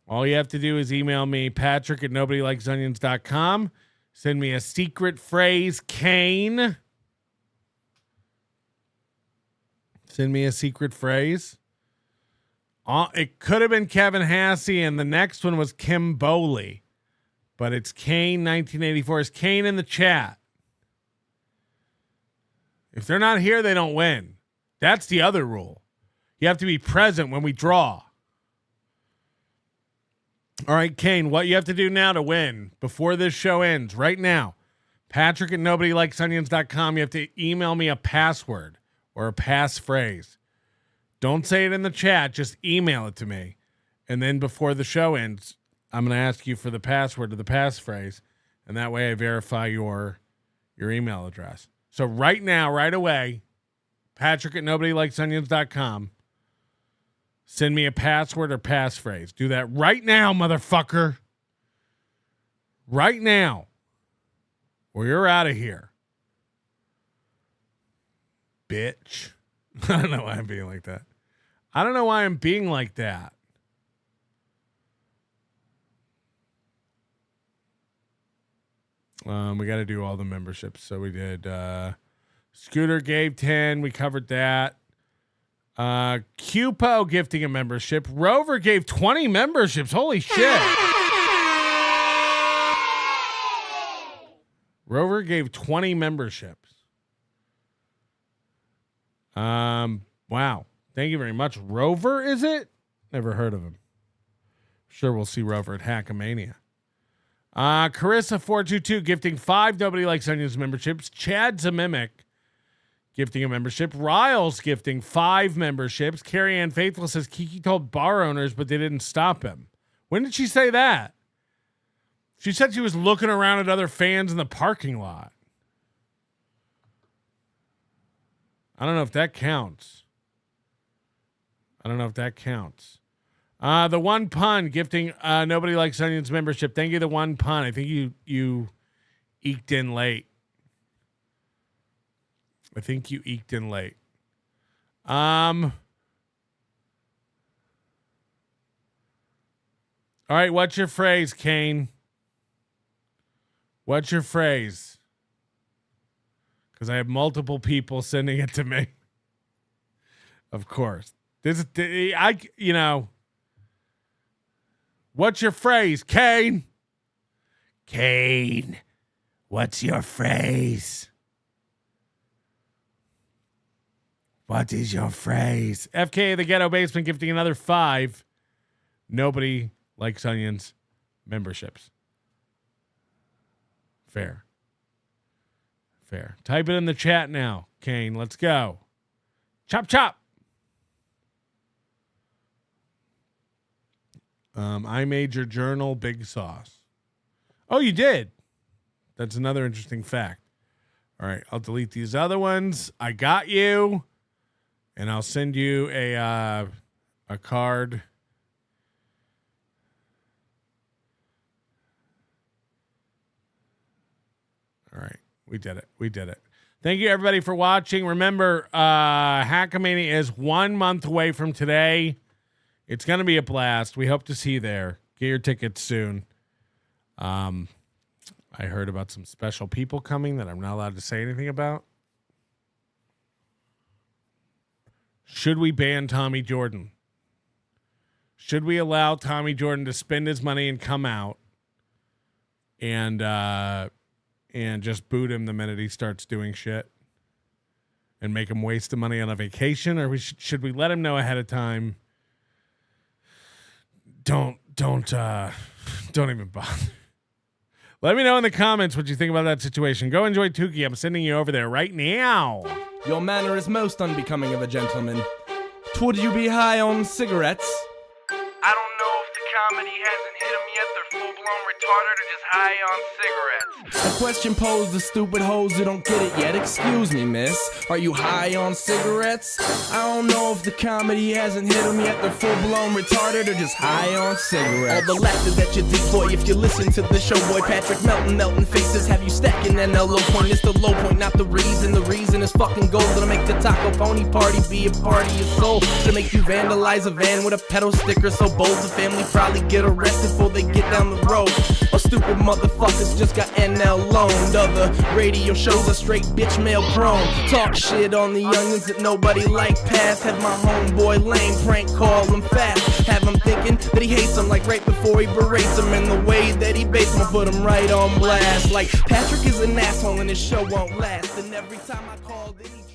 All you have to do is email me, Patrick at nobodylikesonions.com. Send me a secret phrase, Kane. Send me a secret phrase. It could have been Kevin Hassey, and the next one was Kim Bowley. But it's Kane 1984. Is Kane in the chat? If they're not here, they don't win. That's the other rule. You have to be present when we draw. All right, Kane, what you have to do now to win before this show ends, right now, Patrick at nobodylikesonions.com, you have to email me a password or a passphrase. Don't say it in the chat, just email it to me. And then before the show ends, I'm going to ask you for the password or the passphrase, and that way I verify your email address. So right now, right away, Patrick at nobodylikesonions.com. Send me a password or passphrase. Do that right now, motherfucker. Right now. Or you're out of here. Bitch. I don't know why I'm being like that. I don't know why I'm being like that. We got to do all the memberships. So we did Scooter gave 10. We covered that. Cupo gifting a membership. Rover gave 20 memberships. Holy shit. Rover gave 20 memberships. Wow. Thank you very much. Rover, is it? Never heard of him. Sure, we'll see Rover at Hackamania. Carissa422 gifting 5 Nobody Likes Onions memberships. Chad Zamimic gifting a membership. Riles gifting 5 memberships. Carrie Ann Faithful says Kiki told bar owners, but they didn't stop him. When did she say that? She said she was looking around at other fans in the parking lot. I don't know if that counts. The One Pun gifting Nobody Likes Onions membership. Thank you, The One Pun. I think you eked in late. All right, what's your phrase, Kane? What's your phrase? Because I have multiple people sending it to me. Of course. What's your phrase, Kane? Kane, what's your phrase? What is your phrase? FK the Ghetto Basement gifting another 5 Nobody Likes Onions memberships. Fair. Type it in the chat now, Kane. Let's go. Chop, chop. I made your journal big sauce. Oh, you did? That's another interesting fact. All right, I'll delete these other ones. I got you. And I'll send you a card. All right, we did it. Thank you, everybody, for watching. Remember, Hackamania is 1 month away from today. It's going to be a blast. We hope to see you there. Get your tickets soon. I heard about some special people coming that I'm not allowed to say anything about. Should we ban Tommy Jordan? Should we allow Tommy Jordan to spend his money and come out and just boot him the minute he starts doing shit and make him waste the money on a vacation? Or should we let him know ahead of time? Don't even bother. Let me know in the comments what you think about that situation. Go enjoy Tukey. I'm sending you over there right now. Your manner is most unbecoming of a gentleman. Would you be high on cigarettes? I don't know if the comedy hasn't hit them yet. They're full-blown retarded or just high on cigarettes. A question posed to stupid hoes who don't get it yet. Excuse me, miss. Are you high on cigarettes? I don't know if the comedy hasn't hit them yet. They're full-blown retarded or just high on cigarettes. All the laughter that you deploy if you listen to the show, boy. Patrick Melton faces have you stacking an low point. It's the low point, not the reason. The reason is fucking gold. Gonna make the taco pony party be a party of soul. Gonna make you vandalize a van with a pedal sticker so bold the family probably get arrested before they get down the road. Or stupid motherfuckers just got NL loaned. Other radio shows are straight bitch mail prone. Talk shit on the youngins that nobody like past. Have my homeboy lame prank call him fast. Have him thinking that he hates him like right before he berates him. And the way that he baits him, I put him right on blast. Like Patrick is an asshole and his show won't last. And every time I call, then he